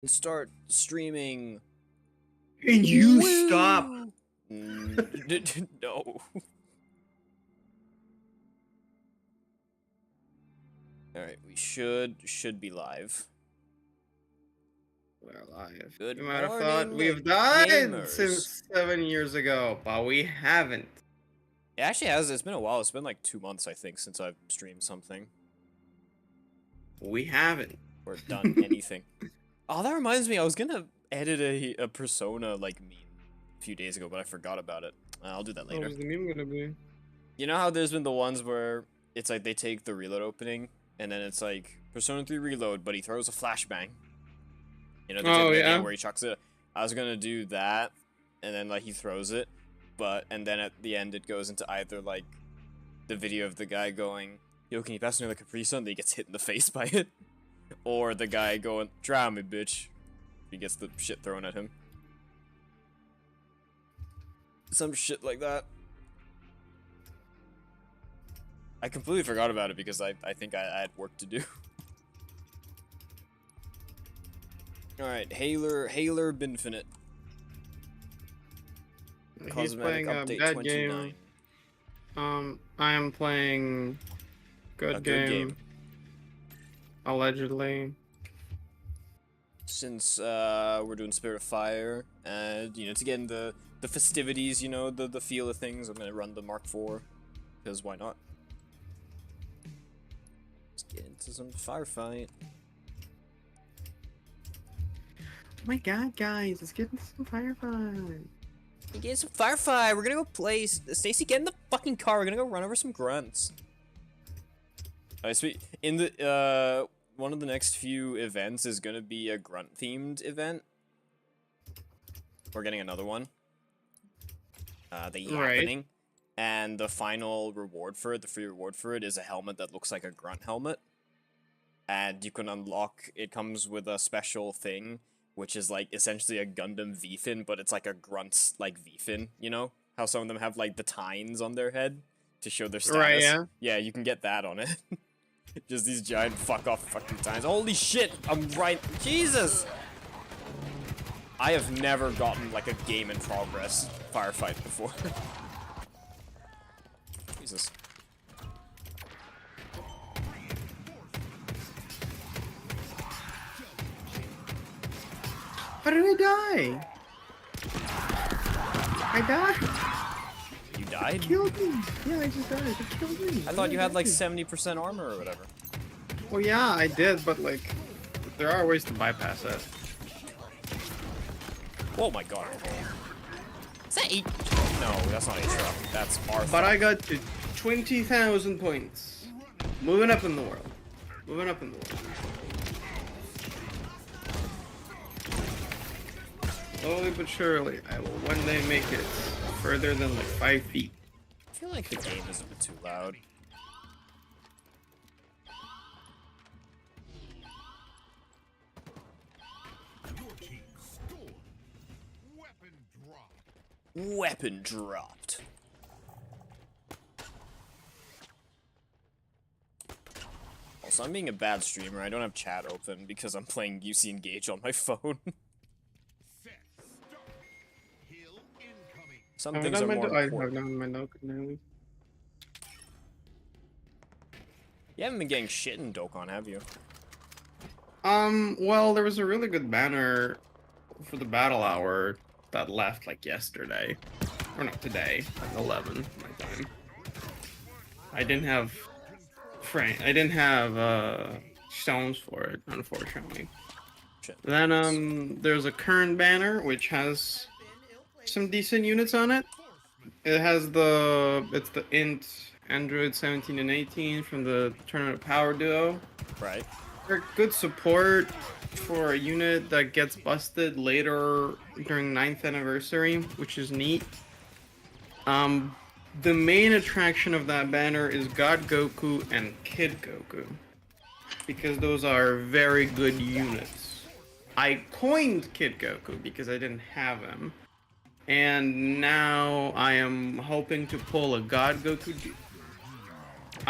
and start streaming. And you Woo! stop. No. All right, we should be live. We're alive. Good You might have thought morning, we've died gamers. since 7 years ago, but we haven't. It actually has. It's been a while. It's been like 2 months, I think, since I've streamed something We haven't. or done anything. Oh, that reminds me. I was gonna edit a Persona like meme a few days ago, but I forgot about it. I'll do that later. What was the meme gonna be? You know how there's been the ones where it's like they take the reload opening and then it's like Persona 3 reload, but he throws a flashbang. You know, the game where he chucks it. I was gonna do that, and then like he throws it, and then at the end it goes into either like the video of the guy going, "Yo, can you pass me the Capri Sun?" That he gets hit in the face by it, or the guy going, "Drown me, bitch." He gets the shit thrown at him. Some shit like that. I completely forgot about it because I think I had work to do. Alright, Haler Binfinite. He's Cosmetic playing a update bad 29. game. I am playing good game. Allegedly. Since we're doing Spirit of Fire, and you know, to get in the festivities, you know, the feel of things, I'm gonna run the Mark IV, because why not? Let's get into some firefight. Oh my god, guys, let's get into some firefight. Get some firefight. We're gonna go play. Stacy, get in the fucking car. We're gonna go run over some grunts. Alright, sweet. In the one of the next few events is gonna be a grunt themed event. We're getting another one. The happening, and the final reward for it, the free reward for it, is a helmet that looks like a grunt helmet, and you can unlock. It comes with a special thing, which is like essentially a Gundam V-fin, but it's like a grunt like V-fin. You know how some of them have like the tines on their head to show their status. Right, yeah. Yeah, you can get that on it. Just these giant fuck off fucking tines. Holy shit! I'm right. Jesus. I have never gotten like a game in progress firefight before. Jesus. How did I die? I died. You died? Killed me. Yeah, I just died. It killed me. I thought you had like 70% armor or whatever. Well, yeah, I did, but like, there are ways to bypass it. Oh my god. Is that 8? No, that's not 8 truck. That's R. But I got to 20,000 points. Moving up in the world. Moving up in the world. Slowly but surely, I will one day make it further than like 5 feet. I feel like the game is a bit too loud. Weapon dropped. Also, I'm being a bad streamer. I don't have chat open because I'm playing UC Engage on my phone. Some things are more important. You haven't been getting shit in Dokkan, have you? Well, there was a really good banner for the battle hour that left like yesterday. Or not today, at 11 my time. I didn't have stones for it, unfortunately. Shit. Then there's a current banner which has some decent units on it. It has it's the int Android 17 and 18 from the Tournament of Power duo. Right. They're good support for a unit that gets busted later during 9th anniversary, which is neat. The main attraction of that banner is God Goku and Kid Goku, because those are very good units. I coined Kid Goku because I didn't have him, and now I am hoping to pull a God Goku.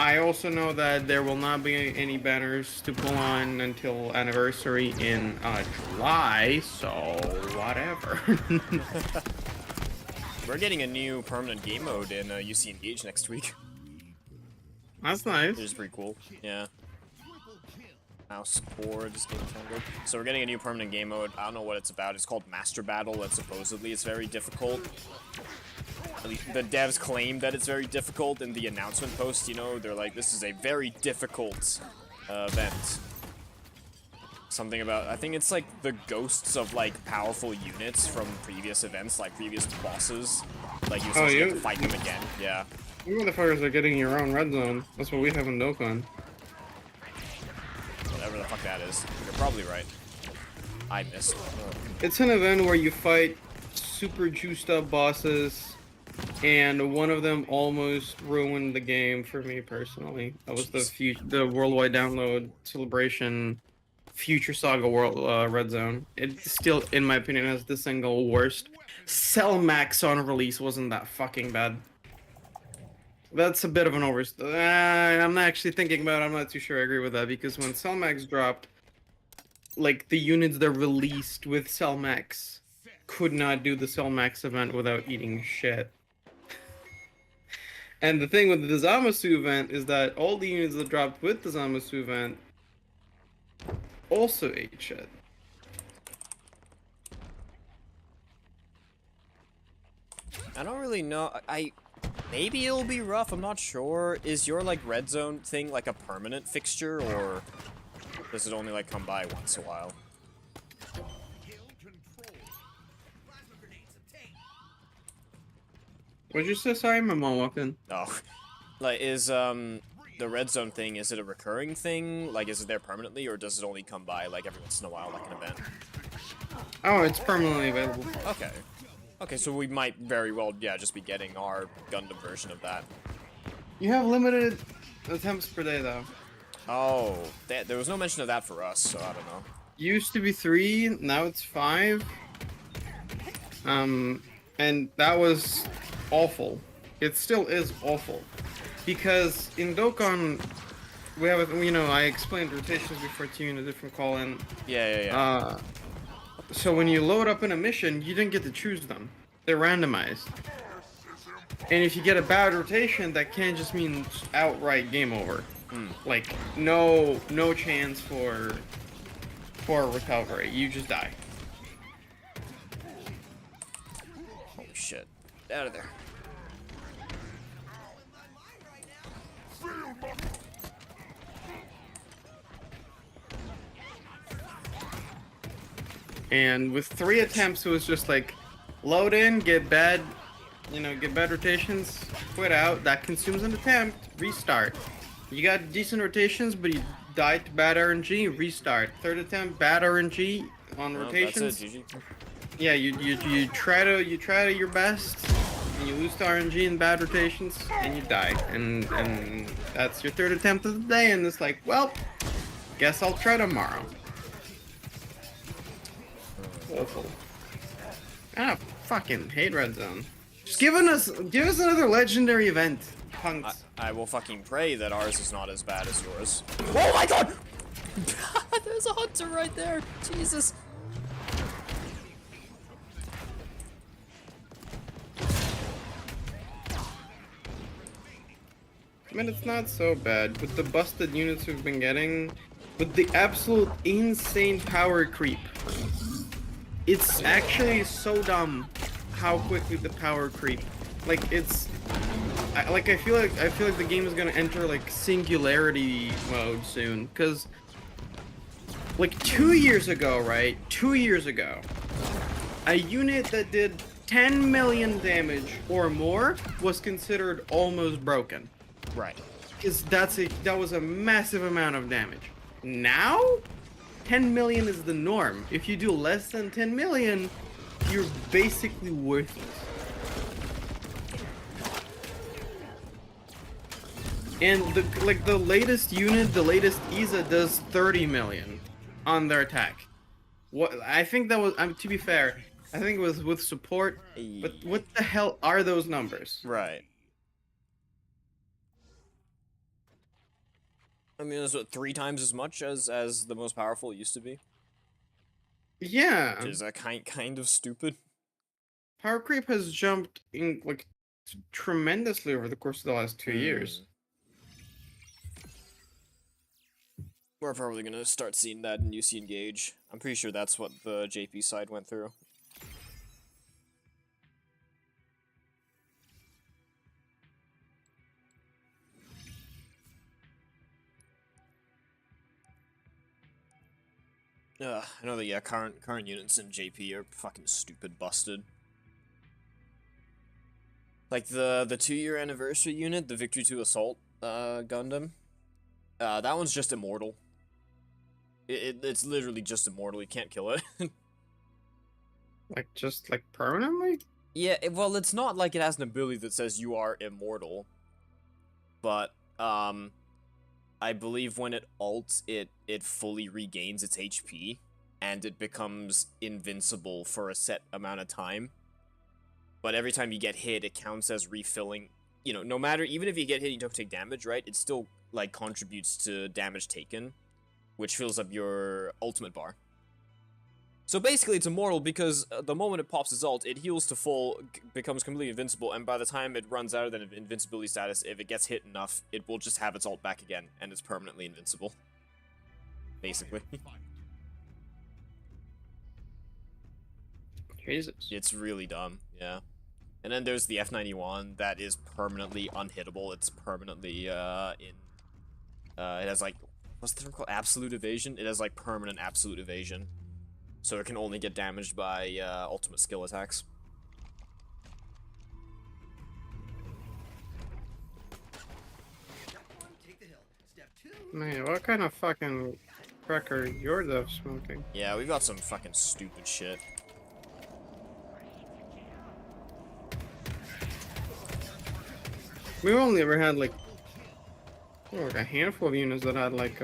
I also know that there will not be any banners to pull on until anniversary in July, so whatever. We're getting a new permanent game mode in UC Engage next week. That's nice. Which is pretty cool. Yeah. Mouse cord is getting tangled. So we're getting a new permanent game mode. I don't know what it's about. It's called Master Battle, and supposedly it's very difficult. At least the devs claim that it's very difficult in the announcement post, you know? They're like, this is a very difficult event. Something about, I think it's like the ghosts of like powerful units from previous events, like previous bosses. Like you essentially have to fight them again, yeah. You motherfuckers are getting your own red zone. That's what we have in Dokkan. Whatever the fuck that is. You're probably right. I missed. Oh. It's an event where you fight super juiced up bosses, and one of them almost ruined the game for me personally. That was the worldwide download celebration Future Saga World Red Zone. It still, in my opinion, has the single worst. Cell Max on release wasn't that fucking bad. That's a bit of an I'm not actually thinking about it. I'm not too sure I agree with that, because when Cell Max dropped, like, the units that released with Cell Max could not do the Cell Max event without eating shit. And the thing with the Zamasu event is that all the units that dropped with the Zamasu event also ate shit. I don't really know. Maybe it'll be rough. I'm not sure. Is your like red zone thing like a permanent fixture, or does it only like come by once in a while? What'd you say? Sorry, my mom walked in. Oh, like is the red zone thing? Is it a recurring thing? Like, is it there permanently, or does it only come by like every once in a while, like an event? Oh, it's permanently available. Okay. Okay, so we might very well, yeah, just be getting our Gundam version of that. You have limited attempts per day, though. Oh, there was no mention of that for us, so I don't know. Used to be 3, now it's 5. And that was awful. It still is awful. Because in Dokkan, we have, you know, I explained rotations before to you in a different call-in. Yeah. So when you load up in a mission, you didn't get to choose them. They're randomized. And if you get a bad rotation, that can't just mean outright game over. Like, no chance for recovery. You just die. Holy shit. Out of there. And with 3 attempts, it was just like, load in, get bad rotations, quit out, that consumes an attempt, restart. You got decent rotations, but you died to bad RNG, restart. 3rd attempt, bad RNG on rotations. That's it, GG. Yeah, you try to your best, and you lose to RNG in bad rotations, and you die. And that's your 3rd attempt of the day, and it's like, well, guess I'll try tomorrow. Awful. I fucking hate Red Zone. Just give us another legendary event, punks. I will fucking pray that ours is not as bad as yours. Oh my god! There's a hunter right there! Jesus! I mean, it's not so bad. With the busted units we've been getting, with the absolute insane power creep, it's actually so dumb how quickly the power creep. Like, I feel like the game is gonna enter like singularity mode soon, because like 2 years ago, right? 2 years ago, a unit that did 10 million damage or more was considered almost broken. Right. Because that was a massive amount of damage. Now, 10 million is the norm. If you do less than 10 million, you're basically worthless. And the latest unit, the latest ISA does 30 million on their attack. What I think that was, to be fair, I think it was with support. But what the hell are those numbers? Right. I mean, it's what, 3 times as much as the most powerful used to be. Yeah. Which is kind of stupid. Power creep has jumped in like tremendously over the course of the last 2 years. We're probably gonna start seeing that in UC Engage. I'm pretty sure that's what the JP side went through. I know that, yeah, current units in JP are fucking stupid busted. Like the 2-year anniversary unit, the Victory 2 Assault Gundam. That one's just immortal. It's literally just immortal. You can't kill it. Just permanently? Yeah, well, it's not like it has an ability that says you are immortal. But, I believe when it ults, it fully regains its HP, and it becomes invincible for a set amount of time. But every time you get hit, it counts as refilling. You know, no matter, even if you get hit and you don't take damage, right, it still, like, contributes to damage taken, which fills up your ultimate bar. So basically, it's immortal because the moment it pops its ult, it heals to full, becomes completely invincible, and by the time it runs out of that invincibility status, if it gets hit enough, it will just have its ult back again, and it's permanently invincible. Basically. Jesus. It's really dumb, yeah. And then there's the F91 that is permanently unhittable. It's permanently, it has, like, what's the term called? Absolute evasion? It has, like, permanent absolute evasion. So it can only get damaged by ultimate skill attacks. Man, what kind of fucking crack are your dev smoking? Yeah, we've got some fucking stupid shit. We've only ever had like a handful of units that had like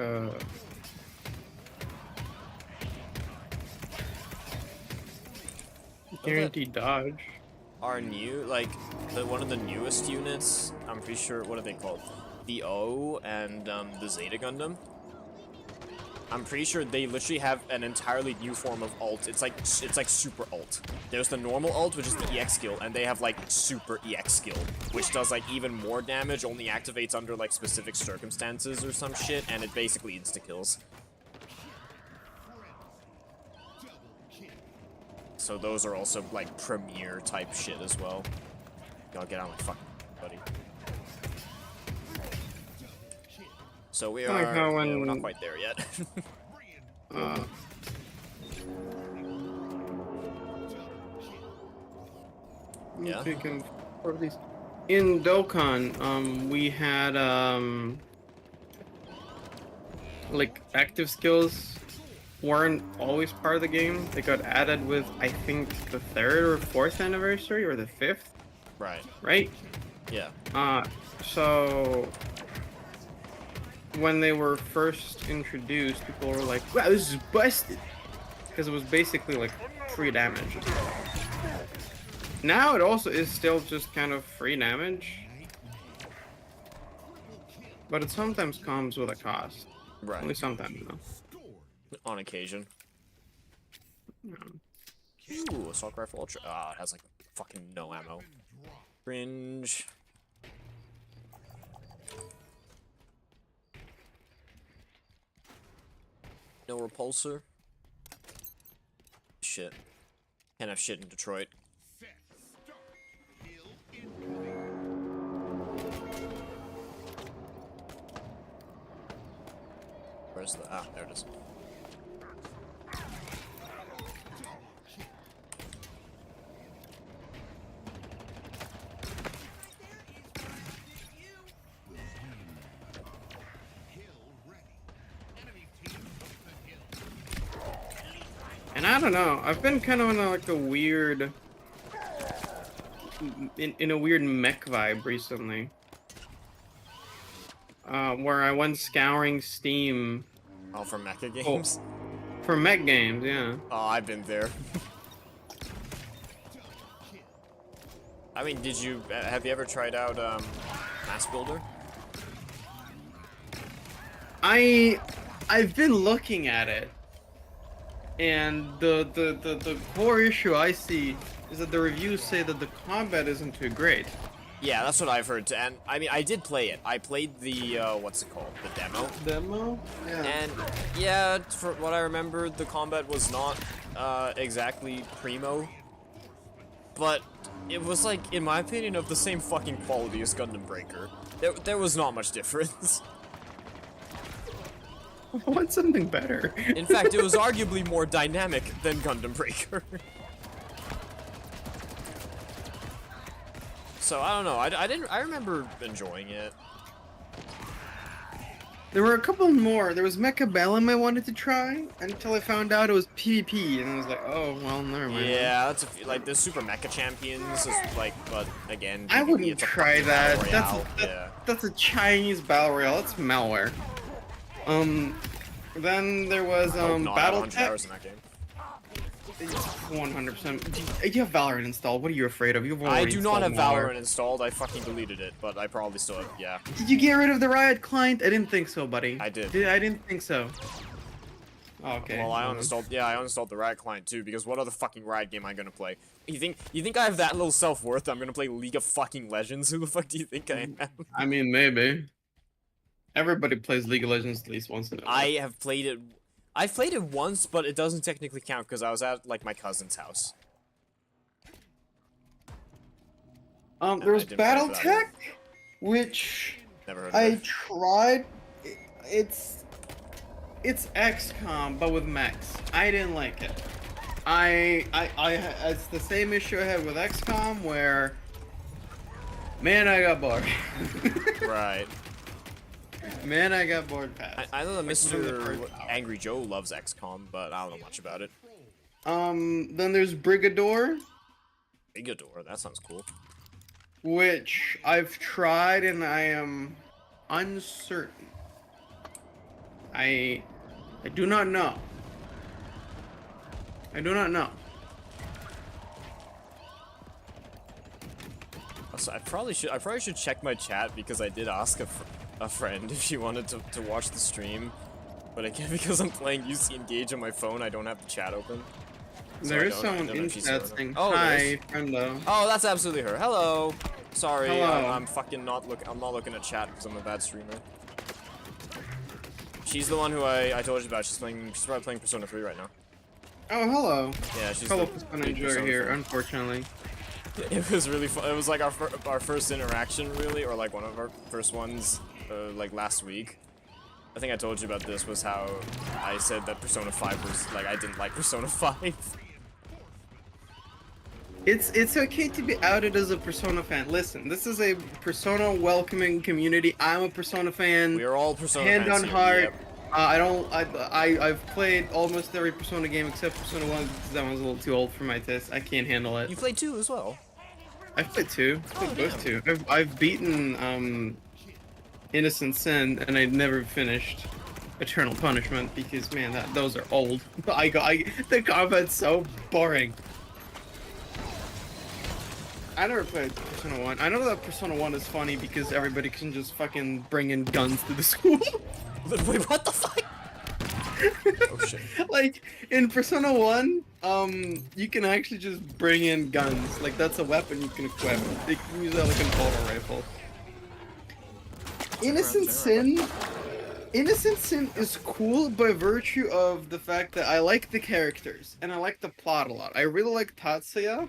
guaranteed dodge. Our new, like, one of the newest units, I'm pretty sure, what are they called? The O and the Zeta Gundam. I'm pretty sure they literally have an entirely new form of ult. It's like super ult. There's the normal ult, which is the EX skill, and they have like super EX skill, which does like even more damage, only activates under like specific circumstances or some shit, and it basically insta-kills. So those are also like premier type shit as well. Y'all get on my fucking buddy. So we are, yeah, we're not quite there yet. I'm Yeah. thinking for these. In Dokkan, we had like active skills weren't always part of the game. They got added with I think the 3rd or 4th anniversary or the 5th. Right. Right? Yeah. So when they were first introduced, people were like, wow, this is busted. Because it was basically like free damage. Now it also is still just kind of free damage. But it sometimes comes with a cost. Right. Only sometimes, though. On occasion. Ooh, assault rifle ultra. Ah, it has like fucking no ammo. Cringe. No repulsor. Shit. Can't have shit in Detroit. Where's the... Ah, there it is. And I don't know, I've been kind of in like a weird... in a weird mech vibe recently. Where I went scouring Steam. Oh, for mecha games? For mech games, yeah. Oh, I've been there. I mean, did you... have you ever tried out, Mass Builder? I've been looking at it, and the core issue I see is that the reviews say that the combat isn't too great. Yeah, that's what I've heard, and I mean, I did play it. I played the, what's it called? The demo? Demo? Yeah. And, yeah, for what I remember, the combat was not, exactly primo. But, it was like, in my opinion, of the same fucking quality as Gundam Breaker. There was not much difference. I want something better. In fact, it was arguably more dynamic than Gundam Breaker. So, I don't know, I remember enjoying it. There were a couple more. There was Mecha Bellum I wanted to try until I found out it was PvP, and I was like, oh, well, never mind. Yeah, that's like the Super Mecha Champions is like, but again, I PvP, wouldn't it's a try fucking that. battle royale. That's a Chinese battle royale. That's malware. Then there was No, I had 100 BattleTech. hours in that game. 100%. You have Valorant installed. What are you afraid of? I do not have Valorant installed. I fucking deleted it, but I probably still have. Yeah. Did you get rid of the Riot client? I didn't think so, buddy. I did. I didn't think so. Oh, okay. Well, I uninstalled. Yeah, I uninstalled the Riot client too because what other fucking Riot game am I gonna play? You think I have that little self-worth? I'm gonna play League of fucking Legends? Who the fuck do you think I am? I mean, maybe. Everybody plays League of Legends at least once in a while. I have played it. I've played it once, but it doesn't technically count because I was at like my cousin's house. There was BattleTech, which Never heard of I it. tried. It's XCOM but with mechs. I didn't like it. It's the same issue I had with XCOM where, man, I got bored. Right. Man, I got bored fast. I know that Mr. Angry Joe loves XCOM, but I don't know much about it. Then there's Brigador, Brigador, that sounds cool. which I've tried and I am uncertain. I do not know. I do not know. Also, I probably should check my chat because I did ask a friend if she wanted to watch the stream, but again, because I'm playing UC Engage on my phone, I don't have the chat open. So There is I someone don't know in if she's chat doing it. saying, Oh, there hi, is. friendo. Oh, that's absolutely her. Hello. Sorry, Hello. I'm fucking not I'm not looking at chat because I'm a bad streamer. She's the one who I told you about. She's probably playing Persona 3 right now. Oh, hello. Yeah, she's Fellow the Persona big enjoyer Persona here, fan. unfortunately. It was really fun. It was like our first interaction, really, or like one of our first ones, like last week. I think I told you about this, was how I said that Persona 5 was, like, I didn't like Persona 5. It's okay to be outed as a Persona fan. Listen, this is a Persona welcoming community. I'm a Persona fan. We are all Persona Hand fans on here, heart. yep. I've played almost every Persona game except Persona 1 because that one's a little too old for my taste. I can't handle it. You played 2 as well. I've played 2. I've played both 2. I've beaten Innocent Sin and I never finished Eternal Punishment because man, those are old. The combat's so boring. I never played Persona 1. I know that Persona 1 is funny because everybody can just fucking bring in guns to the school. Wait, what the fuck? Oh shit. Like, in Persona 1, you can actually just bring in guns. Like, that's a weapon you can equip. You can use that like an auto rifle. Innocent Sin is cool by virtue of the fact that I like the characters, and I like the plot a lot. I really like Tatsuya.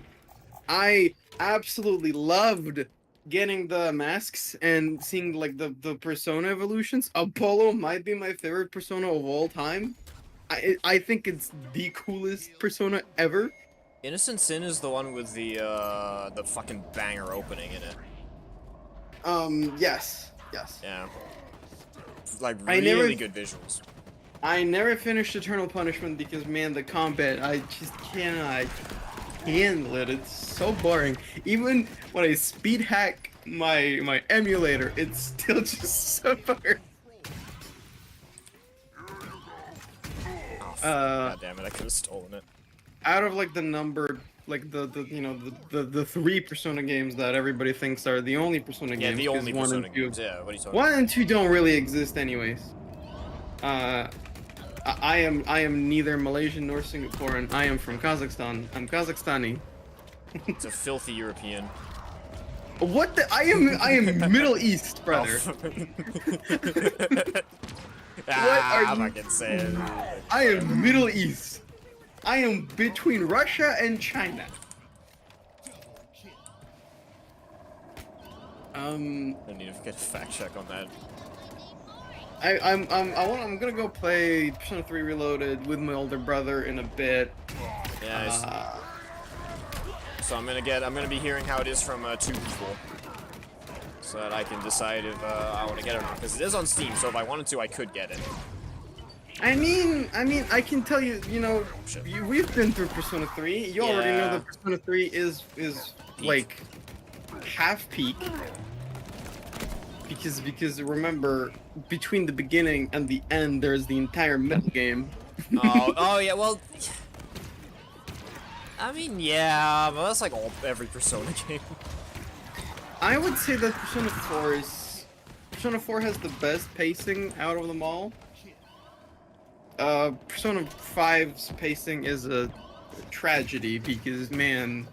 I absolutely loved getting the masks and seeing like the persona evolutions. Apollo might be my favorite persona of all time. I think it's the coolest persona ever. Innocent Sin is the one with the fucking banger opening in it. Yes. Yeah. Like really good visuals. I never finished Eternal Punishment because man, the combat, I just cannot handle it. It's so boring. Even when I speed hack my emulator, it's still just so boring. Oh, God damn it! I could have stolen it. Out of like the number, like the 3 Persona games that everybody thinks are the only Persona Yeah, games. the only 'cause 1 Persona and 2 games. Yeah, what are you talking 1 about? and 2 don't really exist anyways. I am neither Malaysian nor Singaporean. I am from Kazakhstan. I'm Kazakhstani. It's a filthy European. What the? I am Middle East, brother. Oh. What are you? Fucking saying. I am Middle East. I am between Russia and China. I need to get a fact check on that. I'm gonna go play Persona 3 Reloaded with my older brother in a bit. Yeah. So I'm gonna be hearing how it is from 2 people, so that I can decide if I want to get it or not. Because it is on Steam, so if I wanted to, I could get it. I mean, I can tell you, you know, we've been through Persona 3. You already know that Persona 3 is like half peak. Because remember, between the beginning and the end, there's the entire middle game. Oh yeah, well, I mean, yeah, but that's like every Persona game. I would say that Persona 4 has the best pacing out of them all. Persona 5's pacing is a tragedy because, man,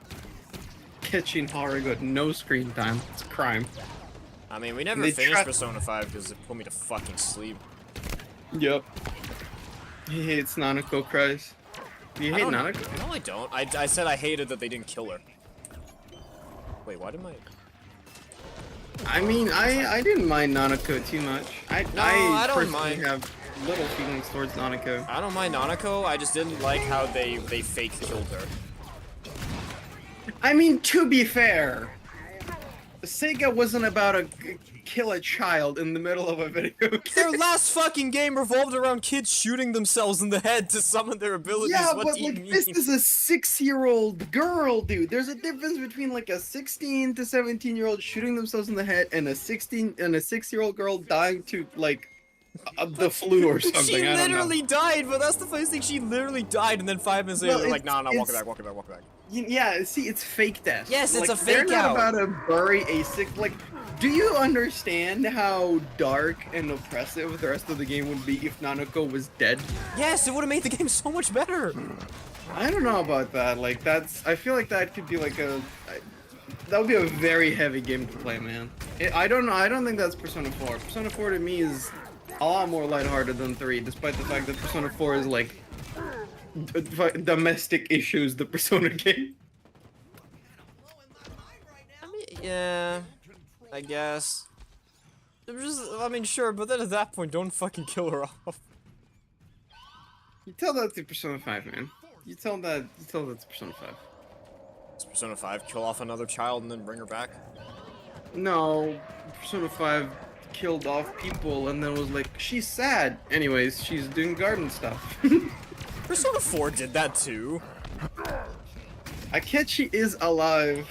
catching Harugo at no screen time, it's a crime. I mean, we never finished Persona 5 because it put me to fucking sleep. Yep. He hates Nanako, cries. Do you hate Nanako? No, I don't. I said I hated that they didn't kill her. Wait, why did my... I mean, I didn't mind Nanako too much. I don't mind. Have little feelings towards Nanako. I don't mind Nanako, I just didn't like how they fake killed her. I mean, to be fair, Sega wasn't about to kill a child in the middle of a video game. Their last fucking game revolved around kids shooting themselves in the head to summon their abilities. Yeah, what but do you like mean? this is a 6-year-old girl, dude. There's a difference between like a 16 to 17-year-old shooting themselves in the head and a 6-year-old girl dying to like the flu or something. She literally died, but that's the funny thing. She literally died, and then 5 minutes later, they're like, nah, walk it back. Yeah, see, it's fake death. Yes, it's like, a fake they're out. not about to bury a sick. Like, do you understand how dark and oppressive the rest of the game would be if Nanako was dead? Yes, it would have made the game so much better. I don't know about that. Like, I feel like that could be like that would be a very heavy game to play, man. I don't know. I don't think that's Persona 4. Persona 4 to me is a lot more lighthearted than 3, despite the fact that Persona 4 is like domestic issues, the Persona game. I mean, yeah, I guess. I mean, sure, but then at that point, don't fucking kill her off. You tell that to Persona 5, man. You tell that to Persona 5. Is Persona 5 kill off another child and then bring her back? No, Persona 5 killed off people and then was like, she's sad. Anyways, she's doing garden stuff. Persona 4 did that too. Akechi is alive.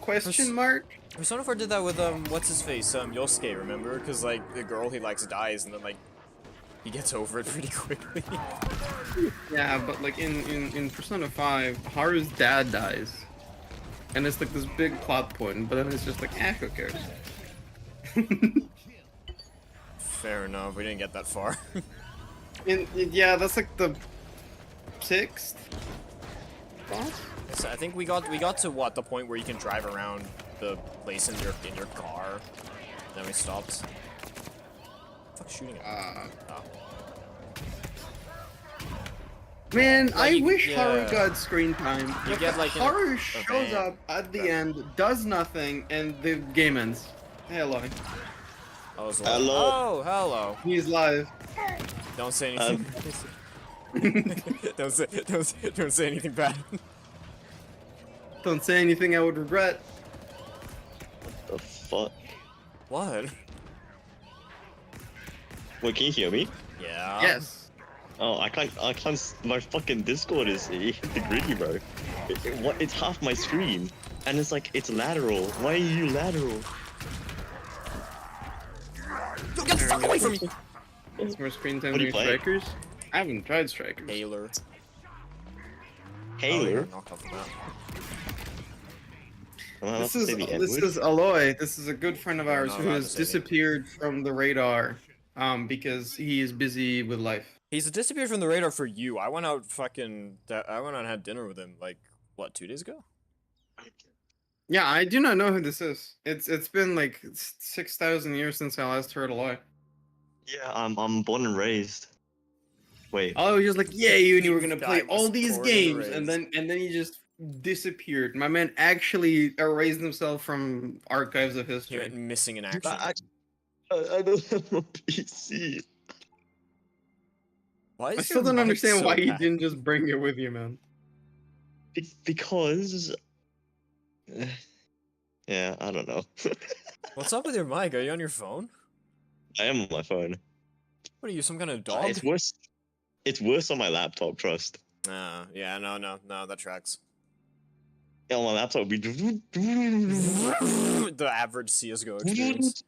Question mark? Persona 4 did that with, what's his face? Yosuke, remember? Because, like, the girl he likes dies and then, like, he gets over it pretty quickly. Yeah, but, like, in Persona 5, Haru's dad dies. And it's, like, this big plot point, but then it's just like, who cares? Fair enough, we didn't get that far. Yeah, that's, like, the 6th boss? So I think we got to what, the point where you can drive around the place in your car. Then we stopped. Fuck shooting at me. Oh. Man, Like, I wish Haru got screen time. You get, like, Haru shows up at the end, does nothing, and the game ends. Hello. Hello. Oh, hello. He's live. Don't say anything. Don't say anything bad. Don't say anything I would regret. The fuck? What? Wait, can you hear me? Yeah. Yes. Oh, I can't, my fucking Discord is the greedy, bro. It's half my screen, and it's like, it's lateral. Why are you lateral? Get the fuck away from me! It's more screen time What do than you play? Strikers? I haven't tried Strikers. Hailer. Hailer? Oh, knocked off the map. This is Aloy. This is a good friend of ours not who allowed has to say disappeared from the radar because he is busy with life. He's disappeared from the radar for you. I went out I went out and had dinner with him, like, what, 2 days ago? Yeah, I do not know who this is. It's been like 6,000 years since I last heard a lie. Yeah, I'm born and raised. Wait. Oh, he was like, yeah, you and you were gonna play I was all these born and games, raised. and then he just disappeared. My man actually erased himself from archives of He history. went missing in action. I don't have a PC. Why is I still your don't mic understand so why you bad? didn't just bring it with you, man. Because. Yeah, I don't know. What's up with your mic? Are you on your phone? I am on my phone. What are you, some kind of dog? It's worse. It's worse on my laptop. Trust. Yeah, no, that tracks. Yeah, on my laptop, we. The average CSGO experience.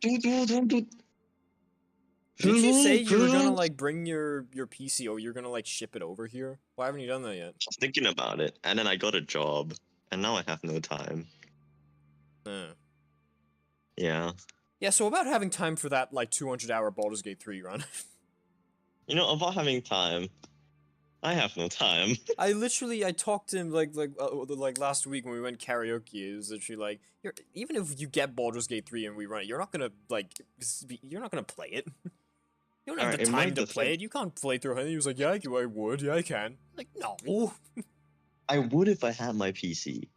Did you say you were gonna like bring your PC or you're gonna like ship it over here? Why haven't you done that yet? I was thinking about it, and then I got a job, and now I have no time. Yeah. Yeah, so about having time for that like 200-hour Baldur's Gate 3 run. You know, about having time, I have no time. I talked to him like last week when we went karaoke. It was literally like, even if you get Baldur's Gate 3 and we run it, you're not gonna you're not gonna play it. You don't have the time to play it. You can't play through it. He was like, yeah, I would. Yeah, I can. Like, no. I would if I had my PC.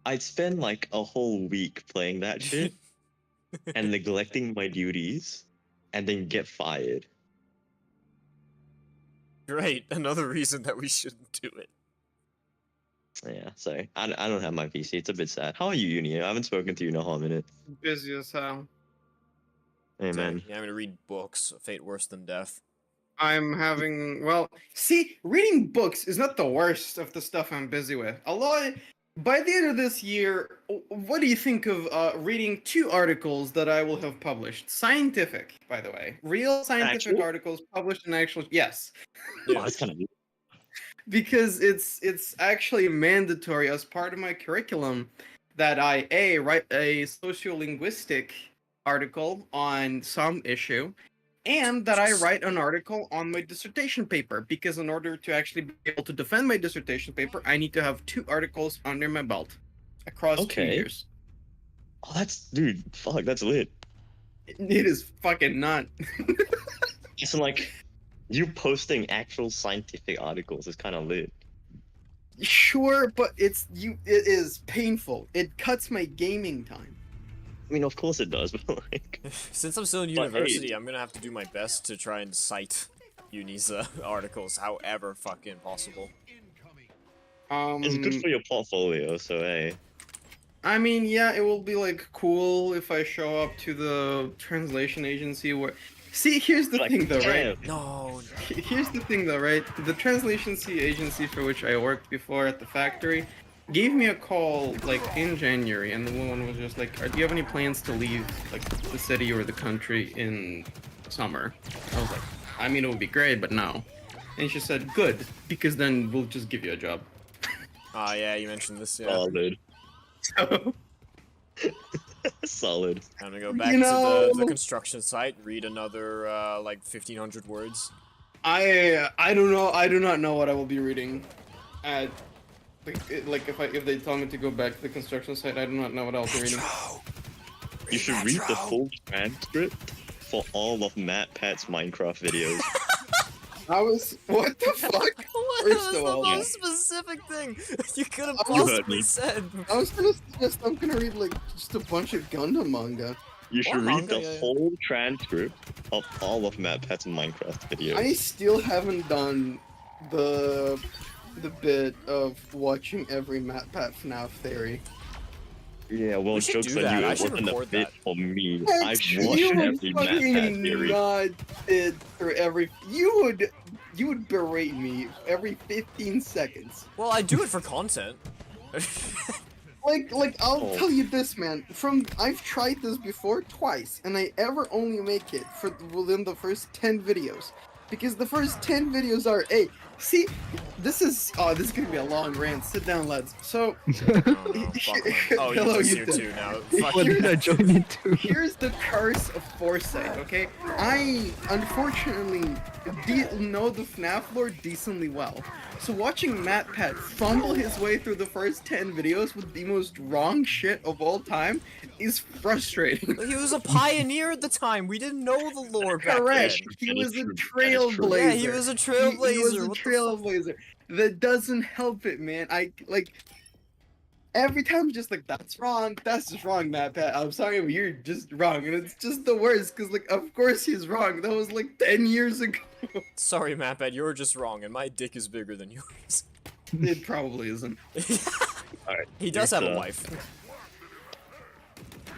I'd spend like a whole week playing that shit and neglecting my duties and then get fired. Great. Another reason that we shouldn't do it. Yeah, sorry. I don't have my PC. It's a bit sad. How are you, Uni? I haven't spoken to you in a hot minute. Busy as hell. Hey, man. Yeah, I'm gonna read books. Fate worse than death. I'm having, well, see, reading books is not the worst of the stuff I'm busy with. By the end of this year, what do you think of reading 2 articles that I will have published? Scientific, by the way. Real scientific articles published in actual, yes. Yeah, that's kind of neat. Because it's actually mandatory as part of my curriculum that I write a sociolinguistic article on some issue, and that I write an article on my dissertation paper, because in order to actually be able to defend my dissertation paper, I need to have 2 articles under my belt across 2 years. Oh, dude, fuck, that's lit. It is fucking not. So, like, you posting actual scientific articles is kind of lit. Sure, but it is painful. It cuts my gaming time. I mean, of course it does, but like... Since I'm still in university, I'm gonna have to do my best to try and cite Uni's articles however fucking possible. It's good for your portfolio, so hey. I mean, yeah, it will be like cool if I show up to the translation agency where... See, here's the thing though, right? No. Here's the thing though, right? The translation agency for which I worked before at the factory gave me a call like in January, and the woman was just like, do you have any plans to leave like the city or the country in summer? I was like, I mean, it would be great, but no. And she said, good, because then we'll just give you a job. Oh yeah, you mentioned this, yeah. Solid. So... Solid. I'm gonna go back to the construction site, read another like 1,500 words. I don't know. I do not know what I will be reading. Like if they tell me to go back to the construction site, I do not know what I'll be reading. You should read the full transcript for all of Matt Pat's Minecraft videos. What the fuck? What was the most specific thing you could have possibly said? I was gonna suggest I'm gonna read like just a bunch of Gundam manga. You should read the whole transcript of all of Matt Pat's Minecraft videos. I still haven't done the bit of watching every Matt Pat FNAF theory. Yeah, well, jokes on you, it wasn't a bit for me. I've watched every Matt Pat theory. Not it for every... You would berate me every 15 seconds. Well, I do it for content. Like I'll tell you this, man. I've tried this before twice, and I ever only make it for within the first 10 videos. because the first 10 videos are see, this is gonna be a long rant. Sit down, lads. So Oh, no, fuck man. Oh, Hello, you're just here YouTube. too now. Fuck What you. did I join into? Here's the curse of foresight, okay? I, unfortunately, know the FNAF lore decently well. So watching MatPat fumble his way through the first 10 videos with the most wrong shit of all time is frustrating. He was a pioneer at the time. We didn't know the lore back Correct. then. He That is was a true. That is true. trailblazer. Yeah, he was a trailblazer. He was a What the fuck? trailblazer. That doesn't help it, man. I like every time I'm just like, that's wrong. That's just wrong, MatPat. I'm sorry, but you're just wrong, and it's just the worst. Cause like, of course he's wrong. That was like 10 years ago. Sorry, MatPat, you're just wrong, and my dick is bigger than yours. It probably isn't. Alright. He does have a here's, wife.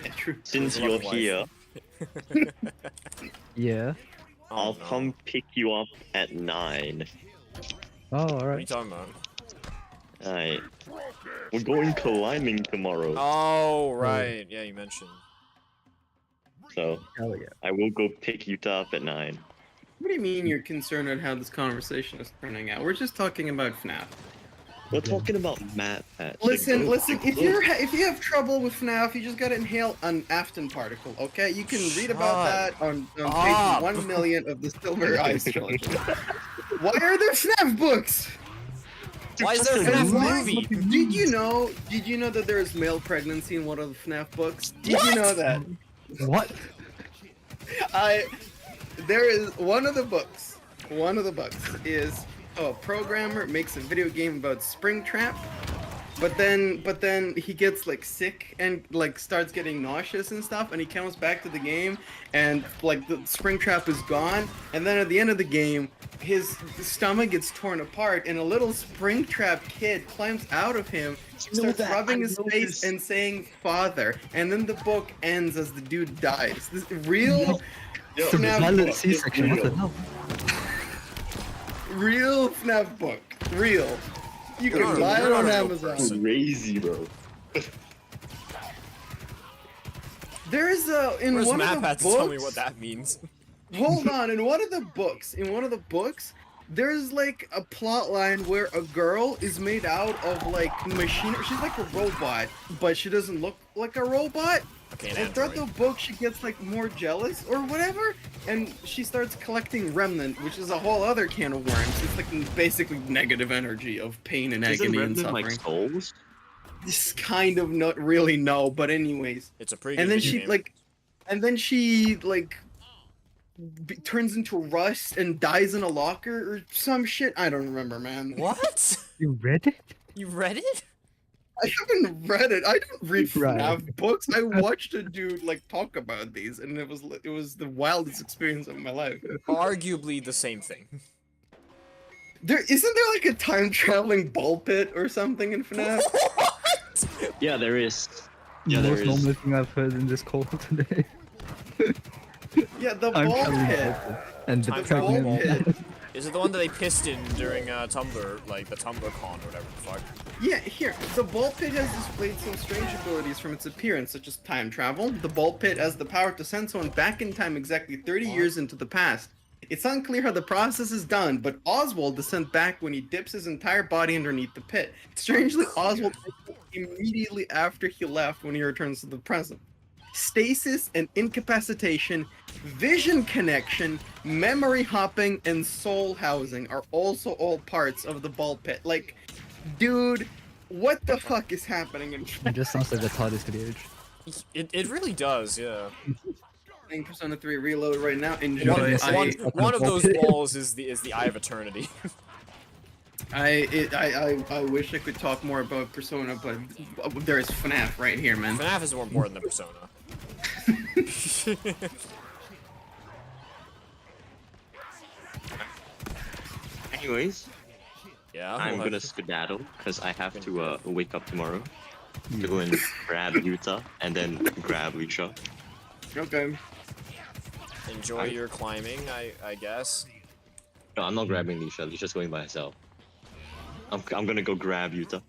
Yeah, true. Since Love you're life. here, Yeah. Oh, I'll no. come pick you up at 9. Oh, What are you alright. talking about? Alright. We're going climbing tomorrow, Oh, right. Yeah, you mentioned. so Hell yeah. I will go pick you up at 9. What do you mean you're concerned at how this conversation is turning out? We're just talking about FNAF. We're talking about MatPat. Listen. If you have trouble with FNAF, you just gotta inhale an Afton particle, okay? You can read about Shut that on up. page 1 million of the Silver Eyes trilogy. Why are there FNAF books? Why is there a And FNAF why- movie? Did you know that there is male pregnancy in one of the FNAF books? Did you know that? What? There is one of the books is a programmer makes a video game about Springtrap, but then he gets like sick and like starts getting nauseous and stuff, and he comes back to the game and like the Springtrap is gone, and then at the end of the game his stomach gets torn apart and a little Springtrap kid climbs out of him, starts rubbing his face and saying father, and then the book ends as the dude dies. This real It's a FNAF violent book. C-section. What the hell? Real FNAF book. Real. You You're can not a- buy it you're not on a real Amazon. person. Crazy, bro. There is a in Where's one of the MatPat to books. tell me what that means? Hold on, in one of the books, there's like a plot line where a girl is made out of like machinery. She's like a robot, but she doesn't look like a robot. Okay, an And throughout the android. book, she gets like more jealous or whatever, and she starts collecting remnant, which is a whole other can of worms. It's like basically negative energy of pain and Isn't agony and Remnant suffering. like souls? This kind of not really no, but anyways. It's a pretty good And then video she game. turns into rust and dies in a locker or some shit. I don't remember, man. What? You read it? You read it? I haven't read it. I don't read Right. FNAF books. I watched a dude like talk about these, and it was the wildest experience of my life. Arguably the same thing. There isn't there like a time traveling ball pit or something in FNAF? Yeah, there is. Yeah, the there most is. normal thing I've heard in this call today. Yeah, the I'm ball traveling pit. ball pit. And the Time travel ball pregnant. Is it the one that they pissed in during Tumblr, like the Tumblr con or whatever the fuck? Yeah, here. The ball pit has displayed some strange abilities from its appearance, such as time travel. The ball pit has the power to send someone back in time exactly 30 years into the past. It's unclear how the process is done, but Oswald is sent back when he dips his entire body underneath the pit. Strangely, Oswald immediately after he left when he returns to the present. Stasis and incapacitation, vision connection, memory hopping, and soul housing are also all parts of the ball pit. Like, dude, what the fuck is happening in It just sounds like the TARDIS to the age. It really does, yeah. playing Persona 3 Reload right now? Enjoy. One of those balls is the Eye of Eternity. I wish I could talk more about Persona, but there is FNAF right here, man. FNAF is more important than Persona. Anyways, Yeah, I'm what? gonna skedaddle because I have to wake up tomorrow to go and grab Yuta and then grab Lisha. Okay. Enjoy your climbing, I guess. No, I'm not grabbing Lisha. Lisha's going by herself. I'm gonna go grab Yuta.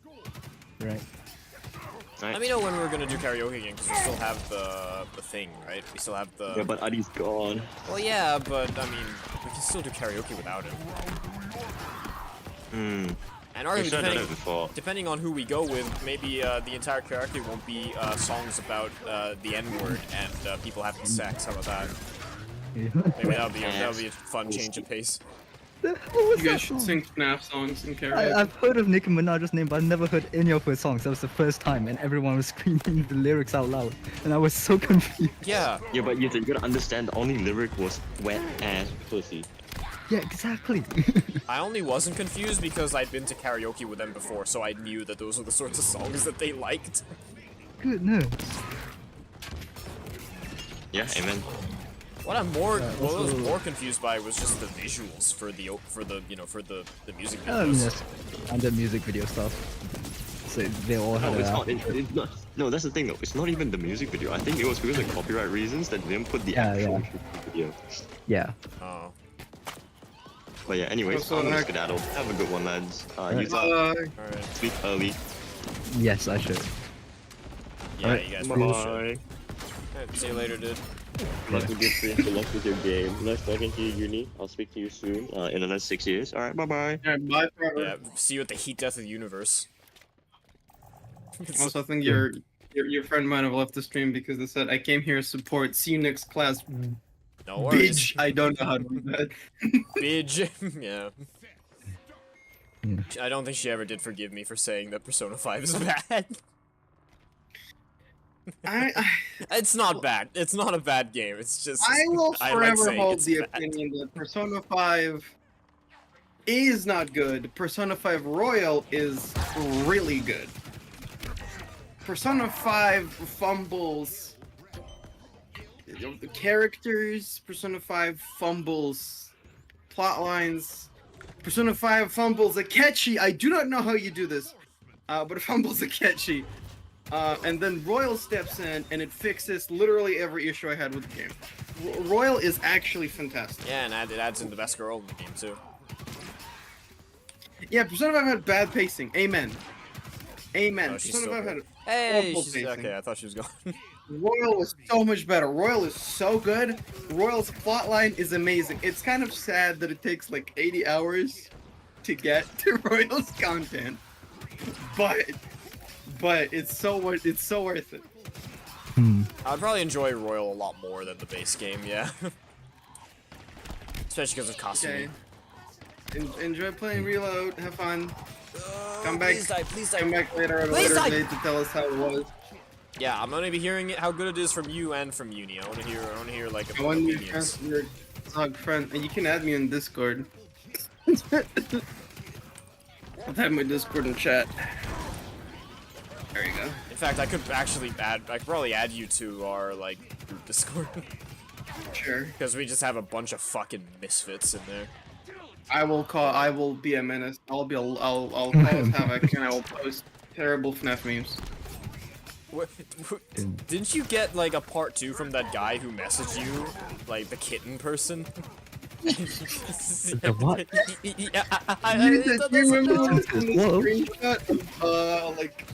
Right. Let me know when we're gonna do karaoke again, because we still have the thing, right? We still have the... Yeah, but Adi's gone. Well, yeah, but, I mean... we can still do karaoke without it. Hmm. And We've arguably, done it before. depending on who we go with, maybe the entire karaoke won't be songs about the N-word and people having sex. How about that? Yeah. Maybe that'll be a fun change of pace. What was You that guys should song? sing FNAF songs in karaoke. I've heard of Nicki Minaj's name, but I've never heard any of her songs. That was the first time, and everyone was screaming the lyrics out loud, and I was so confused. Yeah. Yeah, but you gotta understand the only lyric was wet ass pussy. Yeah, exactly. I only wasn't confused because I'd been to karaoke with them before, so I knew that those were the sorts of songs that they liked. Goodness. Yeah, amen. What I'm more, what I was also- more confused by was just the visuals for the music I mean, videos. that's under music video stuff. So they all had No, it's it not, out. it's not. No, that's the thing though. It's not even the music video. I think it was because of copyright reasons that they didn't put the Yeah, actual yeah. video. Yeah. Oh. But yeah, anyways, Also, I'm gonna like- skedaddle. Have a good one, lads. You Alright. Alright. sleep early. Yes, I should. Yeah, Alright, you guys Bye. probably should. Alright, see you later, dude. Nice to get you. Good luck with your game. Nice talking to you, Uni. I'll speak to you soon. In the next 6 years. Alright, bye bye. Yeah, bye forever. Yeah, see you at the heat death of the universe. Also, I think your friend might have left the stream because they said I came here to support. See you next class. No worries. Bitch, I don't know how to do that. Bitch. Yeah. Yeah. I don't think she ever did forgive me for saying that Persona 5 is bad. I It's not bad. It's not a bad game. It's just will I like forever saying hold it's the bad. opinion that Persona 5 is not good. Persona 5 Royal is really good. Persona 5 fumbles the characters. Persona 5 fumbles plot lines. Persona 5 fumbles Akechi. I do not know how you do this, but it fumbles Akechi. And then Royal steps in and it fixes literally every issue I had with the game. Royal is actually fantastic. Yeah, and it adds in the best girl in the game too. Yeah, Persona 5 had bad pacing. Amen. Amen. Oh, she's Persona still 5 good. had Hey, awful she's, pacing. okay. I thought she was gone. Royal was so much better. Royal is so good. Royal's plotline is amazing. It's kind of sad that it takes like 80 hours to get to Royal's content, but it's so worth it. I'd probably enjoy Royal a lot more than the base game. Yeah. Especially because of Okay. costume. Enjoy playing Reload. Have fun. Come back. Please die. Please die. Come back later at a Please later die. date to tell us how it was. Yeah, I'm gonna be hearing how good it is from you and from Uni. I wanna hear like I want you opinions. to your dog friend, and you can add me in Discord. I'll have my Discord in chat. There you go. In fact, I could probably add you to our like group Discord Sure. because we just have a bunch of fucking misfits in there. I will be a menace. I'll cause havoc and I will post terrible FNAF memes. Didn't you get like a part 2 from that guy who messaged you, like the kitten person? The what? Do you remember this Whoa. screenshot of like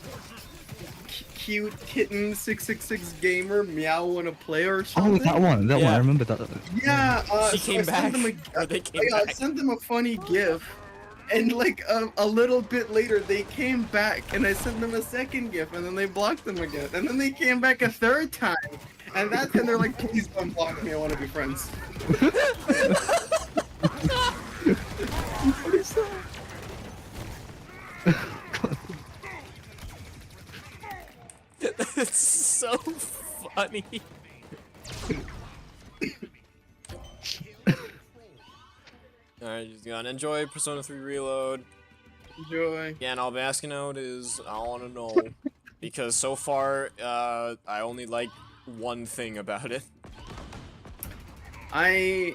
cute kitten 666 gamer meow wanna play or Oh, something? that one. That one. Yeah. I remember that. Yeah, She so came I sent back, them or they came I back. sent them a funny GIF, and like a little bit later they came back, and I sent them a second GIF, and then they blocked them again, and then they came back a third time, and that's when they're like, "Please don't block me. I want to be friends." What is that? It's so funny. Alright, just gonna enjoy Persona 3 Reload. Enjoy. Again, all I'm asking out is I want to know because so far I only like one thing about it. The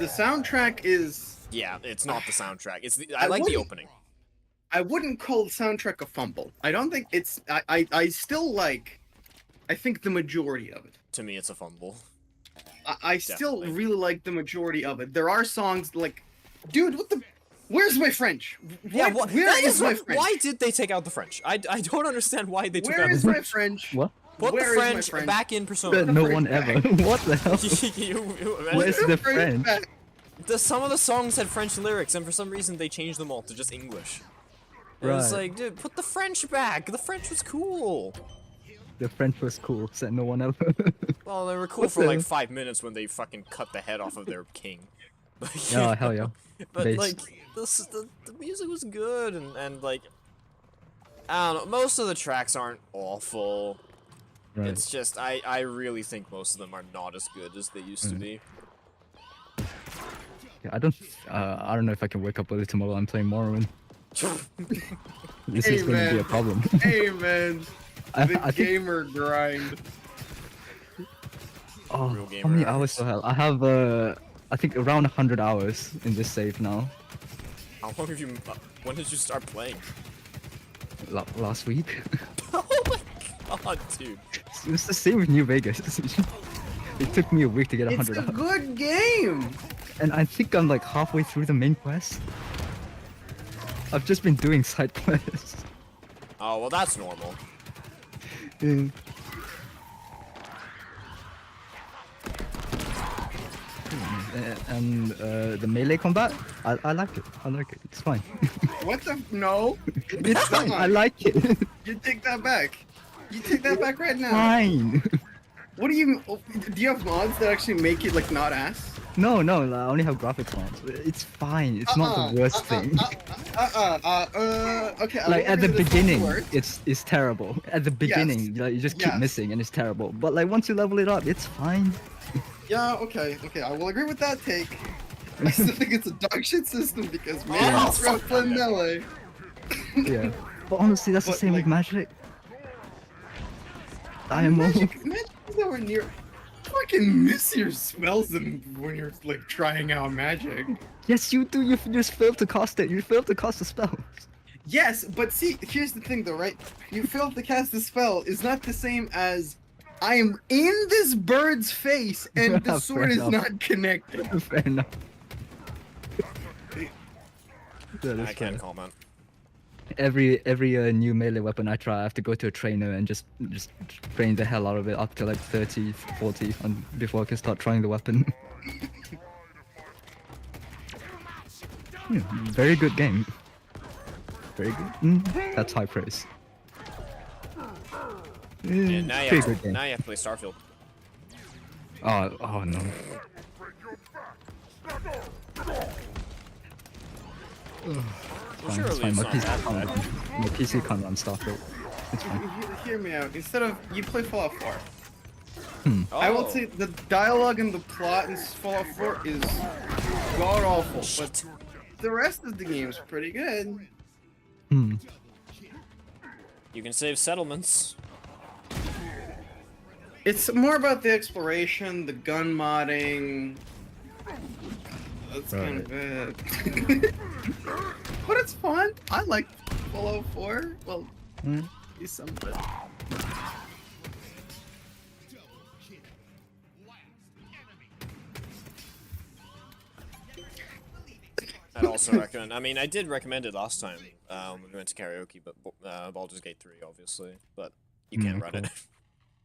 soundtrack is. Yeah, it's not the soundtrack. It's I like the opening. I wouldn't call the soundtrack a fumble. I don't think it's. I still like. I think the majority of it. To me, it's a fumble. I still Definitely. really like the majority of it. There are songs like, dude, what the? Where's my French? Yeah, What? what? Where that is my what- French? Why did they take out the French? I don't understand why they took Where out is the my French. French? What? Put where the is my French, French? back in Persona. No one ever. What the hell? You- Where's Put the French French? back. Some of the songs had French lyrics, and for some reason they changed them all to just English. And it's Right. like, dude, put the French back. The French was cool. The French was cool, said no one else. Well, they were cool What for like the- 5 minutes when they fucking cut the head off of their king. But, Oh, hell yeah. But Based. like, the music was good, and like, I don't know, most of the tracks aren't awful. Right. It's just, I really think most of them are not as good as they used to be. Yeah, I don't know if I can wake up early tomorrow and play Morrowind. This Hey, is going to be a man. problem. Hey man, I the think- gamer grind. Oh, Real how gamer many hours. hours do I have? I have, I think around 100 hours in this save now. How long have you, when did you start playing? Last week. Oh my god, dude. It's the same with New Vegas. It took me a week to get It's 100 a hours. good game. And I think I'm like halfway through the main quest. I've just been doing side quests. Oh, well that's normal. Yeah. And the melee combat, I like it. I like it. It's fine. What the? No. It's fine. I like it. You take that back. You take that back right now. Fine. What do you? Do you have mods that actually make it like not ass? No, I only have graphics mods. It's fine. It's not the worst thing. Okay. I Like will at the agree that it's beginning, not the worst. it's terrible. At the beginning, like, you just keep Yes. missing and it's terrible. But like once you level it up, it's fine. Yeah. Okay. I will agree with that take. I still think it's a dog shit system because man, Oh, it's rough playing melee. Yeah. But honestly, that's the But, same with like- magic. I am all... Magic is nowhere near. Fucking miss your spells when you're like trying out magic. Yes, you do. You just failed to cast it. You failed to cast the spell. Yes, but see, here's the thing though, right? You failed to cast the spell is not the same as I am in this bird's face and the Fair sword is enough. not connected. Fair enough. That is I can't fair. comment. Every new melee weapon I try, I have to go to a trainer and just train the hell out of it up to like 30, 40 before I can start trying the weapon. Yeah, very good game. Very good. That's high praise. Yeah, now you, Pretty have good to, game. now you have to play Starfield. Oh no. Fine, Surely it's fine. it's My not PC that can't bad. run. My PC can't run Starfield. It's fine. Hear me out. Instead of you play Fallout 4. Oh. I will say the dialogue and the plot in Fallout 4 is god awful, but the rest of the game's pretty good. Hmm. You can save settlements. It's more about the exploration, the gun modding. That's kind of it. But it's fun. I like Fallout 4. Well, Hmm. some of it. I'd also recommend. I mean, I did recommend it last time when we went to karaoke, but Baldur's Gate 3, obviously. But you can't run it.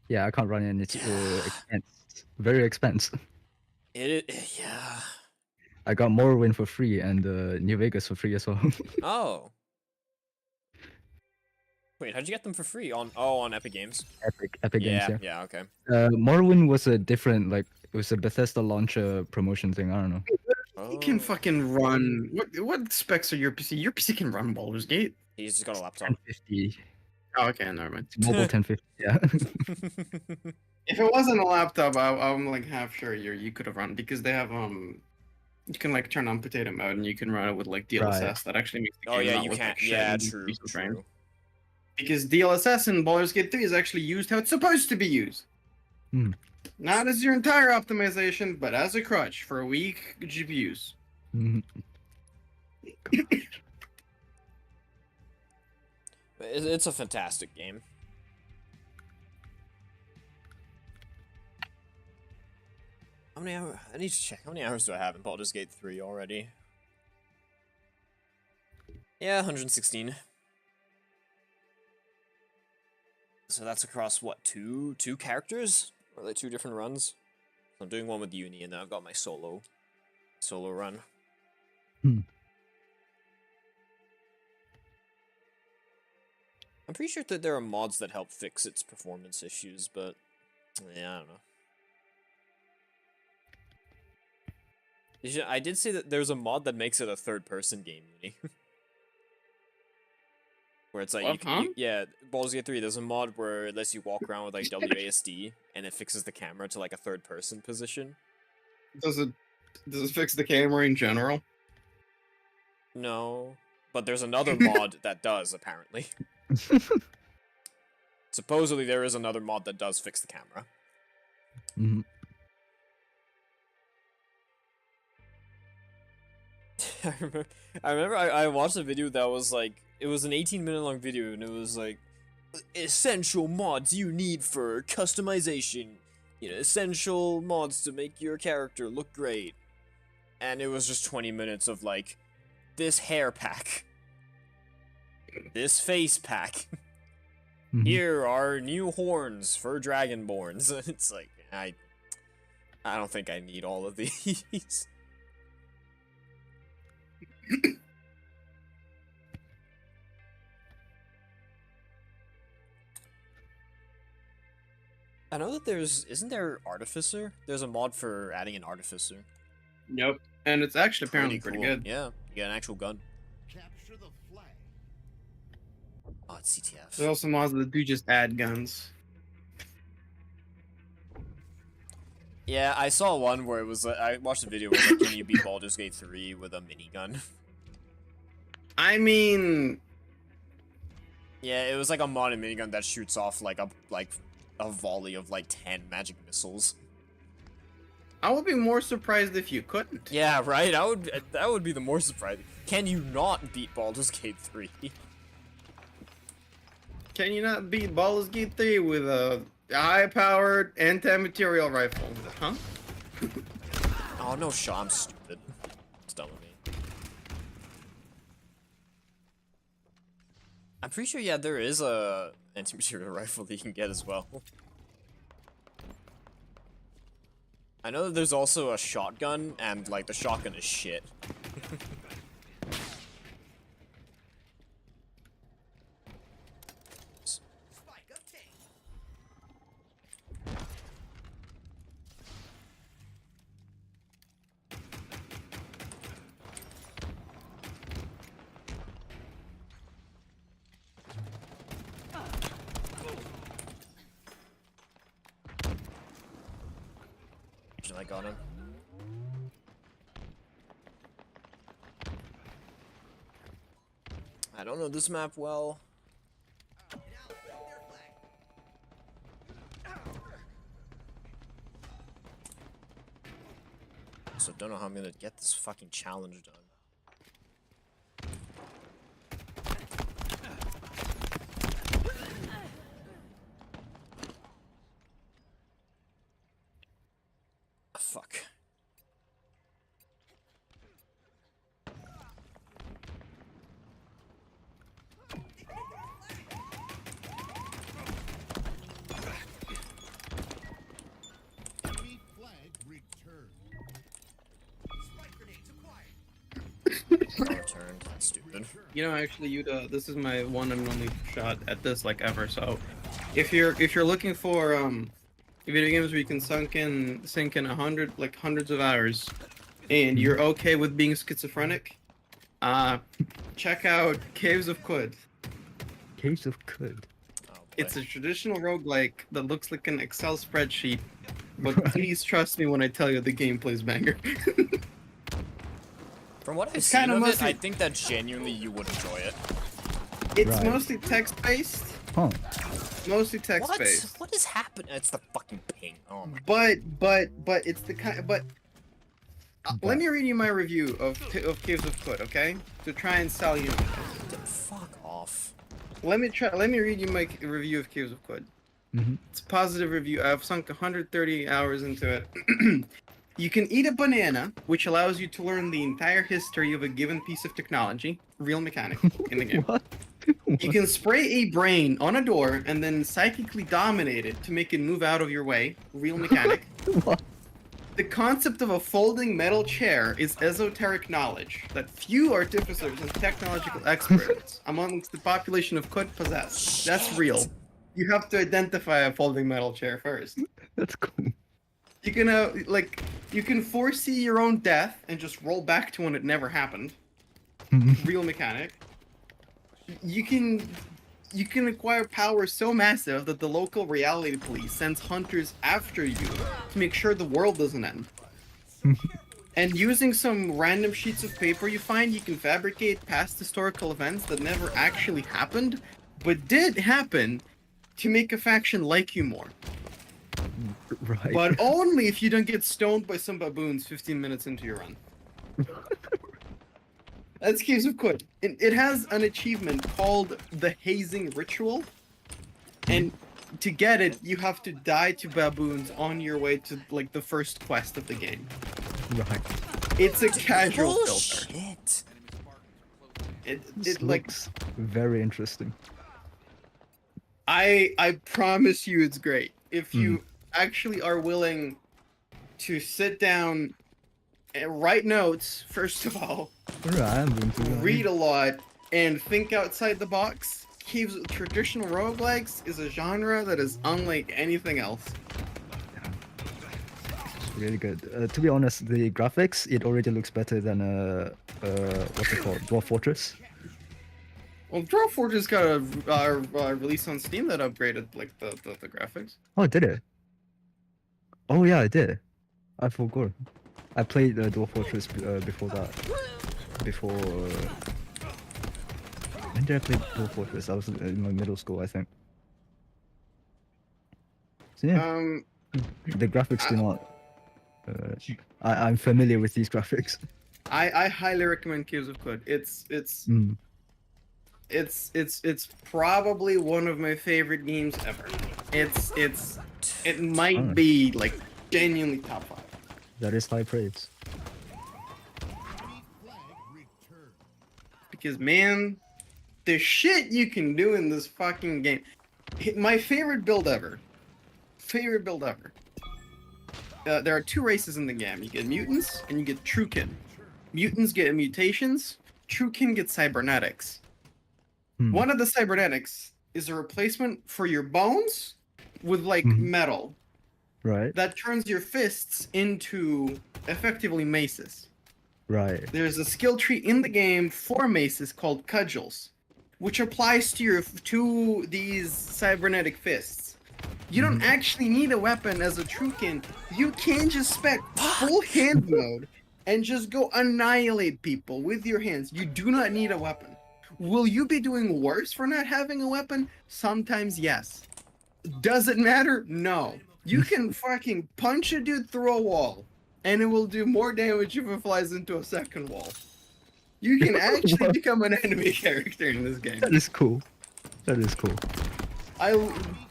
Yeah, I can't run it and it's very expensive. Yeah. I got Morrowind for free and New Vegas for free as well. Oh. Wait, how'd you get them for free on Epic Games? Epic Yeah, Games, yeah, okay. Morrowind was a different, like, it was a Bethesda launcher promotion thing. I don't know. You can Oh, fucking run. What specs are your PC? Your PC can run Baldur's Gate. he's just got a laptop. 1050, Oh, okay, never mind. mobile 1050. Yeah. If it wasn't a laptop, I'm like half sure you could have run because they have you can like turn on potato mode and you can run it with like DLSS. Right. That actually makes the Oh game yeah, not you look can't. like shit Yeah, and true. decent frame. True. Because DLSS in Baldur's Gate 3 is actually used how it's supposed to be used. Hmm. Not as your entire optimization, but as a crutch for weak GPUs. Mhm. It's a fantastic game. How many hours? I need to check. How many hours do I have in Baldur's Gate 3 already? Yeah, 116. So that's across what, two characters? Or are they two different runs? So I'm doing one with Uni, and then I've got my solo Solo run. Hmm. I'm pretty sure that there are mods that help fix its performance issues, but yeah, I don't know. I did say that there's a mod that makes it a third-person game, Uni. Where it's like, yeah, Baldur's Gate 3, there's a mod where it lets you walk around with like WASD, and it fixes the camera to like a third-person position. Does it fix the camera in general? No, but there's another mod that does, apparently. Supposedly there is another mod that does fix the camera. Mm-hmm. I remember I watched a video that was like, it was an 18-minute long video, and it was like, essential mods you need for customization. You know, essential mods to make your character look great. And it was just 20 minutes of like, this hair pack. This face pack. Mm-hmm. Here are new horns for Dragonborns. It's like, I don't think I need all of these. I know that isn't there Artificer? There's a mod for adding an Artificer. Yep. And it's actually apparently pretty cool. good. Yeah, you get an actual gun. Capture the flag. Oh, it's CTF. There's also mods that do just add guns. Yeah, I saw one where it was I watched a video where like, can you beat Baldur's Gate 3 with a minigun? I mean, Yeah, it was like a modded minigun that shoots off like a volley of like 10 magic missiles. I would be more surprised if you couldn't. Yeah, right? That would be the more surprising. Can you not beat Baldur's Gate 3? Can you not beat Baldur's Gate 3 with a high-powered anti-material rifle? Huh? Oh no, Shaw, I'm stupid. It's done with me. I'm pretty sure, yeah, there is a anti-material rifle that you can get as well. I know that there's also a shotgun, and like the shotgun is shit. I got him. I don't know this map well. So don't know how I'm gonna get this fucking challenge done. Fuck. Enemy flag returned. Returned. That's stupid. You know, actually, Yuta, this is my one and only shot at this like ever. So, if you're looking for video games where you can sink in hundreds of hours, and you're okay with being schizophrenic, check out Caves of Qud. Caves of Qud. Oh, boy. It's a traditional roguelike that looks like an Excel spreadsheet, but Right. please trust me when I tell you the gameplay's banger. From what I've It's seen kinda of it, mostly- I think that genuinely you would enjoy it. It's Right. mostly text-based. Huh. Mostly What? text-based. What is happening? It's the fucking ping. Oh my. But it's the kind. But let me read you my review of Caves of Qud, okay? To try and sell you. Fuck off. Let me read you my review of Caves of Qud. Mm-hmm. It's a positive review. I've sunk 130 hours into it. You can eat a banana, which allows you to learn the entire history of a given piece of technology. Real mechanic in the game. What? You can spray a brain on a door and then psychically dominate it to make it move out of your way. Real mechanic. What? The concept of a folding metal chair is esoteric knowledge that few artificers and technological experts amongst the population of Kut possess. That's real. You have to identify a folding metal chair first. That's cool. You can you can foresee your own death and just roll back to when it never happened. Real mechanic. You can acquire power so massive that the local reality police sends hunters after you to make sure the world doesn't end. And using some random sheets of paper you find, you can fabricate past historical events that never actually happened, but did happen to make a faction like you more. Right. But only if you don't get stoned by some baboons 15 minutes into your run. That's Caves of Kut. It has an achievement called the Hazing Ritual. And to get it, you have to die to baboons on your way to like the first quest of the game. Right. It's a casual filter. Bullshit. It like looks very interesting. I promise you it's great. If you actually are willing to sit down and write notes, first of all, Right, I'm going to read a lot, and think outside the box, Caves traditional roguelikes is a genre that is unlike anything else. It's really good. To be honest, the graphics, it already looks better than what's it called? Dwarf Fortress. Well, Dwarf Fortress got a release on Steam that upgraded like the graphics. Oh, did it? Oh yeah, I did. I forgot. I played Dwarf Fortress before that. Before. When did I play Dwarf Fortress? I was in my middle school, I think. So yeah, the graphics do not. I'm familiar with these graphics. I highly recommend Caves of Kut. It's probably one of my favorite games ever. It might be like genuinely top 5. That is high praise. Because man, the shit you can do in this fucking game. My favorite build ever. Favorite build ever. There are 2 races in the game. You get mutants and you get truekin. Mutants get mutations. Truekin get cybernetics. One of the cybernetics is a replacement for your bones with like metal. Right. That turns your fists into effectively maces. Right. There's a skill tree in the game for maces called cudgels, which applies to these cybernetic fists. You don't actually need a weapon as a truekin. You can just spec full hand mode and just go annihilate people with your hands. You do not need a weapon. Will you be doing worse for not having a weapon? Sometimes yes. Does it matter? No. You can fucking punch a dude through a wall, and it will do more damage if it flies into a second wall. You can actually become an enemy character in this game. That is cool. That is cool.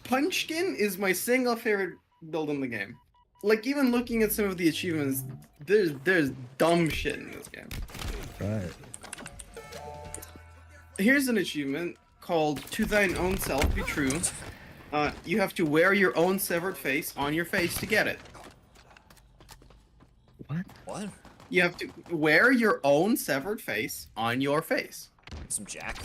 Punchkin is my single favorite build in the game. Like, even looking at some of the achievements, there's dumb shit in this game. Right. Here's an achievement called To Thine Own Self Be True. You have to wear your own severed face on your face to get it. What? You have to wear your own severed face on your face. Some jack.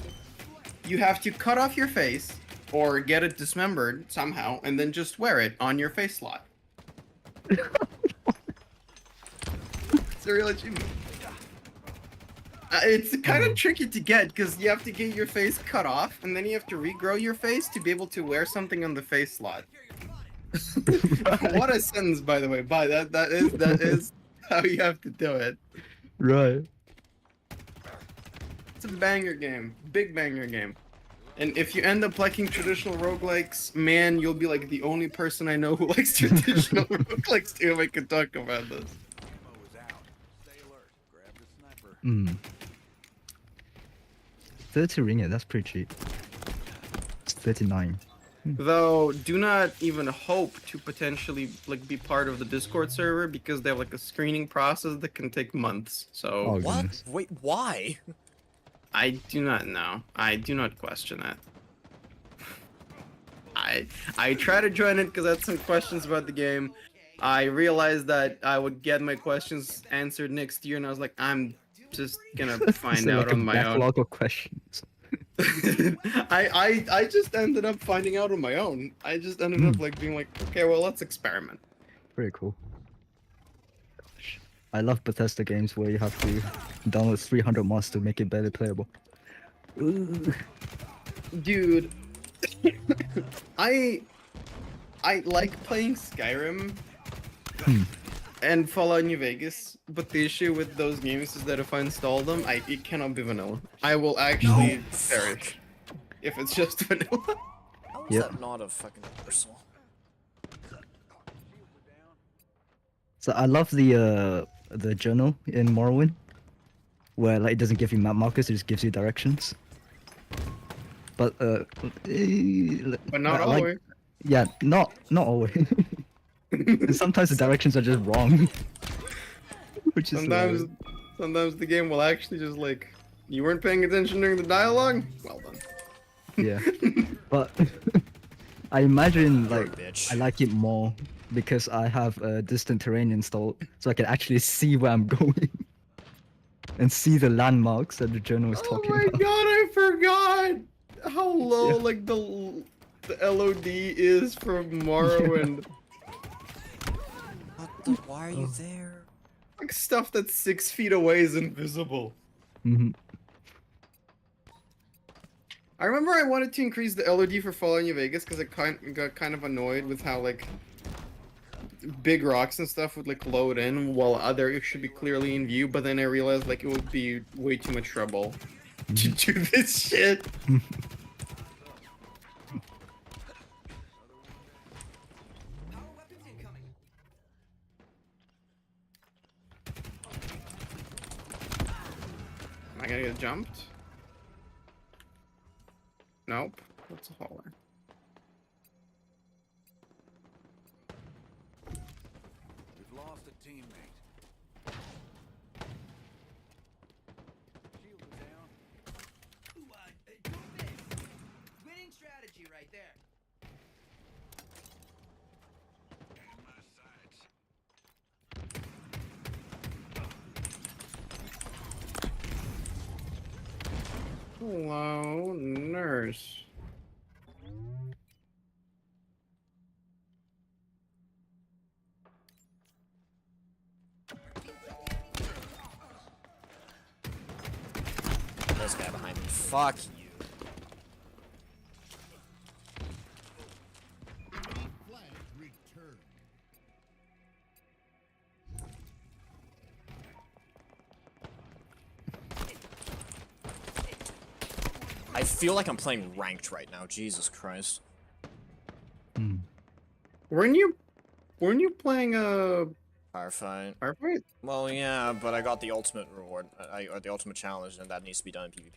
You have to cut off your face or get it dismembered somehow and then just wear it on your face slot. It's a real achievement. It's kind of tricky to get because you have to get your face cut off and then you have to regrow your face to be able to wear something on the face slot. What a sentence, by the way. That is how you have to do it. Right. It's a banger game. Big banger game. And if you end up liking traditional roguelikes, man, you'll be like the only person I know who likes traditional roguelikes too if I could talk about this. 30 ringgit, that's pretty cheap. It's 39. Though, do not even hope to potentially like be part of the Discord server because they have like a screening process that can take months. So Oh, What? goodness. Wait, why? I do not know. I do not question that. I try to join it because I had some questions about the game. I realized that I would get my questions answered next year, and I was like, I'm just gonna find So out like a on my own. backlog of questions. I just ended up finding out on my own. I just ended up like being like, okay, well, let's experiment. Pretty cool. I love Bethesda games where you have to download 300 mods to make it better playable. Ooh. Dude, I like playing Skyrim and Fallout New Vegas, but the issue with those games is that if I install them, it cannot be vanilla. I will actually perish if it's just vanilla. How is Yep. that not a fucking personal? So I love the journal in Morrowind, where like it doesn't give you map markers, it just gives you directions. But But not I like- always. Yeah, not always. And sometimes the directions are just wrong. Which is Sometimes the game will actually just like, you weren't paying attention during the dialogue? Well done. yeah. But I imagine You're a like bitch. I like it more because I have distant terrain installed, so I can actually see where I'm going and see the landmarks that the journal is Oh talking my about. god, I forgot how low like the LOD is for Morrowind. What the? Why are you there? Like stuff that's 6 feet away is invisible. Mhm. I remember I wanted to increase the LOD for Fallout New Vegas because I got kind of annoyed with how like big rocks and stuff would like load in while other should be clearly in view, but then I realized like it would be way too much trouble to do this shit. Am I gonna get jumped? Nope. That's a hauler. We've lost a teammate. Shield is down. Don't miss. Winning strategy right there. Hello, nurse. This guy behind me. Fuck you. Flag returned. I feel like I'm playing ranked right now. Jesus Christ. Weren't you playing a Firefight. firefight? Well, yeah, but I got the ultimate reward, or the ultimate challenge, and that needs to be done in PvP.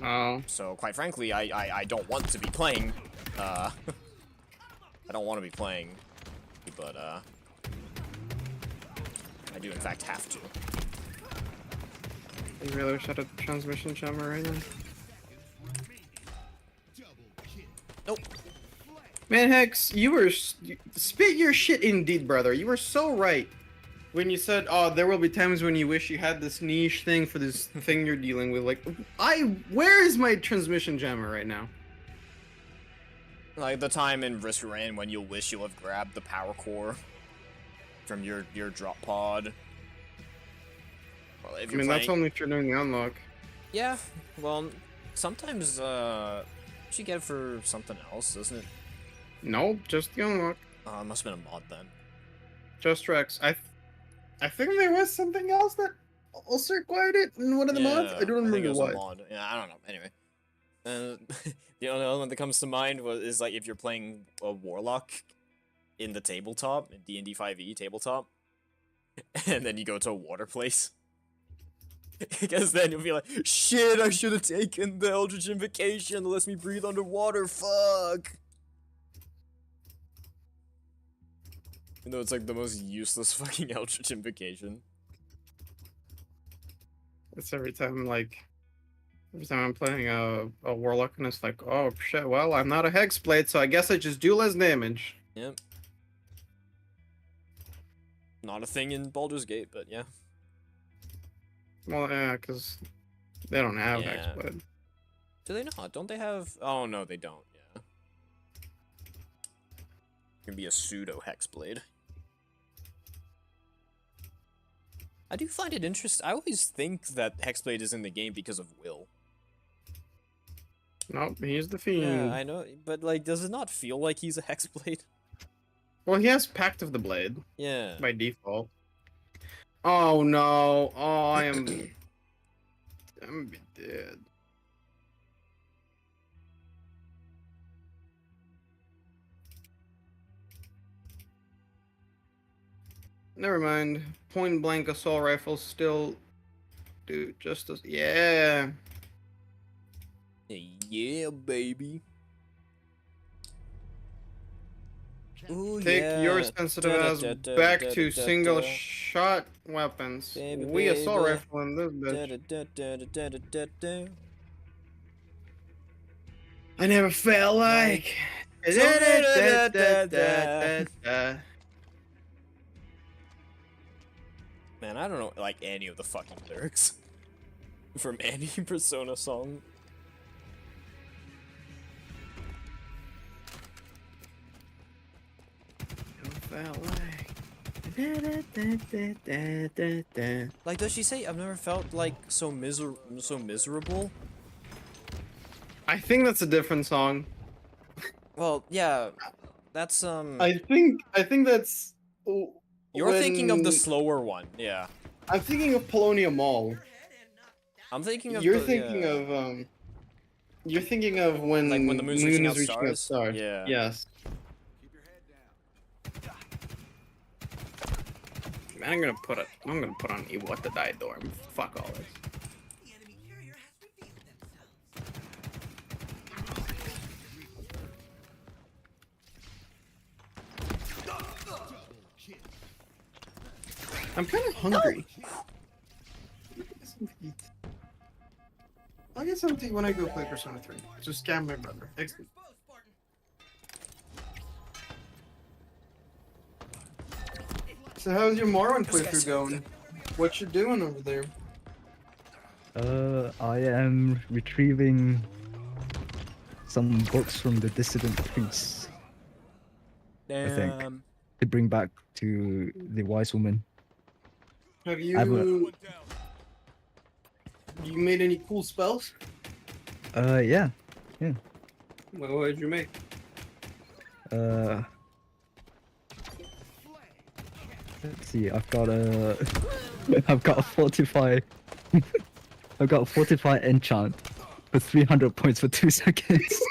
Oh. So, quite frankly, I don't want to be playing, I don't want to be playing, but, I do in fact have to. I really wish I had a transmission jammer right now. Nope. Man, Hex, you were spit your shit indeed, brother. You were so right when you said, "Oh, there will be times when you wish you had this niche thing for this thing you're dealing with." Like, where is my transmission jammer right now? Like the time in Risk Rain when you'll wish you'll have grabbed the power core from your drop pod. Well, if I you're mean, that's playing- only if you're doing the unlock. Yeah, well, sometimes, you should get it for something else, doesn't it? No, just the unlock. It must have been a mod then. Just Rex. I think there was something else that also required it in one of the mods. I don't think it remember was what. a mod. Yeah, I don't know. Anyway, the only element that comes to mind is like if you're playing a warlock in the tabletop in D&D 5e tabletop, and then you go to a water place. Because then you'll be like, shit, I should have taken the Eldritch Invocation that lets me breathe underwater, fuck! Even though it's like the most useless fucking Eldritch Invocation. It's every time I'm playing a warlock and it's like, oh shit, well, I'm not a hexblade, so I guess I just do less damage. Yep. Not a thing in Baldur's Gate, but yeah. Well, yeah, because they don't have Yeah. Hexblade. Do they not? Don't they have? Oh no, they don't. Yeah. Can be a pseudo Hexblade. I do find it interesting. I always think that Hexblade is in the game because of Will. Nope, he's the Fiend. Yeah, I know, but like, does it not feel like he's a Hexblade? Well, he has Pact of the Blade Yeah. by default. Oh no! Oh, I'm gonna be dead. Never mind. Point blank assault rifles still do just as yeah. Yeah, baby. Ooh, Take yeah. your sensitive ass back to single shot weapons. Baby, We assault baby. rifle in this bitch. I never felt like. Man, I don't know, like, any of the fucking lyrics from any Persona song. Like, does she say, I've never felt, like, so miserable? I think that's a different song. Well, yeah, that's, I think that's. You're thinking of the when- slower one, yeah. I'm thinking of Polonia Mall. I'm thinking of You're the, thinking yeah. of You're thinking of when Like when the moon's reaching out is reaching out stars? stars. Yeah. Yes. Keep your head down. Man, I'm gonna put on Evil at the Die Dorm. Fuck all this. The enemy carrier has revealed themselves. I'm kind of hungry. I'll get something to eat when I go play Persona 3. Just scam my brother. Excellent. Expose, Spartan. So how's your Morrowind Those playthrough guys- going? What you doing over there? I am retrieving some books from the dissident priests think. Damn. to bring back to the wise woman. Have I've you made any cool spells? Yeah. What did you make? Let's see. I've got a. I've got a fortify. I've got a fortify enchant for 300 points for 2 seconds.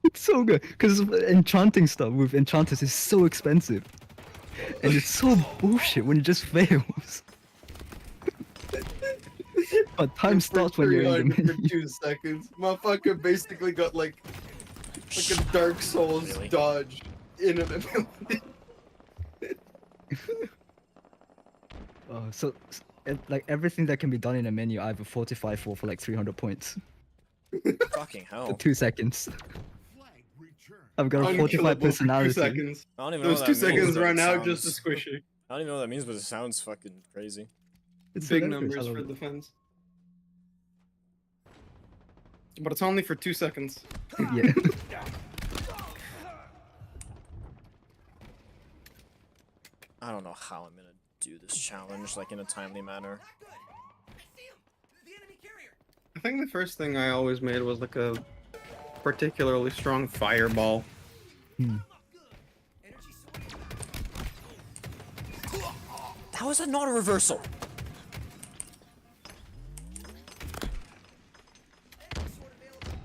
It's so good because enchanting stuff with enchanters is so expensive, and it's so bullshit when it just fails. But time starts when you're in the for menu. 2 seconds. Motherfucker basically got like a Dark Souls Really? dodge in an ability. Like everything that can be done in a menu, I have a fortify for like 300 points. Fucking For hell. 2 seconds. Flag return. I've got a fortify Unkillable for 2 personality. seconds. I don't even know Those what 2 that means, seconds but run it out just sounds- to squishy. I don't even know what that means, but it sounds fucking crazy. It's Big hilarious, I numbers love for it. defense. But it's only for 2 seconds. Yeah. I don't know how I'm gonna do this challenge, like, in a timely manner. Not good. I see him. The enemy carrier. I think the first thing I always made was like a particularly strong fireball. Energy swing. How is that not a reversal? Energy sword available.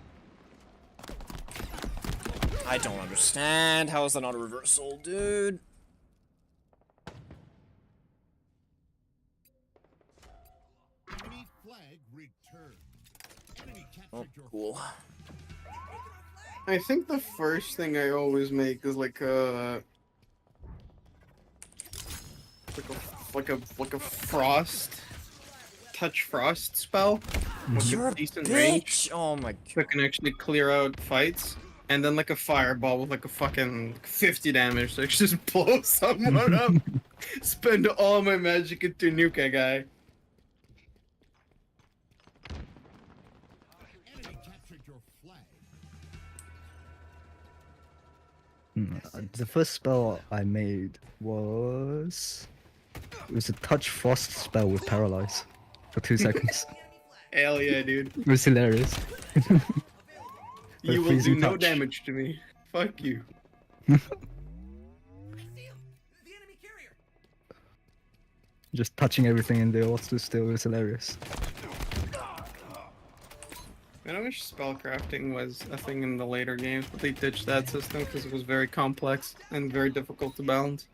I don't understand. How is that not a reversal, dude? Enemy flag returned. Enemy Oh, captured your cool. I think the first thing I always make is like a frost touch frost spell with You're a a decent range bitch! Oh my god. that can actually clear out fights. and then like a fireball with like a fucking 50 damage, so I can just blow someone up. Spend all my magic into nuke a guy. Enemy captured your flag. The first spell I made was... It was a touch frost spell with paralyze for 2 seconds. Hell yeah, dude. It was hilarious. You will do freezing no touch. damage to me. Fuck you. The enemy carrier. Just touching everything in the auto still was hilarious. I wish spellcrafting was a thing in the later games, but they ditched that system because it was very complex and very difficult to balance.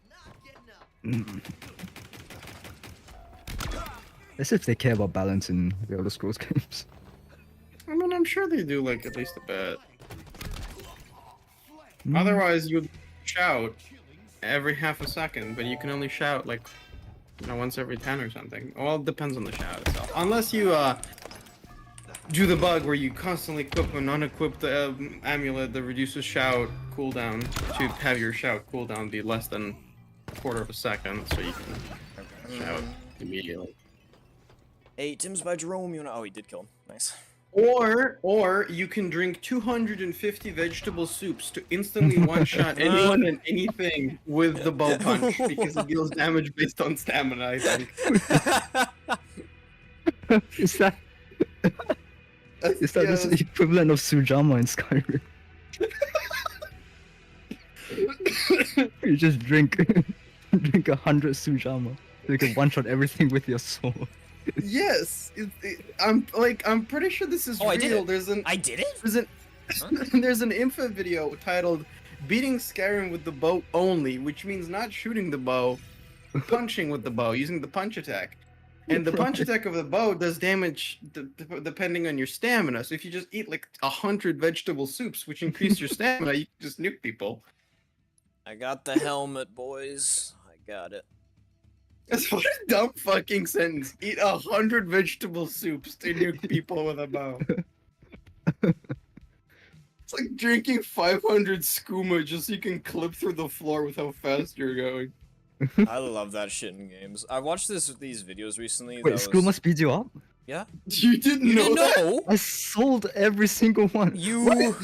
As if they care about balance in the Elder Scrolls games. I mean, I'm sure they do, like, at least a bit. Otherwise, you'd shout every half a second, but you can only shout, like, once every 10 or something. Well, it depends on the shout itself. Unless you, do the bug where you constantly equip and unequip the amulet that reduces shout cooldown to have your shout cooldown be less than a quarter of a second, so you can shout immediately. Hey, Tim's by Jerome. You know? Oh, he did kill him. Nice. Or you can drink 250 vegetable soups to instantly one-shot anyone and anything with the bow punch because it deals damage based on stamina, I think. Is that Yeah, the equivalent of Sujama in Skyrim? You just drink 100 Sujama. You can one-shot everything with your sword. yes, I'm pretty sure this is Oh, I real. did it. There's an I did it? There's an there's an info video titled "Beating Skyrim with the Bow Only," which means not shooting the bow, punching with the bow, using the punch attack. And the punch attack of the bow does damage depending on your stamina. So if you just eat like 100 vegetable soups, which increase your stamina, you can just nuke people. I got the helmet, boys. I got it. That's what a dumb fucking sentence. Eat 100 vegetable soups to nuke people with a bow. It's like drinking 500 skooma just so you can clip through the floor with how fast you're going. I love that shit in games. I watched these videos recently. Wait, Skooma speeds you up? Yeah. You didn't You know didn't that? know? I sold every single one. You.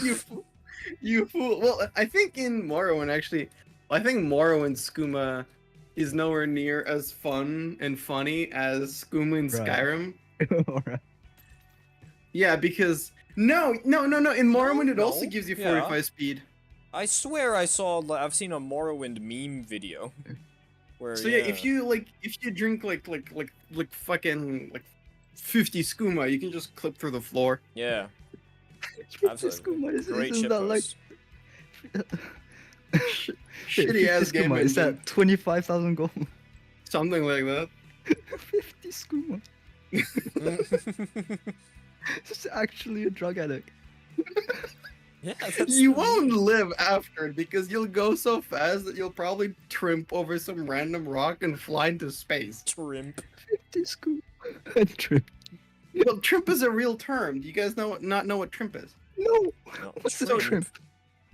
You fool. Well, I think in Morrowind, actually, I think Morrowind skooma is nowhere near as fun and funny as skooma in Right. Skyrim. Alright. Yeah, because no. In Morrowind, it No, also gives you yeah. 45 speed. I swear I've seen a Morrowind meme video. Where, So yeah, if you drink like fucking like 50 skooma, you can just clip through the floor. Yeah. Skooma, Great isn't shit that like Shitty ass 50 game. skooma, is engine. that 25,000 gold? Something like that. 50 skooma. It's actually a drug addict. Yeah, that's You won't live after it because you'll go so fast that you'll probably trimp over some random rock and fly into space. Trimp. 50 skooma. Trip. Well, trimp is a real term. Do you guys not know what trimp is? No. No, What's the trimp. trimp?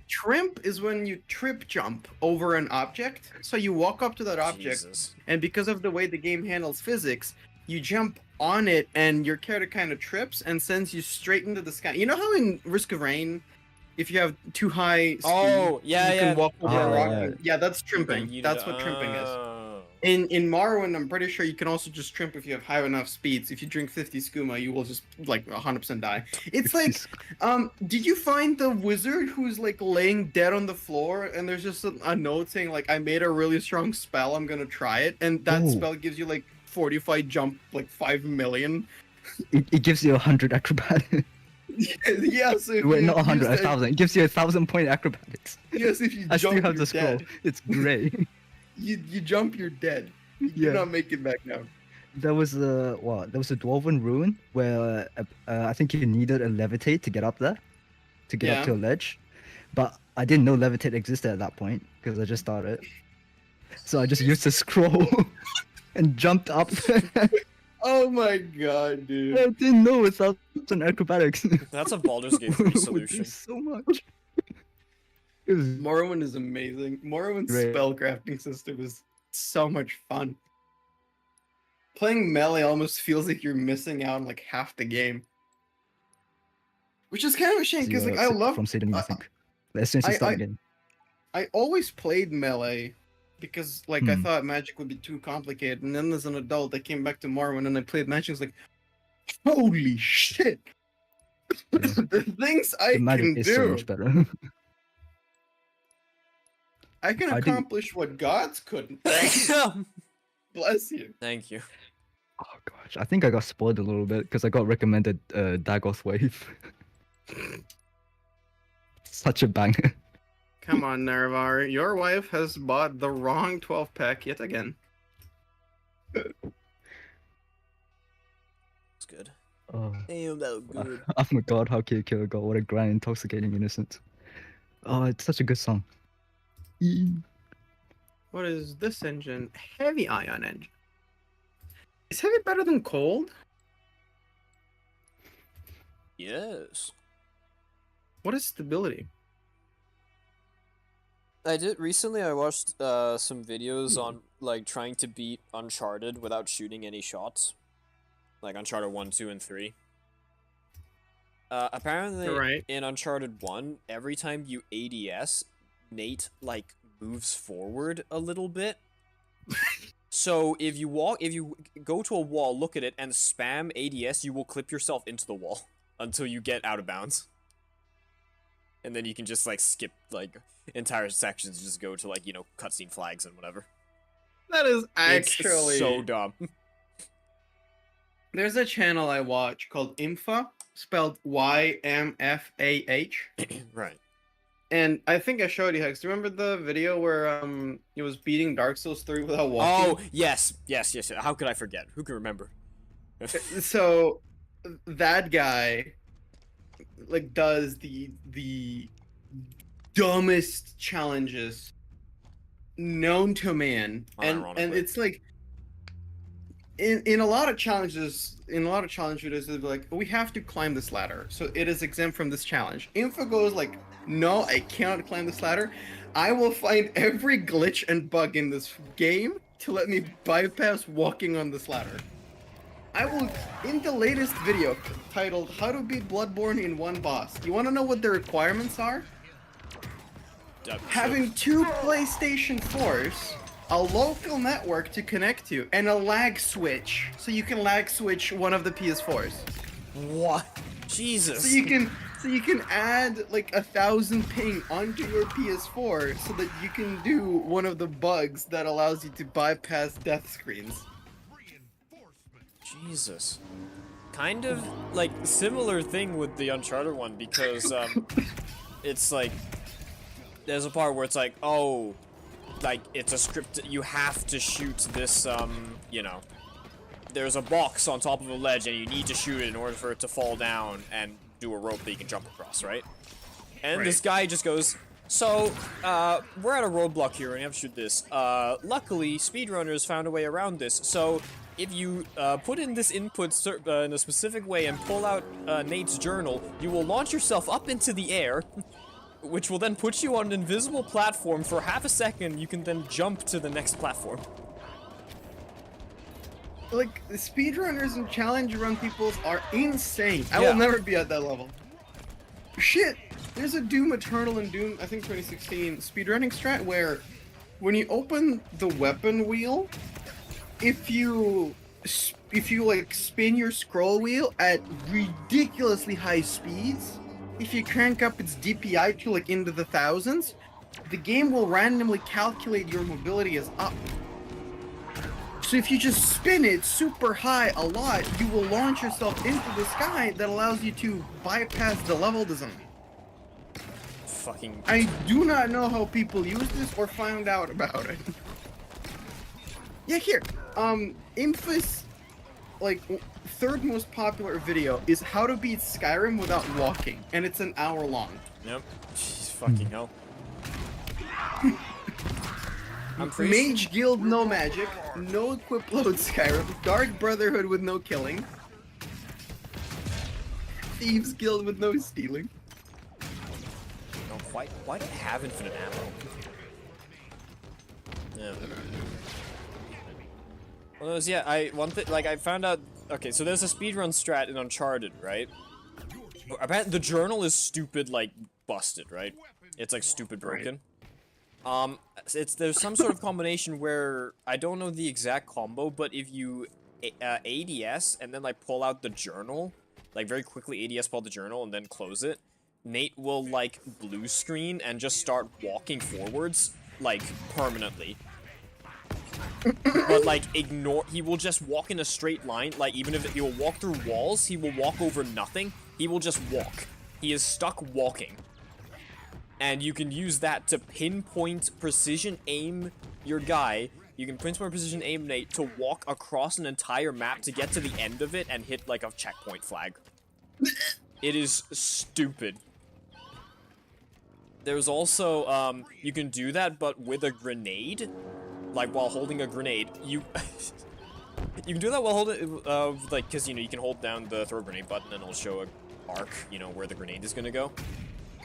Trimp is when you trip jump over an object. So you walk up to that object, Jesus. and because of the way the game handles physics, you jump on it, and your character kind of trips and sends you straight into the sky. You know how in Risk of Rain, if you have too high speed, Oh, yeah, you yeah. can walk over a Oh, rock. yeah. Yeah, that's Bang trimping. you That's to- what trimping is. Oh. In Morrowind, I'm pretty sure you can also just trimp if you have high enough speeds. If you drink 50 skooma, you will just like 100% die. It's like, did you find the wizard who's like laying dead on the floor and there's just a note saying like, I made a really strong spell, I'm gonna try it, and that Oh. spell gives you like 45 jump, like 5 million. It gives you 100 acrobatics. Yeah, so if Wait, you not 100, use that- 1,000. It gives you 1,000 point acrobatics. Yes, if you I still jump, have you're the scroll. dead. It's great. You jump, you're dead. You Yeah. cannot make it back now. There was a dwarven ruin where I think you needed a levitate to get up there, to get Yeah. up to a ledge, but I didn't know levitate existed at that point because I just started. So I just used the scroll and jumped up. Oh my god, dude. I didn't know without an acrobatics. That's a Baldur's Gate 3 Would do solution. so much. It was Morrowind is amazing. Morrowind's Great. spellcrafting system is so much fun. Playing melee almost feels like you're missing out on like half the game. Which is kind of a shame because like I love from Sydney, I think. As soon as you start again. I always played melee because like I thought Magic would be too complicated, and then as an adult I came back to Morrowind and I played Magic. I was like, holy shit! The things I The magic can is do. so much better. I can I didn't- accomplish what gods couldn't. Bless you. Thank you. Oh gosh, I think I got spoiled a little bit because I got recommended Dagoth Wave. Such a banger. Come on, Naravar. Your wife has bought the wrong 12-pack yet again. It's good. Oh, Damn, that was good. I forgot how Kyo got what a grand intoxicating innocence. Oh, it's such a good song. What is this engine? Heavy ion engine. Is heavy better than cold? Yes. What is stability? I did recently. I watched some videos on like trying to beat Uncharted without shooting any shots, like Uncharted 1, 2, and 3. Apparently, Right. in Uncharted 1, every time you ADS, Nate like moves forward a little bit. So if you go to a wall, look at it, and spam ADS, you will clip yourself into the wall until you get out of bounds. And then you can just like skip like entire sections, and just go to like, you know, cutscene flags and whatever. That is It's actually so dumb. There's a channel I watch called Imfa, spelled YMFAH. Right. And I think I showed you, Hex. Do you remember the video where he was beating Dark Souls 3 without walking? Oh, yes. How could I forget? Who can remember? So that guy like does the dumbest challenges known to man. And Unironically. it's like in a lot of challenges, in a lot of challenge videos, they'll be like, we have to climb this ladder, so it is exempt from this challenge. Info goes like, no, I cannot climb this ladder. I will find every glitch and bug in this game to let me bypass walking on this ladder. I will, in the latest video titled How to Beat Bloodborne in One Boss, you want to know what the requirements are? Having 2 PlayStation 4s, a local network to connect to, and a lag switch, so you can lag switch one of the PS4s. What? Jesus. So you can add like 1,000 ping onto your PS4 so that you can do one of the bugs that allows you to bypass death screens. Jesus. Kind of like similar thing with the Uncharted one, because it's like there's a part where it's like, oh, like it's a script, you have to shoot this you know, there's a box on top of a ledge and you need to shoot it in order for it to fall down and do a rope that you can jump across, right? And this guy just goes, so we're at a roadblock here and you have to shoot this. Luckily speedrunners found a way around this, so if you put in this input in a specific way and pull out Nate's journal, you will launch yourself up into the air, which will then put you on an invisible platform for half a second. You can then jump to the next platform. Like, the speedrunners and challenge run peoples are insane. I Yeah. will never be at that level. Shit! There's a Doom Eternal and Doom, I think 2016, speedrunning strat where when you open the weapon wheel, if you like spin your scroll wheel at ridiculously high speeds, if you crank up its DPI to like into the thousands, the game will randomly calculate your mobility as up. So if you just spin it super high a lot, you will launch yourself into the sky that allows you to bypass the level design. Fucking. I do not know how people use this or found out about it. Yeah, here. Infus, like, third most popular video is how to beat Skyrim without walking, and it's an hour long. Yep. Jeez, fucking hell. I'm pretty Mage Guild no magic, no equip load Skyrim, Dark Brotherhood with no killing, Thieves Guild with no stealing. Don't why do I have infinite ammo? Yeah. Well, yeah, I found out, okay, so there's a speedrun strat in Uncharted, right? Apparently, the journal is stupid, like, busted, right? It's, like, stupid broken. There's some sort of combination where, I don't know the exact combo, but if you ADS and then, like, pull out the journal, like, very quickly ADS pull out the journal and then close it, Nate will, like, blue screen and just start walking forwards, like, permanently. But, like, he will just walk in a straight line, like, even if he will walk through walls, he will walk over nothing, he will just walk. He is stuck walking. And you can use that to pinpoint precision aim your guy. You can pinpoint precision aim Nate to walk across an entire map to get to the end of it and hit, like, a checkpoint flag. It is stupid. There's also, you can do that, but with a grenade. Like, while holding a grenade, you can do that while holding, like, because, you know, you can hold down the throw grenade button and it'll show a arc, you know, where the grenade is gonna go.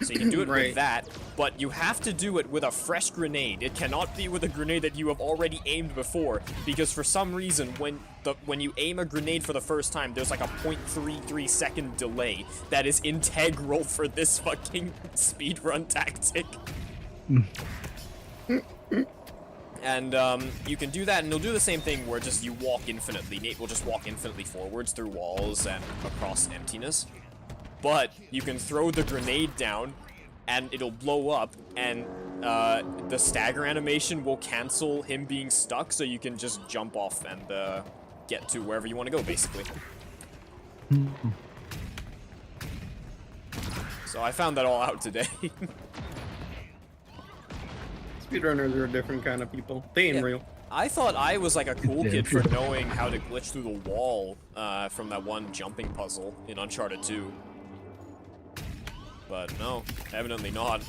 So you can do it Right. with that, but you have to do it with a fresh grenade. It cannot be with a grenade that you have already aimed before, because for some reason, when you aim a grenade for the first time, there's like a 0.33 second delay that is integral for this fucking speedrun tactic. And, you can do that, and you'll do the same thing where just you walk infinitely. Nate will just walk infinitely forwards through walls and across emptiness. But you can throw the grenade down, and it'll blow up, and, the stagger animation will cancel him being stuck, so you can just jump off and, get to wherever you want to go, basically. So I found that all out today. Speedrunners are a different kind of people. They ain't Yeah. real. I thought I was like a cool Yeah. kid for knowing how to glitch through the wall from that one jumping puzzle in Uncharted 2. But no, evidently not.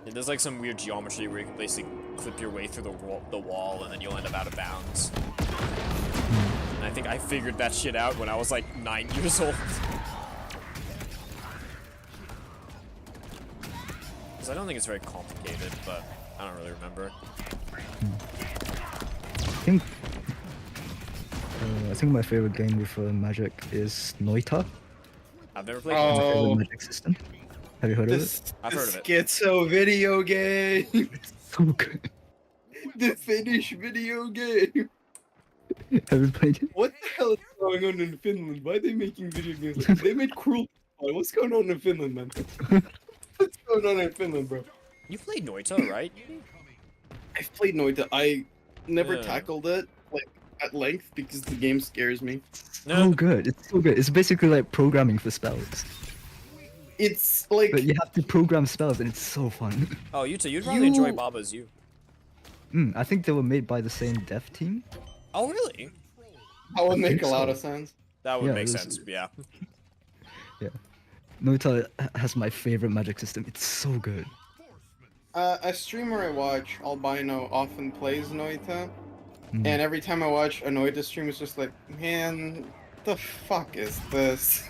And there's like some weird geometry where you can basically clip your way through the wall and then you'll end up out of bounds. And I think I figured that shit out when I was like 9 years old. Because I don't think it's very complicated, but I don't really remember. I think my favorite game with Magic is Noita. I've never played Oh. one. My favorite Magic system. Have you heard of it? This, I've heard of it. Schizo video game. So good. The Finnish video game. Have you played it? What the hell is going on in Finland? Why are they making video games? Like they made Cruel. What's going on in Finland, man? What's going on in Finland, bro? You played Noita, right? I've played Noita. I never Yeah. tackled it like at length because the game scares me. So good. It's so good. It's basically like programming for spells. It's like But you have to program spells and it's so fun. Oh, you too. You'd probably enjoy You- Baba's You. I think they were made by the same dev team. Oh, really? that would make a think lot so. of sense. That would Yeah, make it was- sense. Yeah. Noita has my favorite magic system. It's so good. A streamer I watch, Albino, often plays Noita, Mm. and every time I watch a Noita stream, it's just like, man, the fuck is this?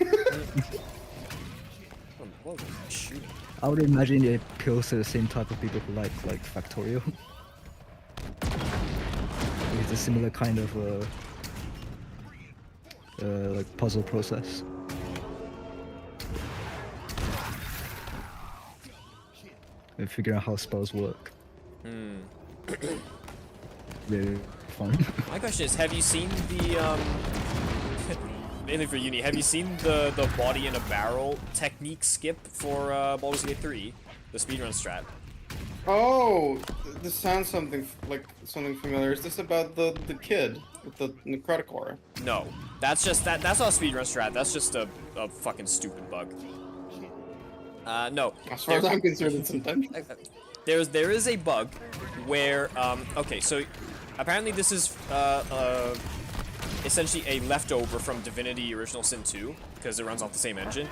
What was I shooting? I would imagine it appeals to the same type of people who like Factorial. It's a similar kind of like puzzle process. And figuring out how spells work. Very fun. My question is, have you seen the mainly for uni, have you seen the body in a barrel technique skip for Baldur's Gate 3, the speedrun strat? Oh, this sounds something something familiar. Is this about the kid with the necrotic aura? No, that's just that's not a speedrun strat. That's just a fucking stupid bug. No. As far as I'm concerned, it's intentional. There is a bug where okay, so apparently this is essentially a leftover from Divinity Original Sin 2 because it runs off the same engine.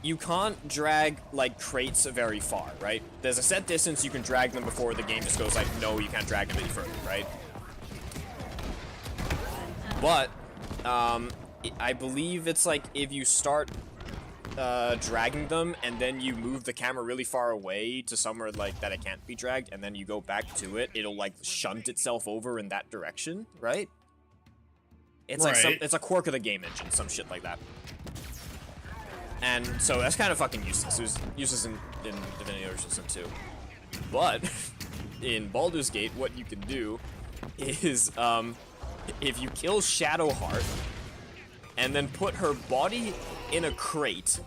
You can't drag like crates very far, right? There's a set distance you can drag them before the game just goes like, no, you can't drag them any further, right? But I believe it's like if you start dragging them and then you move the camera really far away to somewhere like that it can't be dragged, and then you go back to it, it'll like shunt itself over in that direction, right? It's like it's a quirk of the game engine, some shit like that. And so that's kind of fucking useless. It was useless in Divinity Original Sin 2. But in Baldur's Gate, what you can do is if you kill Shadowheart and then put her body in a crate,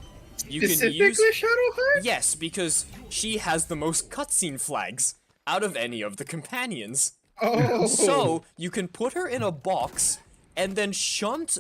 you can use... Specifically Shadowheart? Yes, because she has the most cutscene flags out of any of the companions. Oh. So, you can put her in a box and then shunt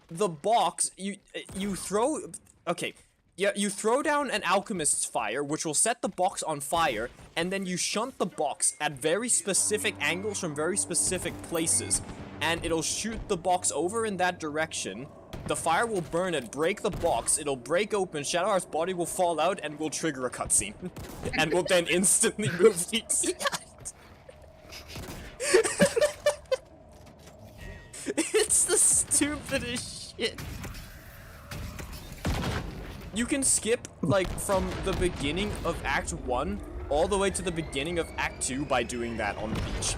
the box. You throw... Okay. Yeah, you throw down an alchemist's fire, which will set the box on fire, and then you shunt the box at very specific angles from very specific places, and it'll shoot the box over in that direction. The fire will burn it, break the box, it'll break open, Shadowheart's body will fall out, and will trigger a cutscene. And will then instantly move the... It's the stupidest shit. You can skip, like, from the beginning of Act 1 all the way to the beginning of Act 2 by doing that on the beach.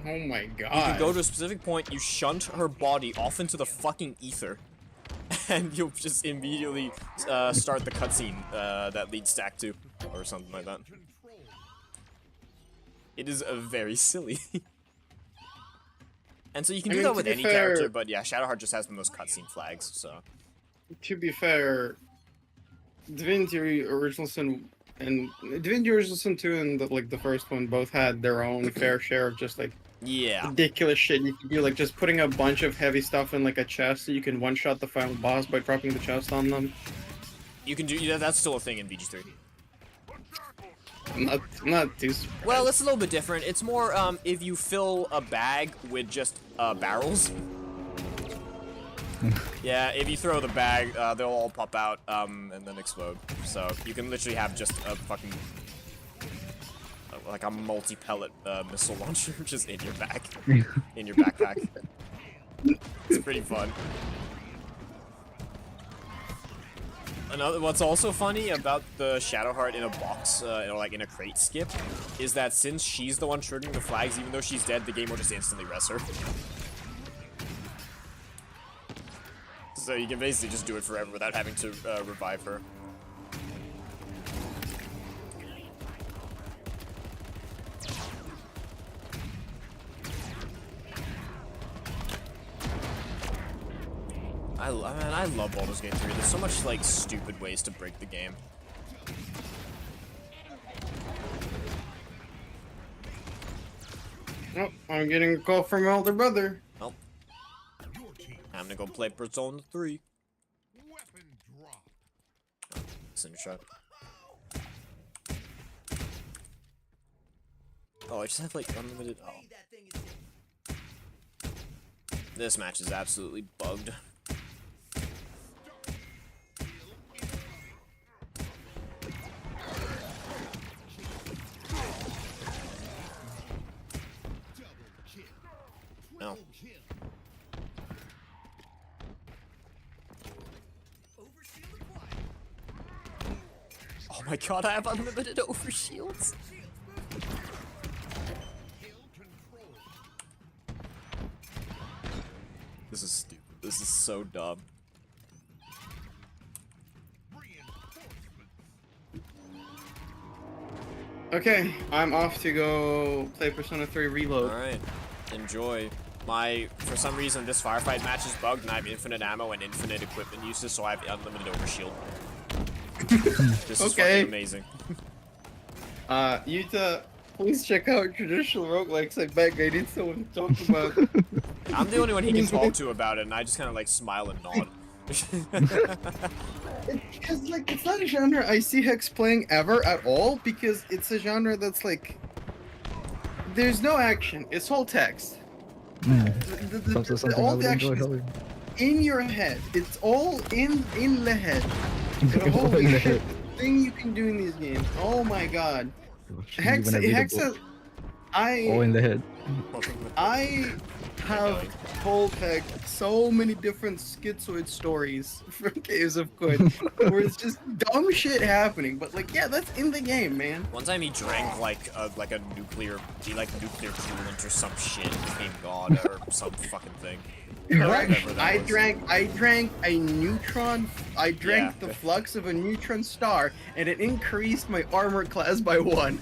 Oh my god. You can go to a specific point, you shunt her body off into the fucking ether, and you'll just immediately start the cutscene that leads to Act 2, or something like that. It is very silly. And so you can do that with any character, but yeah, Shadowheart just has the most cutscene flags, so... To be fair, Divinity Original Sin and Divinity Original Sin 2 and the first one both had their own fair share of just like ridiculous shit you can do, like just putting a bunch of heavy stuff in like a chest so you can one-shot the final boss by dropping the chest on them. You can do that's still a thing in VG3. Not too surprised. Well, it's a little bit different. It's more if you fill a bag with just barrels. Yeah, if you throw the bag, they'll all pop out, and then explode. So, you can literally have just a fucking... like a multi-pellet missile launcher just in your bag. In your backpack. It's pretty fun. What's also funny about the Shadowheart in a box, or like in a crate skip, is that since she's the one triggering the flags, even though she's dead, the game will just instantly res her. So you can basically just do it forever without having to revive her. I love Baldur's Gate 3. There's so much like stupid ways to break the game. Oh, I'm getting a call from my older brother. Well, I'm gonna go play Persona 3. Weapon drop. Cinder shot. Oh, I just have like unlimited. Oh. This match is absolutely bugged. No. Oh my god, I have unlimited overshields. This is stupid. This is so dumb. Okay, I'm off to go play Persona 3 Reload. Alright, enjoy. For some reason, this firefight match is bugged and I have infinite ammo and infinite equipment uses, so I have unlimited overshield. This is fucking amazing. Yuta, please check out traditional roguelikes. I beg, I need someone to talk about. I'm the only one he can talk to about it, and I just kind of like smile and nod. Because like it's not a genre I see Hex playing ever at all, because it's a genre that's like there's no action. It's all text. All the action is in your head. It's all in the head. Holy shit! The thing you can do in these games. Oh my god. Hex All in the head. I have told like so many different schizoid stories from Caves of Good where it's just dumb shit happening, but like yeah, that's in the game, man. One time he drank like a nuclear coolant or some shit and became god or some fucking thing. Right. Whatever that I was. drank a neutron. I drank Yeah. the flux of a neutron star, and it increased my armor class by 1.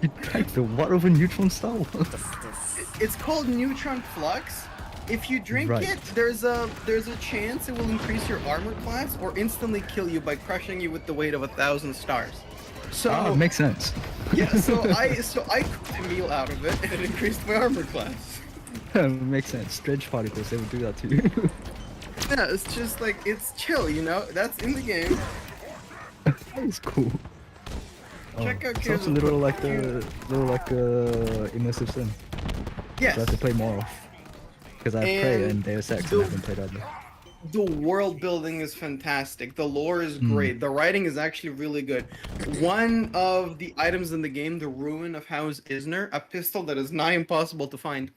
You drank the what of a neutron star? It's called neutron flux. If you drink Right. it, there's a chance it will increase your armor class or instantly kill you by crushing you with the weight of 1,000 stars. So Ah, makes sense. yeah, so I cooked a meal out of it and it increased my armor class. Makes sense. Dredge particles, they would do that too. Yeah, it's just like it's chill, you know. That's in the game. That is cool. Check out It's Caves also of little Good. like immersive sim. So I have to Yes. play more of. Because I And play in Deus Ex and I the- haven't played other. The world building is fantastic. The lore is great. The writing is actually really good. One of the items in the game, the Ruin of House Isner, a pistol that is nigh impossible to find,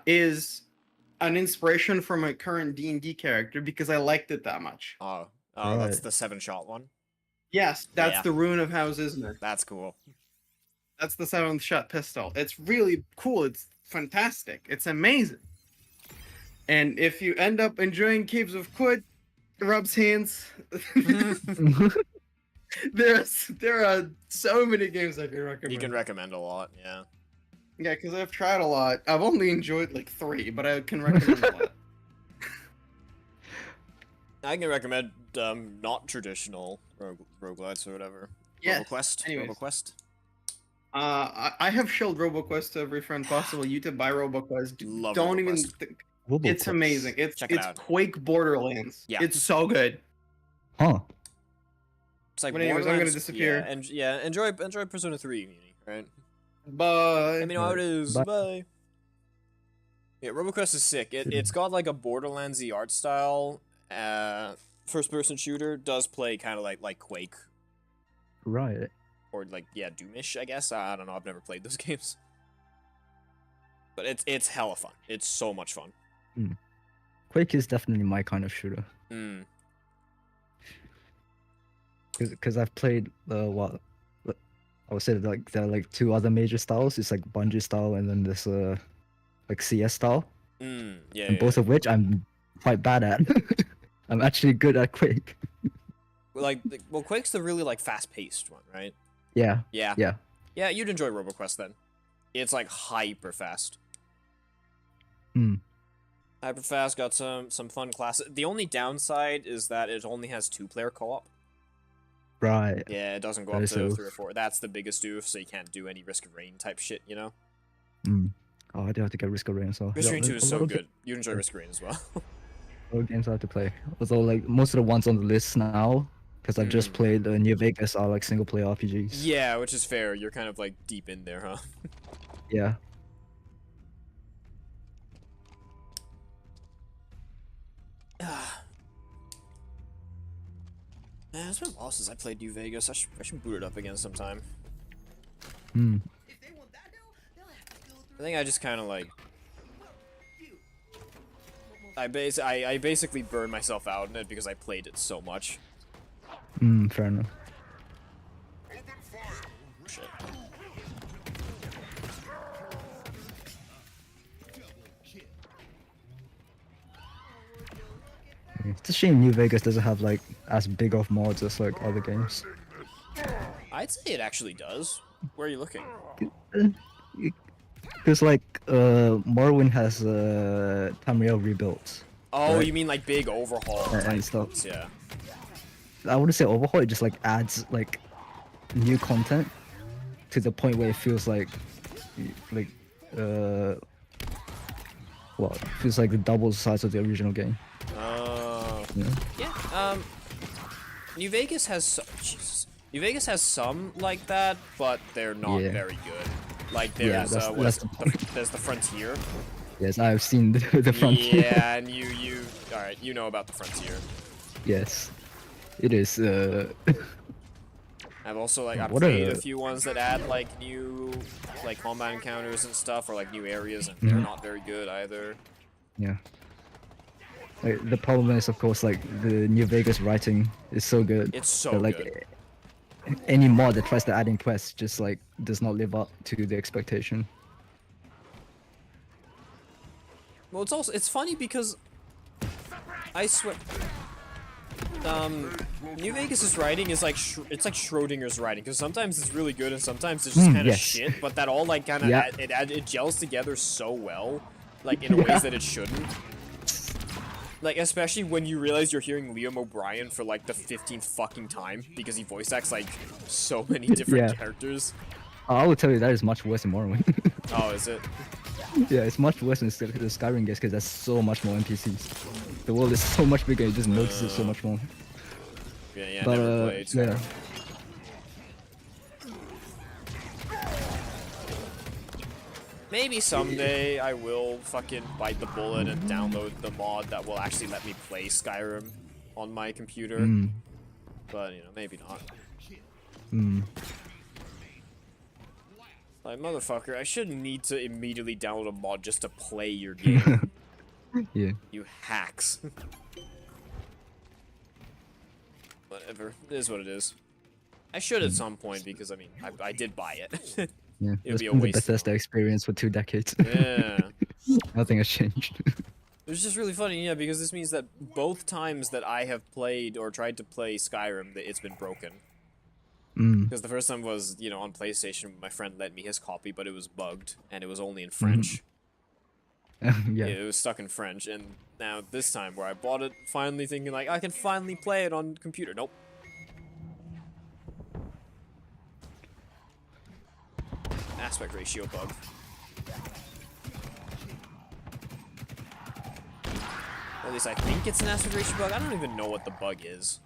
is an inspiration for my current D&D character because I liked it that much. Oh, that's Right. the 7-shot one. Yes, that's Yeah. the Ruin of House Isner. That's cool. That's the 7th shot pistol. It's really cool. It's fantastic. It's amazing. And if you end up enjoying Caves of Quid, rubs hands. there are so many games I can recommend. You can recommend a lot, yeah. Yeah, because I've tried a lot. I've only enjoyed like 3, but I can recommend a lot. I can recommend not traditional roguelites or whatever. Yes, RoboQuest. anyways. RoboQuest. I have shilled RoboQuest to every friend possible. You to buy RoboQuest. Love Don't even. RoboQuest. It's amazing. It's Check it out. Quake Borderlands. Yeah. It's so good. Huh. It's like But anyways, I'm gonna Borderlands- disappear. Yeah, enjoy Persona 3, Muni, right? But Let me know how it is. Bye. Bye. Yeah, RoboQuest is sick. It's got like a Borderlands-y art style. First-person shooter does play kind of like Quake Right. or like Doomish, I guess. I don't know. I've never played those games, but it's hella fun. It's so much fun. Quake is definitely my kind of shooter. Mm. Because I've played what I would say like there are like 2 other major styles. It's like Bungie style and then this like CS style. Mm. Yeah. And yeah, both of which I'm quite bad at. I'm actually good at Quake. well, Quake's the really like fast-paced one, right? Yeah. Yeah. Yeah. Yeah, you'd enjoy RoboQuest then. It's like hyper fast. Hmm. Hyper fast, got some fun classes. The only downside is that it only has 2-player co-op. Right. Yeah, it doesn't go That up is to oof. 3 or 4. That's the biggest doof, so you can't do any Risk of Rain type shit, you know? Oh, I do have to get Risk of Rain as well. Risk of Rain 2 A is lot so of good. You'd enjoy Risk of Rain as well. All games I have to play. Although like most of the ones on the list now, because I've just played New Vegas, are like single player RPGs. Yeah, which is fair. You're kind of like deep in there, huh? Yeah. Man, it's been a while since I played New Vegas. I should boot it up again sometime. Hmm. If they want that dough, they'll have to go I through. think I just kind of like You. I basically burned myself out in it because I played it so much. Fair enough. Shit. It's a shame New Vegas doesn't have like as big of mods as like other games. I'd say it actually does. Where are you looking? Because like Morrowind has Tamriel rebuilt. Oh, Right. you mean like big overhaul And type stuff. modes, yeah. I wouldn't say overhaul, it just like adds like new content to the point where it feels like well, it feels like the double size of the original game. Oh. You know? Yeah. New Vegas has Jesus. New Vegas has some like that, but they're not Yeah. very good. Like Yeah, there's that's- what is that's it? the point. There's the Frontier. Yes, I've seen the front. Yeah, and you all right? You know about the Frontier. Yes, it is. I I've also like I've What played a a- few ones that add like new like combat encounters and stuff, or like new areas, and they're not very good either. Yeah. Like, the problem is, of course, like the New Vegas writing is so good. It's so that, like, good. any mod that tries to add in quests just like does not live up to the expectation. Well, it's funny because I swear, New Vegas's writing is like it's like Schrodinger's writing, because sometimes it's really good and sometimes it's just kind of yes. shit. But that all like kind of Yeah. it gels together so well, like in ways that it shouldn't. Like, especially when you realize you're hearing Liam O'Brien for like the 15th fucking time, because he voice acts like so many different Yeah. characters. I will tell you that is much worse in Morrowind. Oh, is it? Yeah, it's much worse in the Skyrim games because there's so much more NPCs. The world is so much bigger, you just notice it so much more. Yeah, But never played. So. yeah. Maybe someday I will fucking bite the bullet and download the mod that will actually let me play Skyrim on my computer. But, you know, maybe not. Like, motherfucker, I shouldn't need to immediately download a mod just to play your game. Yeah. You hacks. Whatever. It is what it is. I should at some point because, I mean, I did buy it. Yeah. It would It's be a been the waste of Bethesda experience for 2 decades. Yeah. Nothing has changed. It's just really funny, yeah, because this means that both times that I have played or tried to play Skyrim, it's been broken. Because the first time was, you know, on PlayStation, my friend lent me his copy, but it was bugged, and it was only in French. Yeah. It was stuck in French, and now this time where I bought it, finally thinking, like, I can finally play it on computer. Nope. Aspect ratio bug. Or at least I think it's an aspect ratio bug. I don't even know what the bug is.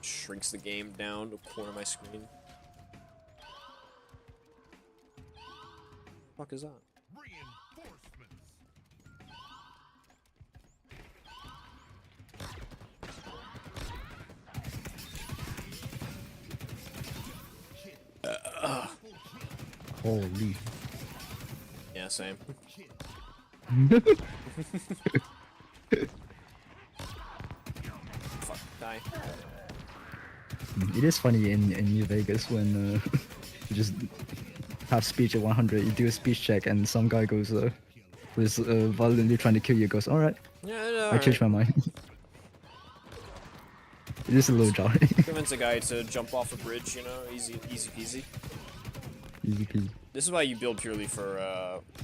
Shrinks the game down to a corner of my screen. What the fuck is that? Reinforcements. Holy. Yeah, same. Fuck, die. It is funny in New Vegas when you just have speech at 100, you do a speech check, and some guy goes, who's violently trying to kill you, goes, alright, Yeah, no, I changed my mind. It is a little jarring. Convince a guy to jump off a bridge, you know, easy peasy. Easy peasy. This is why you build purely for,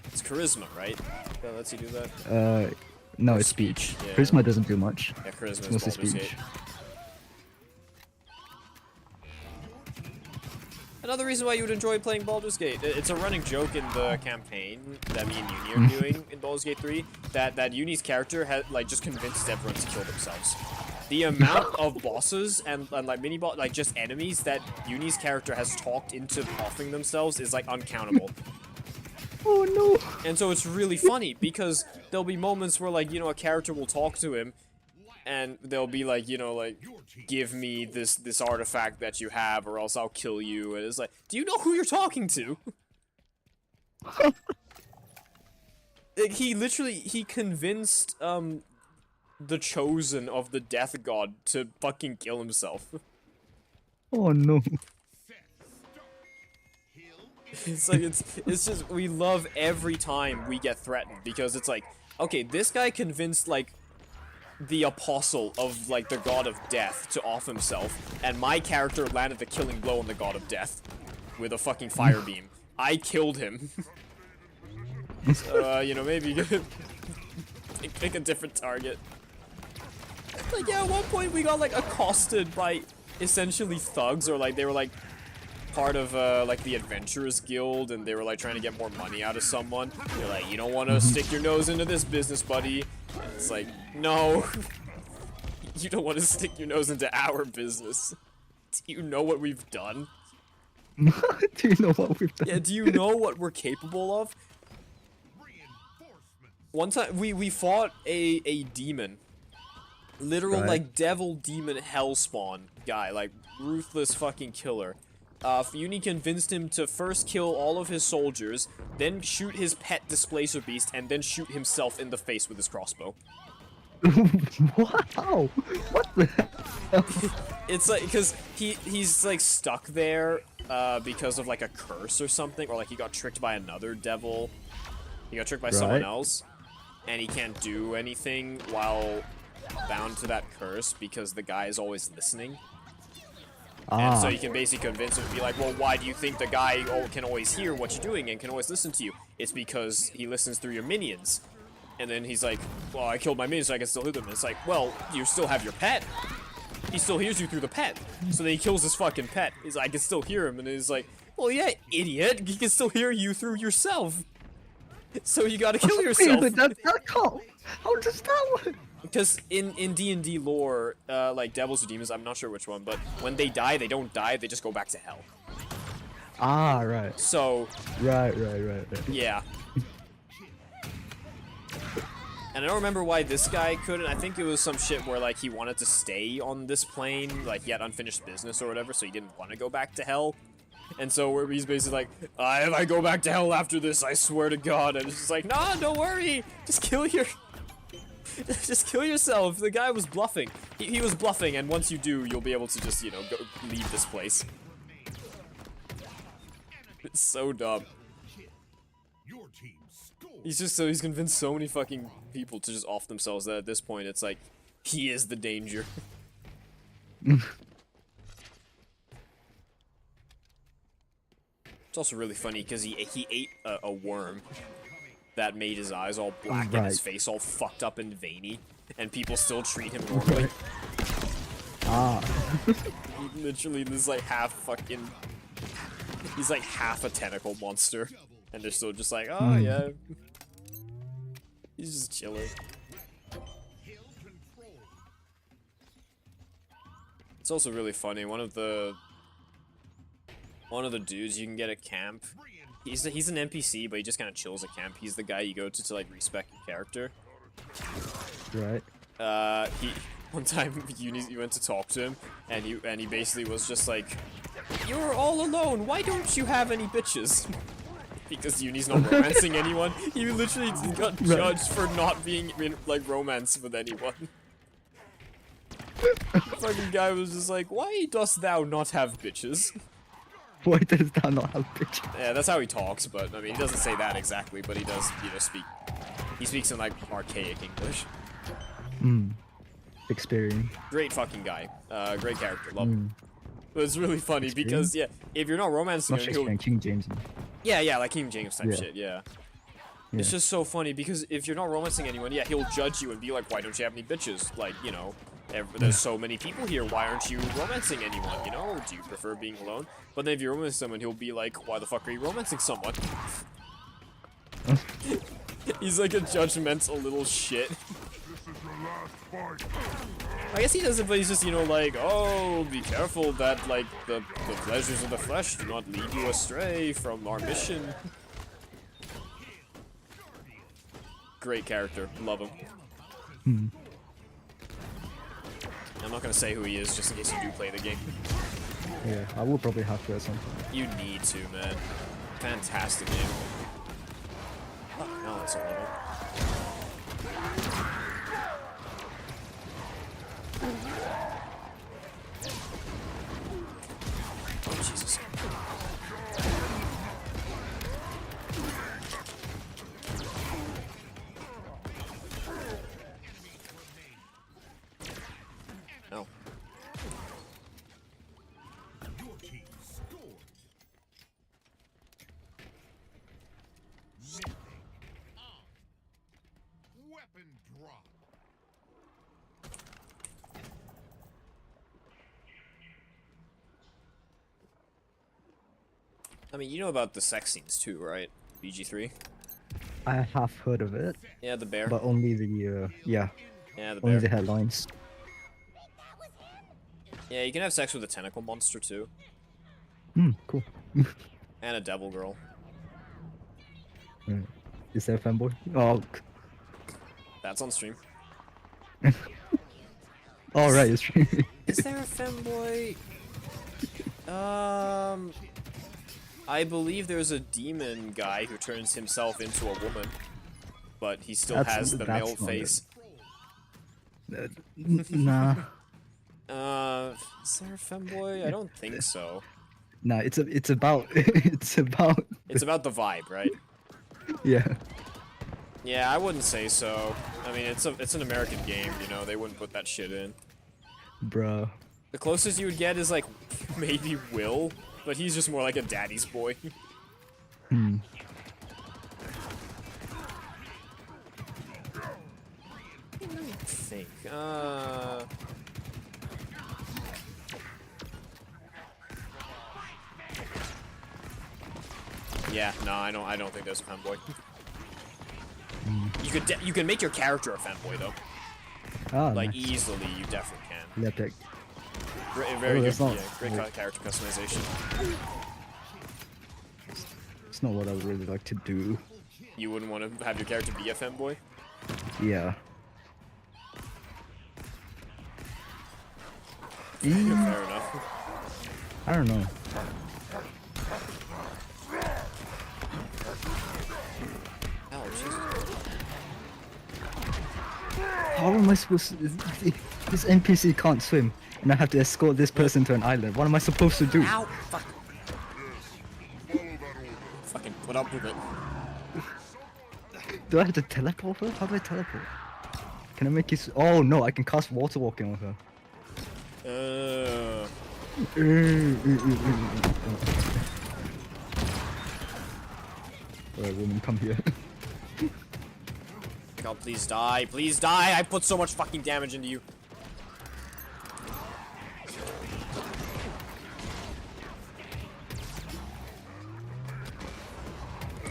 it's charisma, right? That lets you do that? No, Or it's speech. yeah. Charisma doesn't do much. Yeah, charisma It's is mostly Baldur's speech. Gate. Another reason why you would enjoy playing Baldur's Gate. It's a running joke in the campaign that me and Uni are doing in Baldur's Gate 3, that Uni's character just convinces everyone to kill themselves. The amount of bosses and like mini-boss, like just enemies that Uni's character has talked into offing themselves is like uncountable. Oh no! And so it's really funny because there'll be moments where, like, you know, a character will talk to him and they'll be like, you know, like, give me this artifact that you have or else I'll kill you. And it's like, do you know who you're talking to? Like, he convinced the chosen of the death god to fucking kill himself. Oh no! It's like, it's just, we love every time we get threatened, because it's like, okay, this guy convinced, like, the apostle of, like, the god of death to off himself, and my character landed the killing blow on the god of death with a fucking fire beam. I killed him. So, you know, maybe pick a different target. Like, yeah, at one point we got, like, accosted by essentially thugs, or, like, they were, like, part of like the Adventurers Guild, and they were like trying to get more money out of someone. They're like, you don't want to stick your nose into this business, buddy. And it's like, no, you don't want to stick your nose into our business. Do you know what we've done? Do you know what we've done? Yeah, do you know what we're capable of? Reinforcements. One time we fought a demon Literal, Right. like, devil, demon, hellspawn guy. Like, ruthless fucking killer. Uni convinced him to first kill all of his soldiers, then shoot his pet displacer beast, and then shoot himself in the face with his crossbow. Wow! What the hell? It's like, because he's, like, stuck there, because of, like, a curse or something, or, like, he got tricked by another devil. He got tricked by someone Right. else, and he can't do anything while bound to that curse because the guy is always listening. And so you can basically convince him to be like, well, why do you think the guy can always hear what you're doing and can always listen to you? It's because he listens through your minions. And then he's like, well, I killed my minions so I can still hear them. And it's like, well, you still have your pet. He still hears you through the pet. So then he kills his fucking pet. He's like, I can still hear him. And he's like, well, yeah, idiot. He can still hear you through yourself. So you gotta kill yourself. Wait, but that can't. How does that work? Because in D&D lore, like devils or demons, I'm not sure which one, but when they die, they don't die, they just go back to hell. Ah, right. So, Right. yeah. And I don't remember why this guy couldn't. I think it was some shit where, like, he wanted to stay on this plane, like, he had unfinished business or whatever, so he didn't want to go back to hell. And so where he's basically like, if I go back to hell after this, I swear to God. And it's just like, nah, don't worry. Just kill yourself. The guy was bluffing. He was bluffing, and once you do, you'll be able to just, you know, go leave this place. It's so dumb. Your team scored. He's convinced so many fucking people to just off themselves that at this point it's like, he is the danger. It's also really funny because he ate a worm that made his eyes all black and his Right. face all fucked up and veiny, and people still treat him normally. Ah. He literally is like half fucking. He's like half a tentacle monster, and they're still just like, oh yeah. He's just chilling. It's also really funny. One of the dudes you can get at camp. He's an NPC, but he just kind of chills at camp. He's the guy you go to like respec your character. Right. One time you went to talk to him, and he basically was just like, "You're all alone. Why don't you have any bitches?" Because Uni's not romancing anyone. He literally got judged for not being in like romance with anyone. The fucking guy was just like, "Why dost thou not have bitches?" Why does that not have bitches? Yeah, that's how he talks, but I mean, he doesn't say that exactly, but he does, you know, speak. He speaks in like archaic English. Experience. Great fucking guy. Great character. Love him. But it's really funny because, yeah, if you're not romancing Not him, he'll... Shakespeare, King James. Yeah, like King James type Yeah. shit, yeah. Yeah. It's just so funny because if you're not romancing anyone, yeah, he'll judge you and be like, why don't you have any bitches? Like, you know, there's so many people here, why aren't you romancing anyone, you know? Do you prefer being alone? But then if you romance someone, he'll be like, why the fuck are you romancing someone? He's like a judgmental little shit. I guess he doesn't, but he's just, you know, like, oh, be careful that, like, the pleasures of the flesh do not lead you astray from our mission. Great character. Love him. I'm not gonna say who he is, just in case you do play the game. Yeah, I will probably have to at some point. You need to, man. Fantastic game. Oh, no, that's a level. Oh, Jesus. No. Your team scored. Missing. Weapon drop. I mean, you know about the sex scenes too, right? BG3? I have heard of it, Yeah, the bear. but only the Yeah, the only the bear. headlines. Yeah, you can have sex with a tentacle monster too. Cool. And a devil girl. Is there a fanboy? Oh, That's on stream. Oh right, it's true. Is there a femboy? I believe there's a demon guy who turns himself into a woman, but he still has the male not face. Nah, Is there a femboy? I don't think so. nah. It's about it's about It's about the vibe, right? yeah. Yeah, I wouldn't say so. I mean, it's an American game, you know, they wouldn't put that shit in. Bro. The closest you would get is like maybe Will, but he's just more like a daddy's boy. Hmm. Let me think. Yeah, no, I don't think there's a femboy. You can make your character a femboy though. Ah, Like nice. easily, you definitely can. Epic. Very good, that's not- yeah, great character customization. It's not what I would really like to do. You wouldn't want to have your character be a femboy? Yeah. Fair enough. I don't know. Oh, Jesus. How am I supposed to... This NPC can't swim, and I have to escort this person to an island. What am I supposed to do? Ow! Fuck. Fucking put up with it. Do I have to teleport her? How do I teleport? Can I make you... Oh no, I can cast water walking on her. Alright, woman, come here. God, please die. Please die. I put so much fucking damage into you.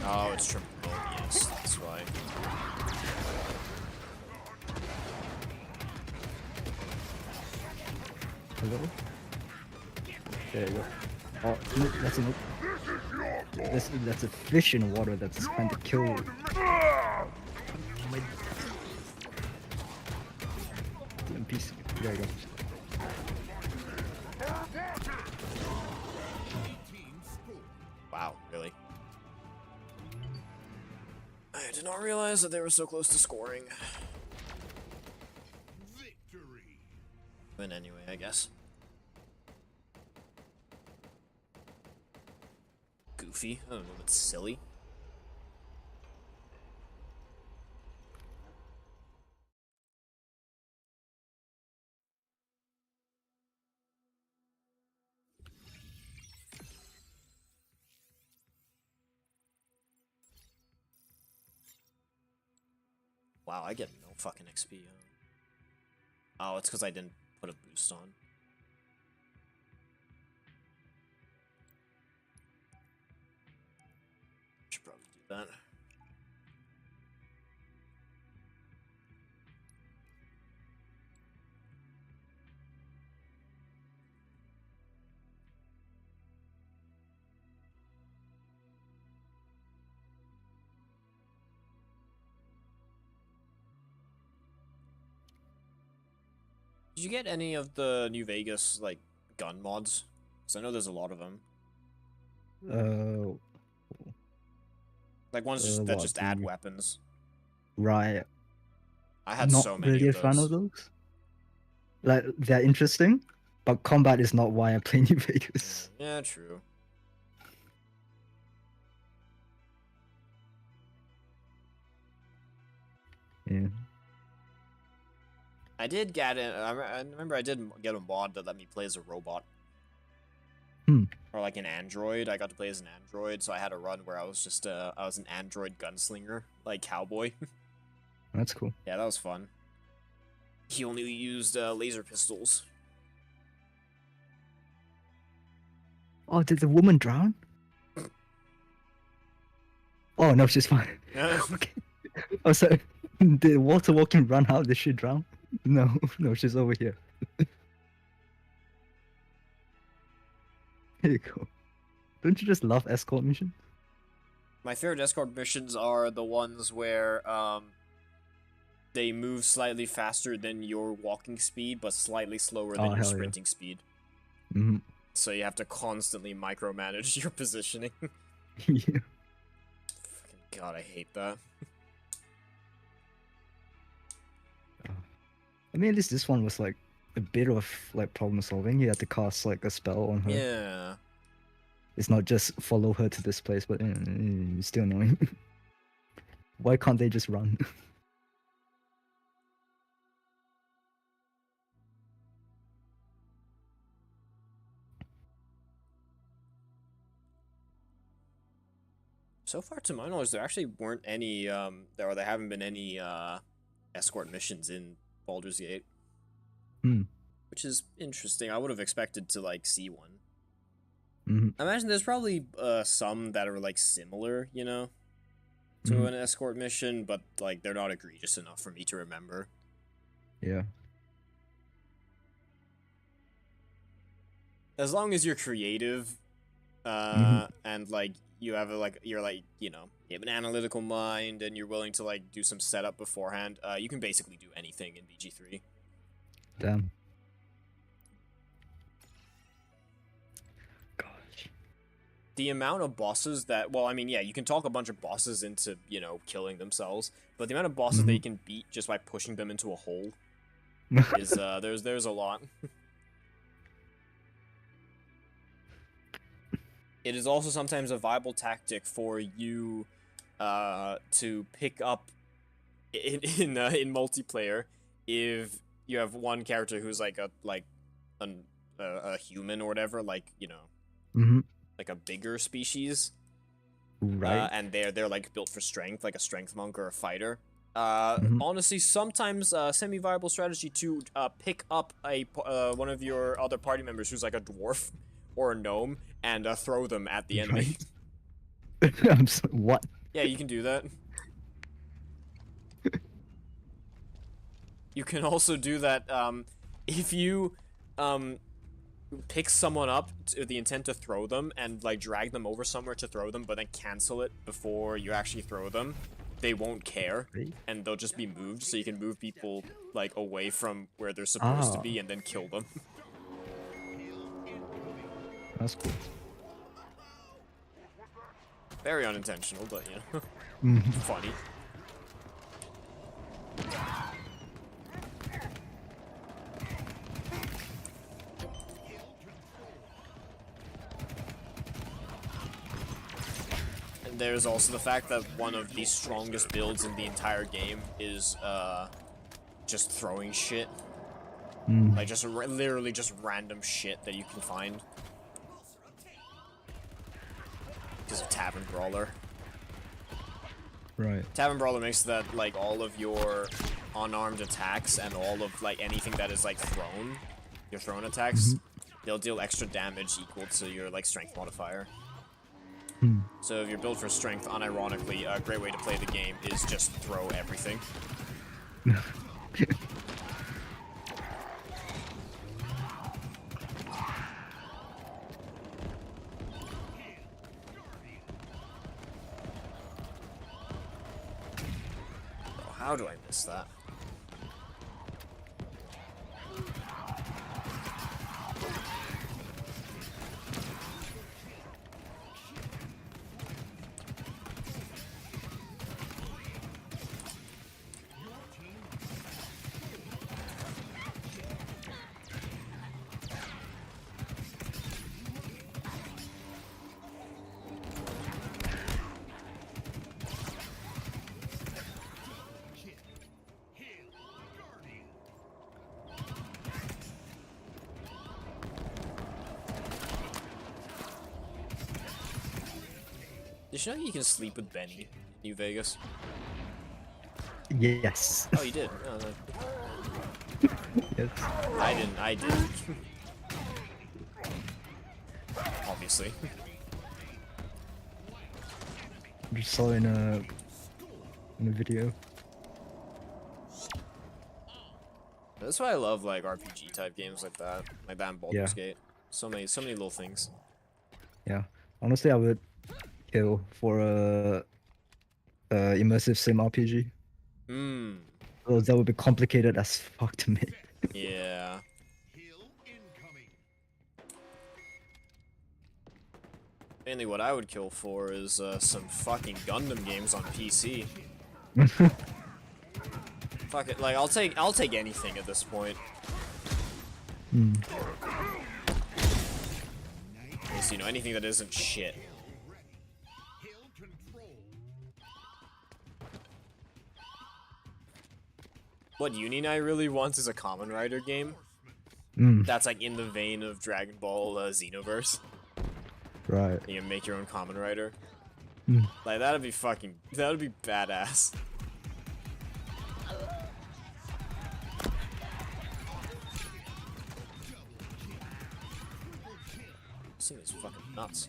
Oh, it's triple. Oh, yes, that's why. Hello? There you go. Oh, look, that's a look. That's a fish in water that's trying to kill you. My... NPC. There you go. Wow, really? I did not realize that they were so close to scoring. Victory. Win anyway, I guess. Goofy. I don't know, it's silly. Wow, I get no fucking XP. Oh, it's because I didn't put a boost on. Should probably do that. Did you get any of the New Vegas, like, gun mods? Because I know there's a lot of them. Like, ones just, that what, just add the- weapons. Right. I had Not so many really a of fan those. of those. Like, they're interesting, but combat is not why I play New Vegas. Yeah, true. Yeah. I did get it. I remember I did get a mod that let me play as a robot. Hmm. Or like an android. I got to play as an android, so I had a run where I was just I was an android gunslinger, like cowboy. That's cool. Yeah, that was fun. He only used laser pistols. Oh, did the woman drown? Oh no, she's fine. Okay. Oh, sorry. Did water walking run out? Did she drown? No, no, she's over here. Here you go. Don't you just love escort missions? My favorite escort missions are the ones where they move slightly faster than your walking speed, but slightly slower than Oh, your hell yeah. sprinting speed. Mm-hmm. So you have to constantly micromanage your positioning. Yeah. Fucking God, I hate that. I mean, at least this one was like a bit of like problem solving. You had to cast like a spell on her. Yeah. It's not just follow her to this place, but it's still annoying. Why can't they just run? So far, to my knowledge, there actually weren't any, there haven't been any, escort missions in Baldur's Gate. Hmm. Which is interesting. I would have expected to, like, see one. Mm-hmm. I imagine there's probably, some that are, like, similar, you know, to Mhm. an escort mission, but, like, they're not egregious enough for me to remember. Yeah. As long as you're creative, and, like, you have, you're, like, you know, you have an analytical mind, and you're willing to, like, do some setup beforehand, you can basically do anything in BG3. Damn. Gosh. The amount of bosses that, well, I mean, yeah, you can talk a bunch of bosses into, you know, killing themselves, but the amount of bosses that you can beat just by pushing them into a hole is, there's a lot. It is also sometimes a viable tactic for you, to pick up in multiplayer if you have one character who's like a human or whatever, like, you know, Mm-hmm. like a bigger species, Right. and they're like built for strength, like a strength monk or a fighter. Mhm. Honestly, sometimes semi-viable strategy to pick up a one of your other party members who's like a dwarf or a gnome and throw them at the enemy. I'm so, what? Yeah, you can do that. You can also do that if you pick someone up to the intent to throw them and like drag them over somewhere to throw them, but then cancel it before you actually throw them. They won't care, Really? and they'll just be moved, so you can move people like away from where they're supposed to Ah. be and then kill them. That's cool. Very unintentional, but you know, Mhm. funny. And there's also the fact that one of the strongest builds in the entire game is just throwing shit. Mm. Like just literally just random shit that you can find. Because of Tavern Brawler. Right. Tavern Brawler makes that like all of your unarmed attacks and all of like anything that is like thrown, your thrown attacks, they'll deal extra damage equal to your like strength modifier. Hmm. So if you're built for strength, unironically, a great way to play the game is just throw everything. Oh, how do I miss that? Did you know you can sleep with Benny in New Vegas? Yes. Oh, you did? Oh, no. Yes. I didn't. Obviously. Just saw in a video. That's why I love like RPG type games like that in Baldur's Gate. So many little things. Yeah. Honestly, I would kill for a immersive sim RPG. Hmm. Well, that would be complicated as fuck to me. Yeah. Hill incoming. Mainly what I would kill for is some fucking Gundam games on PC. Fuck it, like I'll take anything at this point. Hmm. Just, you know, anything that isn't shit. Hill control. What Uni really wants is a Kamen Rider game. Mm, That's like in the vein of Dragon Ball Xenoverse. right. You can make your own Kamen Rider. Mm. Like that'd be badass. This thing is fucking nuts.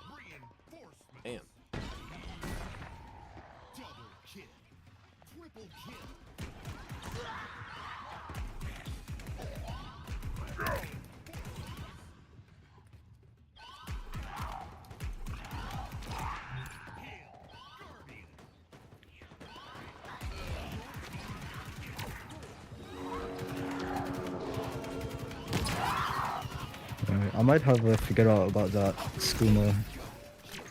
Reinforcement. Damn. Double kill. Triple kill. Right, I might have figured out about that skooma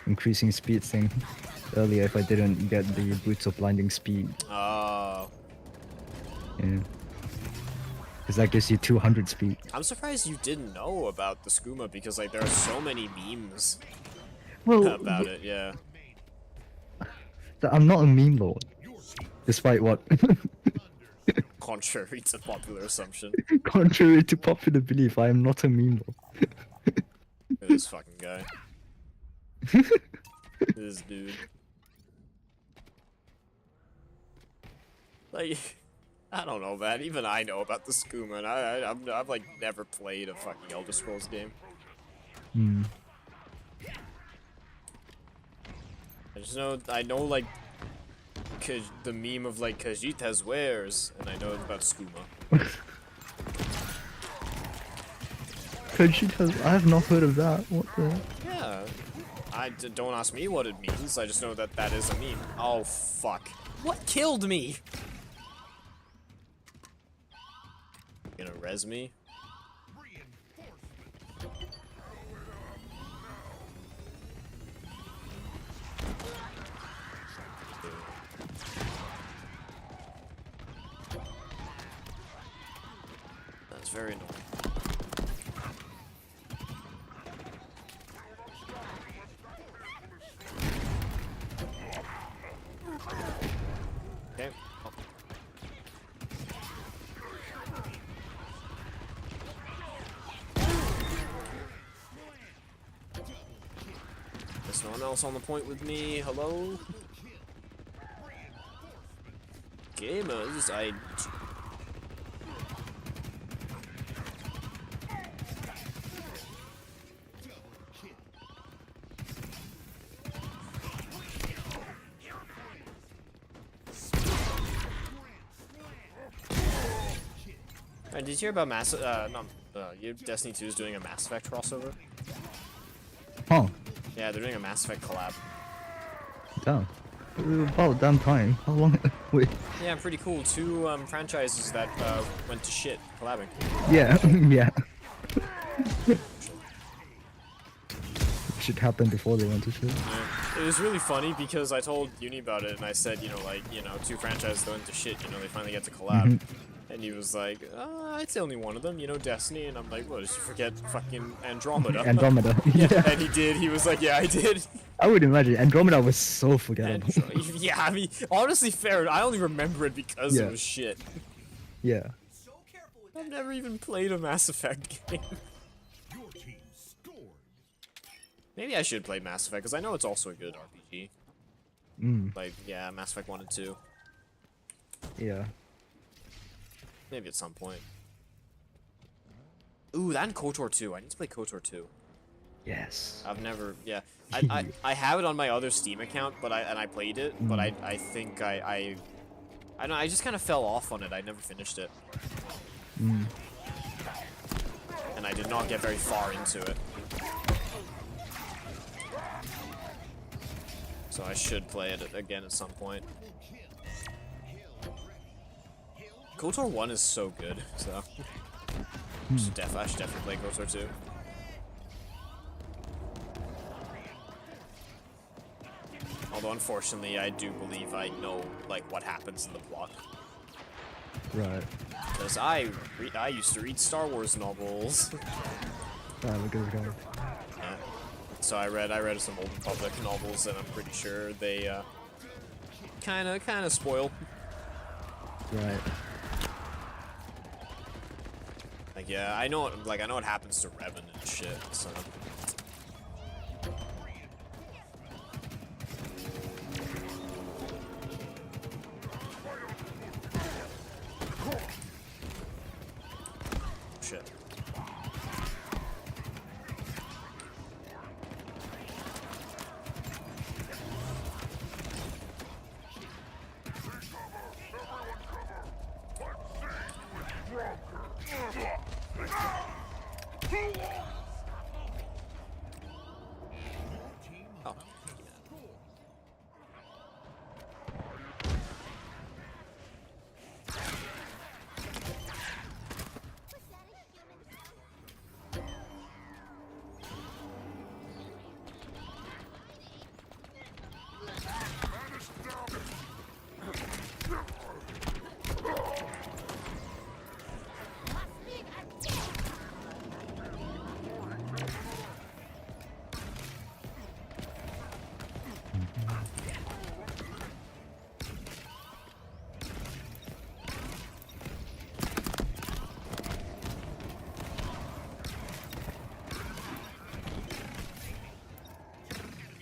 increasing speed thing earlier if I didn't get the boots of blinding speed. Oh. Yeah. Because that gives you 200 speed. I'm surprised you didn't know about the skooma because like there are so many memes Well, about it, yeah. I'm not a meme lord. Despite what? Contrary to popular assumption. Contrary to popular belief, I am not a meme lord. Look at this fucking guy. This dude. Like, I don't know, man. Even I know about the skooma, and I've like never played a fucking Elder Scrolls game. Hmm. I know like the meme of like Khajiit's wares, and I know about skooma. I have not heard of that. What the? Yeah. Don't ask me what it means. I just know that that is a meme. Oh fuck! What killed me? You gonna res me? That's very annoying. Okay. Oh. There's no one else on the point with me. Hello? Gamers, did you hear about Destiny 2 is doing a Mass Effect crossover? Huh. Yeah, they're doing a Mass Effect collab. Damn. About damn time. How long? Wait. Yeah, pretty cool. Two franchises that went to shit collabing. Yeah. Yeah. Should happen before they went to shit. Yeah. It was really funny because I told Uni about it and I said, two franchises that went to shit, they finally get to collab. And he was like, I'd say only one of them, Destiny. And I'm like, what, did you forget fucking Andromeda? Andromeda. Yeah, and he did. He was like, yeah, I did. I would imagine Andromeda was so forgettable. Yeah, I mean, honestly, fair. I only remember it because Yeah. it was shit. Yeah. So careful with I've never even played a Mass Effect game. Your team scored. Maybe I should play Mass Effect because I know it's also a good RPG. Mm. Like, yeah, Mass Effect 1 and 2. Yeah. Maybe at some point. Ooh, that and KOTOR 2. I need to play KOTOR 2. Yes. I've never, yeah. I have it on my other Steam account, but I played it, but I think I don't know, I just kind of fell off on it. I never finished it. Mm. And I did not get very far into it. So I should play it again at some point. KOTOR 1 is so good, so I should definitely play KOTOR 2. Although unfortunately, I do believe I know like what happens in the plot. Right. Because I used to read Star Wars novels. Ah, look at this guy. Yeah. So I read some Old Republic novels, and I'm pretty sure they kind of spoil. Right. Like yeah, I know what happens to Revan and shit. So. Shit. Oh.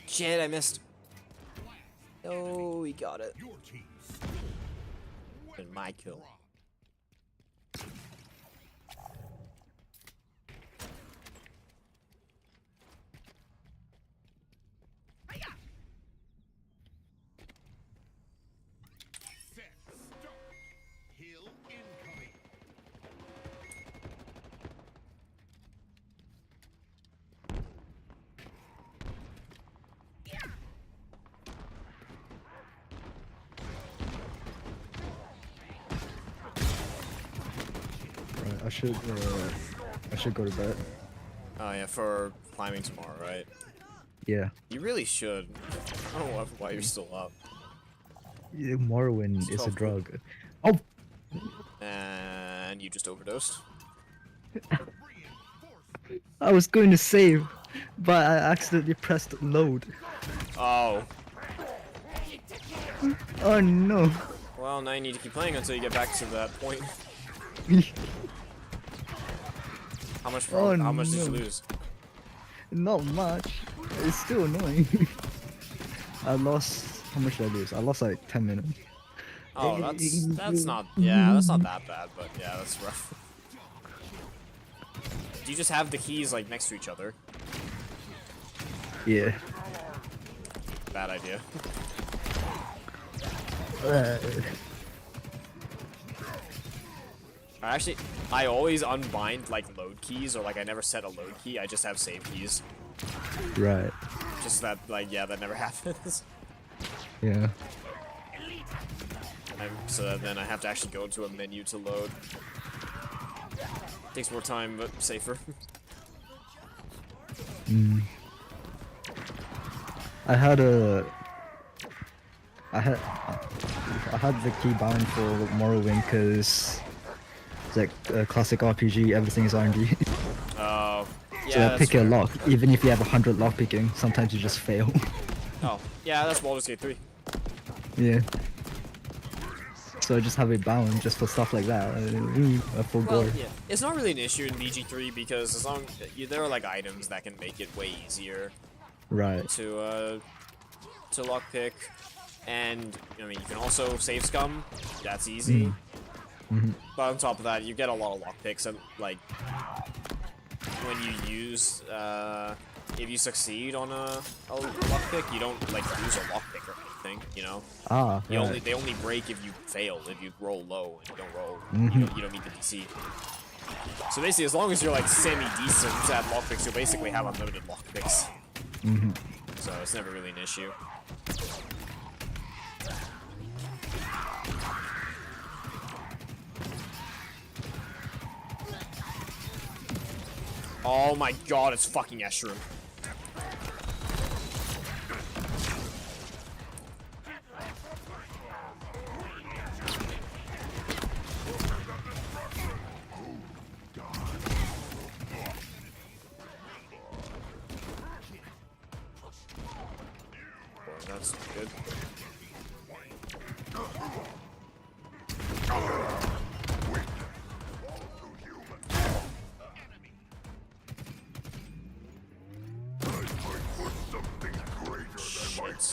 Shit, I missed. Oh, he got it. Your team And my kill. set, start. Hill incoming. Right. I should go to bed. Oh yeah, for climbing tomorrow, right? Yeah. You really should. I don't know why you're still up. Yeah, Morrowind is a 12. drug. Oh, And you just overdosed. I was going to save, but I accidentally pressed load. Oh. Oh no. Well, now you need to keep playing until you get back to that point. How much? Oh, How much did you no. lose? Not much. It's still annoying. I lost. How much did I lose? I lost like 10 minutes. Oh, that's not. Yeah, that's not that bad, but yeah, that's rough. Do you just have the keys like next to each other? Yeah. Bad idea. I always unbind like load keys, or like I never set a load key. I just have save keys. Right. Just that, like, yeah, that never happens. Yeah. So then I have to actually go to a menu to load. Takes more time, but safer. I had the key bound for Morrowind because it's like a classic RPG. Everything is RNG. Oh, yeah. So I that's pick a fair. lock, even if you have 100 lock picking. Sometimes you just fail. Oh, yeah, that's Baldur's Gate 3. Yeah. So I just have it bound just for stuff like that. A full Well, gore. yeah, it's not really an issue in BG3 because as long there are like items that can make it way easier Right. to lockpick, and I mean you can also save scum. That's easy. But on top of that, you get a lot of lockpicks, and like when you use if you succeed on a lockpick, you don't like lose a lockpick or anything. You know. Ah, You right. they only break if you fail. If you roll low and you don't roll, you don't meet the DC. So basically, as long as you're like semi-decent at lockpicks, you'll basically have unlimited lockpicks. So it's never really an issue. Oh my god, it's fucking Eshram. That's good. Shit.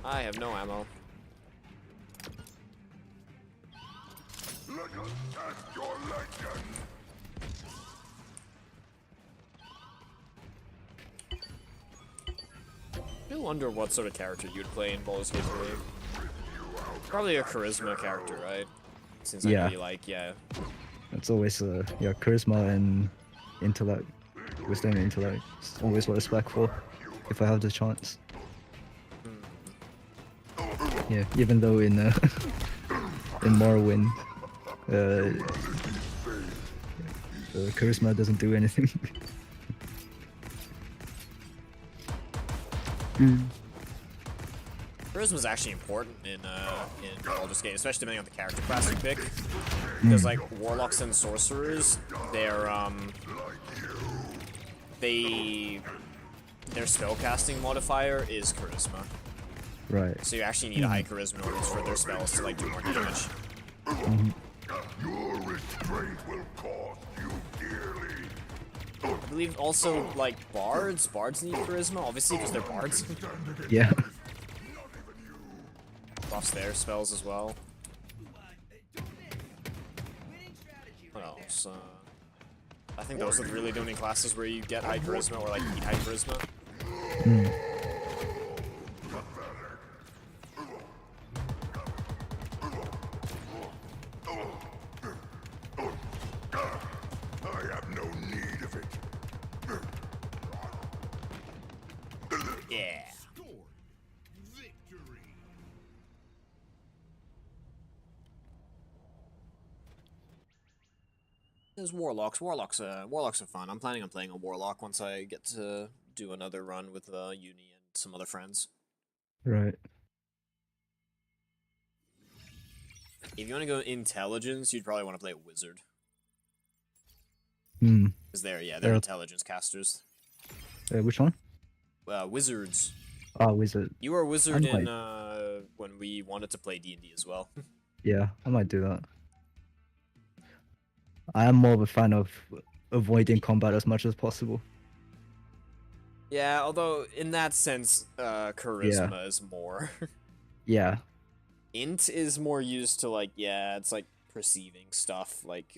I have no ammo. I wonder what sort of character you'd play in Baldur's Gate 3. Probably a charisma character, right? Since I know you like, yeah. It's always yeah, charisma and intellect. Wisdom and intellect. It's always what I spec for, if I have the chance. Yeah, even though in in Morrowind, charisma doesn't do anything. Charisma is actually important in Baldur's Gate, especially depending on the character class you pick. Because like warlocks and sorcerers, their spellcasting modifier is charisma. Right. So you actually need a high charisma in order for their spells to like do more damage. Your restraint will cost you dearly. I believe also like bards need charisma, obviously because they're bards. Yeah. Buffs their spells as well. What else? I think those are really the only classes where you get high charisma or like need high charisma. I have no need of it. Yeah. Score. Victory. There's warlocks. Warlocks are fun. I'm planning on playing a warlock once I get to do another run with Uni and some other friends. Right. If you want to go intelligence, you'd probably want to play a wizard. Because they're They're- intelligence casters. Which one? Wizards. Ah, wizard. You were a wizard I in when we wanted to play D&D as well. Yeah, I might do that. I am more of a fan of avoiding combat as much as possible. Yeah, although in that sense, charisma is more. Yeah. Int is more used to like, yeah, it's like perceiving stuff, like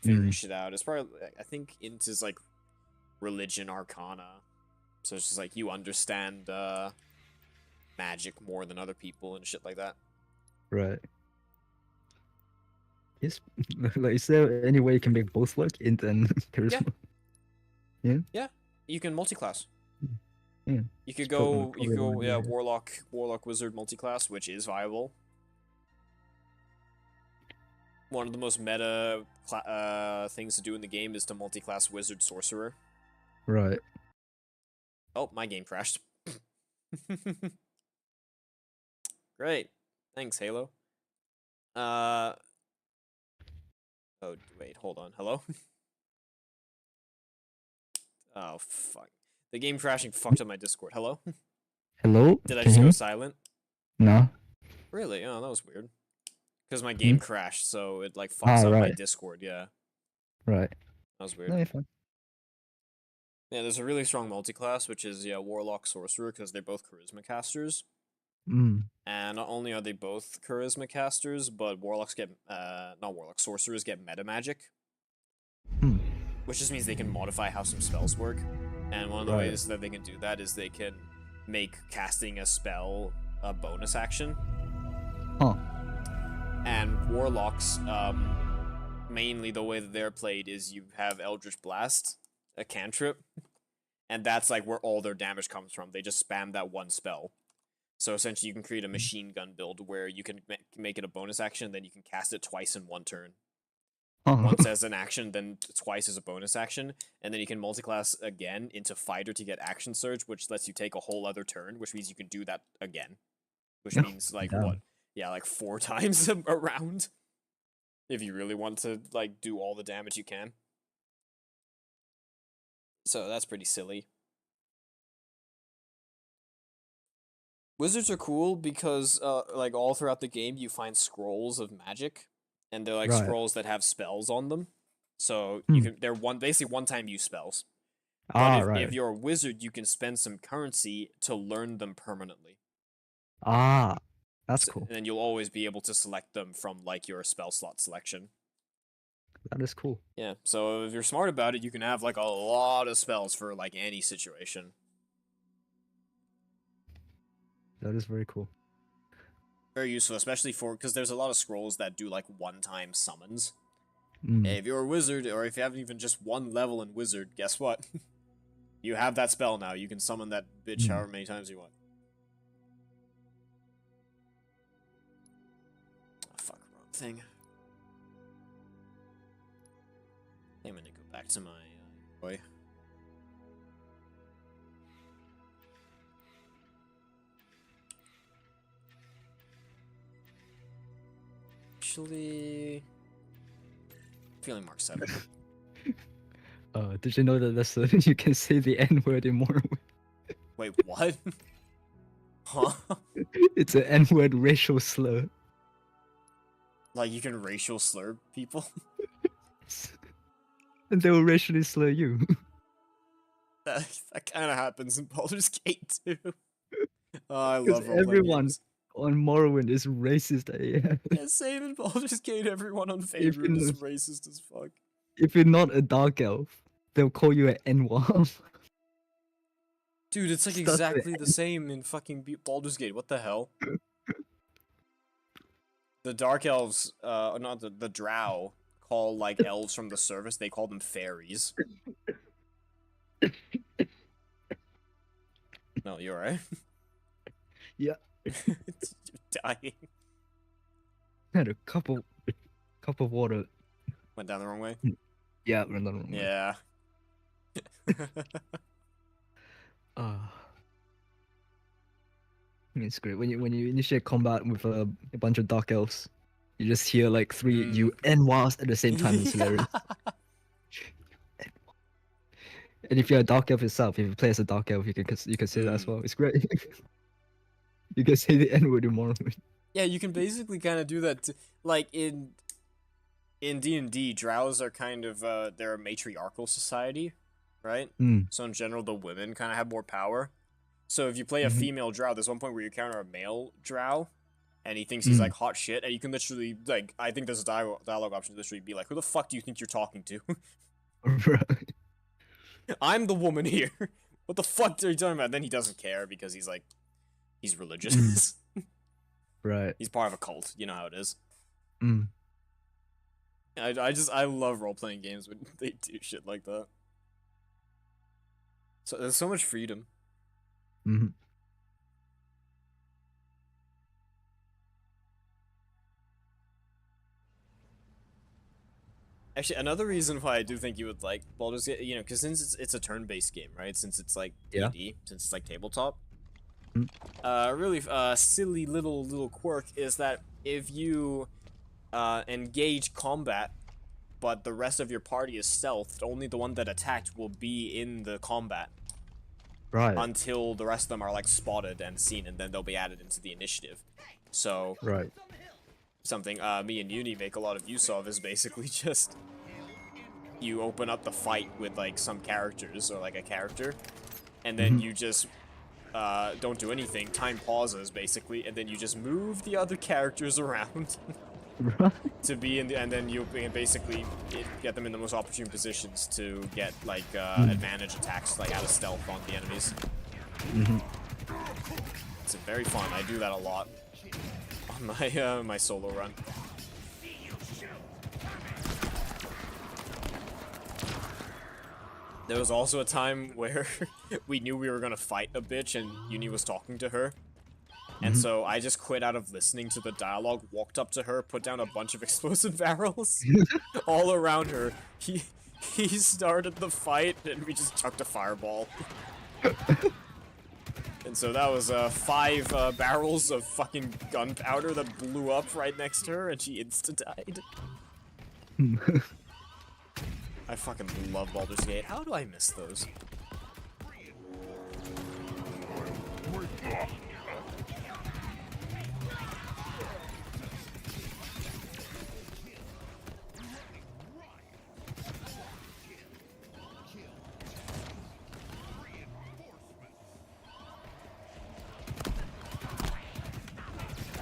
figuring shit out. It's probably, I think Int is like religion arcana. So it's just like you understand magic more than other people and shit like that. Right. Is like, is there any way you can make both work, int and charisma? You can multi-class. Yeah. You could Probably go, yeah, one, yeah. warlock, wizard, multi-class, which is viable. One of the most meta things to do in the game is to multi-class wizard, sorcerer. Right. Oh, my game crashed. Great. Thanks, Halo. Oh, wait, hold on. Hello? Oh, fuck. The game crashing fucked up my Discord. Hello? Hello? Did I Can just you go hear silent? me? No. Really? Oh, that was weird. Because my game crashed, so it, like, fucks Ah, up my right. Discord, yeah. Right. That was weird. No, you're fine. Yeah, there's a really strong multi-class, which is, yeah, Warlock, Sorcerer, because they're both Charisma casters. And not only are they both Charisma casters, but Warlocks get, not Warlocks, Sorcerers get meta magic. Which just means they can modify how some spells work. And one of the Right. ways that they can do that is they can make casting a spell a bonus action. Huh. And warlocks, mainly the way that they're played is you have Eldritch Blast, a cantrip, and that's like where all their damage comes from. They just spam that one spell. So essentially you can create a machine gun build where you can make it a bonus action, then you can cast it twice in one turn. Huh. Once as an action, then twice as a bonus action, and then you can multiclass again into fighter to get action surge, which lets you take a whole other turn, which means you can do that again. Which means like Damn. what? Yeah, like 4 times a round. If you really want to like do all the damage you can. So that's pretty silly. Wizards are cool because like all throughout the game you find scrolls of magic, and they're like Right. scrolls that have spells on them. So Hmm. you can they're basically one-time use spells. But Ah, if, right. if you're a wizard, you can spend some currency to learn them permanently. Ah, that's So- cool. And then you'll always be able to select them from like your spell slot selection. That is cool. Yeah, so if you're smart about it, you can have like a lot of spells for like any situation. That is very cool. Very useful, especially for because there's a lot of scrolls that do like one-time summons. Mm. Hey, if you're a wizard, or if you haven't even just one level in wizard, guess what? You have that spell now. You can summon that bitch however many times you want. Oh, fuck, wrong thing. I think I'm gonna go back to my boy. Actually, feeling Mark 7. Did you know that that's you can say the N word in Morrowind? Wait, what? Huh? It's an N word racial slur. Like you can racial slur people? And they will racially slur you. That kind of happens in Baldur's Gate too. Oh, I Because love role-playing everyone games. on Morrowind is racist AF. Yeah, same in Baldur's Gate. Everyone on If favorite you is know- racist as fuck. If you're not a dark elf, they'll call you an N-WAM. Dude, it's like Stuck with exactly the same in fucking Baldur's Gate. What the hell? The Dark Elves, not the Drow, call like elves from the service. They call them fairies. No, you're right. Yeah. You're dying. Had a cup of water. Went down the wrong way. Yeah, we're not wrong. Yeah. It's great when you initiate combat with a bunch of dark elves. You just hear like three Mm. you N-WAS at the same time. It's hilarious. And if you're a dark elf yourself, if you play as a dark elf, you can say that as well. It's great. You can say the N word in Morrowind. Yeah, you can basically kind of do that. Like in D&D, drows are kind of they're a matriarchal society, right? Mm. So in general, the women kind of have more power. So if you play a Mhm. female drow, there's one point where you encounter a male drow, and he thinks he's Mm. like hot shit, and you can literally like I think there's a dialogue option to literally be like, "Who the fuck do you think you're talking to? Right. I'm the woman here. What the fuck are you talking about?" Then he doesn't care because he's like, he's religious. Right. He's part of a cult. You know how it is. Mm. I love role playing games when they do shit like that. So there's so much freedom. Hmm. Actually, another reason why I do think you would like Baldur's Gate, you know, because since it's a turn-based game, right? Since it's like Yeah. D&D, since it's like tabletop. Mm. Really, silly little quirk is that if you engage combat, but the rest of your party is stealthed, only the one that attacked will be in the combat Right. until the rest of them are like spotted and seen, and then they'll be added into the initiative. So Right. something me and Uni make a lot of use of is basically just you open up the fight with like some characters or like a character, and then you just don't do anything. Time pauses basically, and then you just move the other characters around. to be in the, and then you basically get them in the most opportune positions to get like advantage attacks like out of stealth on the enemies. It's very fun. I do that a lot on my my solo run. There was also a time where we knew we were gonna fight a bitch and Uni was talking to her. And so I just quit out of listening to the dialogue, walked up to her, put down a bunch of explosive barrels all around her. He started the fight and we just chucked a fireball. And so that was 5 barrels of fucking gunpowder that blew up right next to her and she insta-died. I fucking love Baldur's Gate. How do I miss those?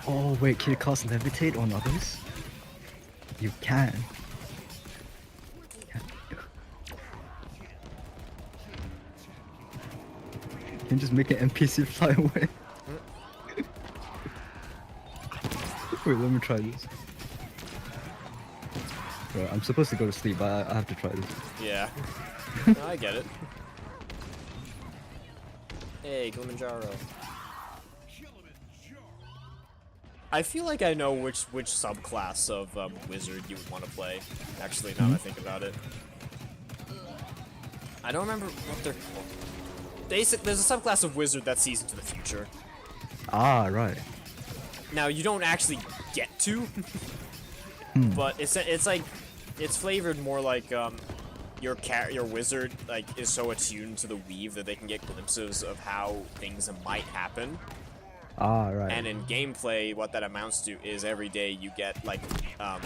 Oh wait, can you cast levitate on others? You can. You can just make an NPC fly away. Wait, let me try this. Bro, I'm supposed to go to sleep, but I have to try this. Yeah. No, I get it. Hey, Kilimanjaro. I feel like I know which subclass of wizard you would want to play. Actually, now that I think about it, I don't remember what they're called. There's a subclass of wizard that sees into the future. Ah, right. Now you don't actually get to, but it's like it's flavored more like your wizard like is so attuned to the weave that they can get glimpses of how things might happen. Ah, right. And in gameplay, what that amounts to is every day you get like, I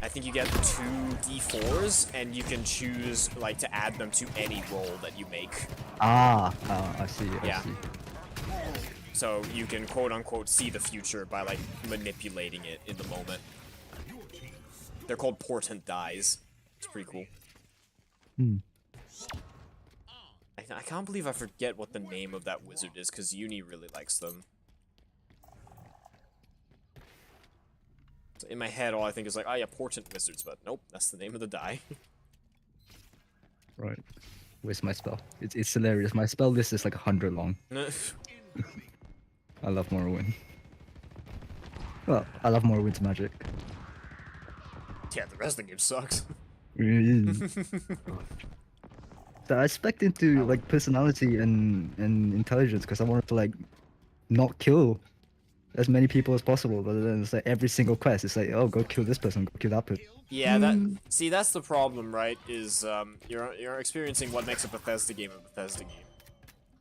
think you get 2 d4s, and you can choose like to add them to any roll that you make. I see. Yeah. I see. So you can quote unquote see the future by like manipulating it in the moment. They're called portent dies. It's pretty cool. I can't believe I forget what the name of that wizard is, because Uni really likes them. So in my head, all I think is like, oh yeah, portent wizards, but nope, that's the name of the die. Right. Where's my spell? It's hilarious. My spell list is like 100 long. I love Morrowind. Well, I love Morrowind's magic. Yeah, the rest of the game sucks. So I spec'd into like personality and intelligence because I wanted to like not kill as many people as possible, but then it's like every single quest it's like, oh, go kill this person, go kill that person. Yeah, that's the problem, right? Is you're experiencing what makes a Bethesda game a Bethesda game.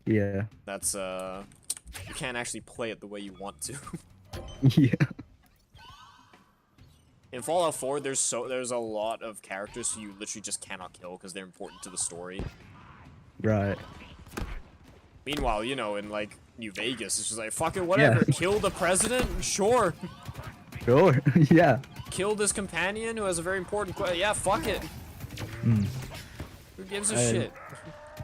Yeah. That's you can't actually play it the way you want to. Yeah. In Fallout 4, there's a lot of characters who you literally just cannot kill because they're important to the story. Right. Meanwhile, you know, in like New Vegas, it's just like fucking whatever. Yeah. Kill the president, sure. Sure. Yeah. Kill this companion who has a very important question. Yeah, fuck it. Who gives a shit?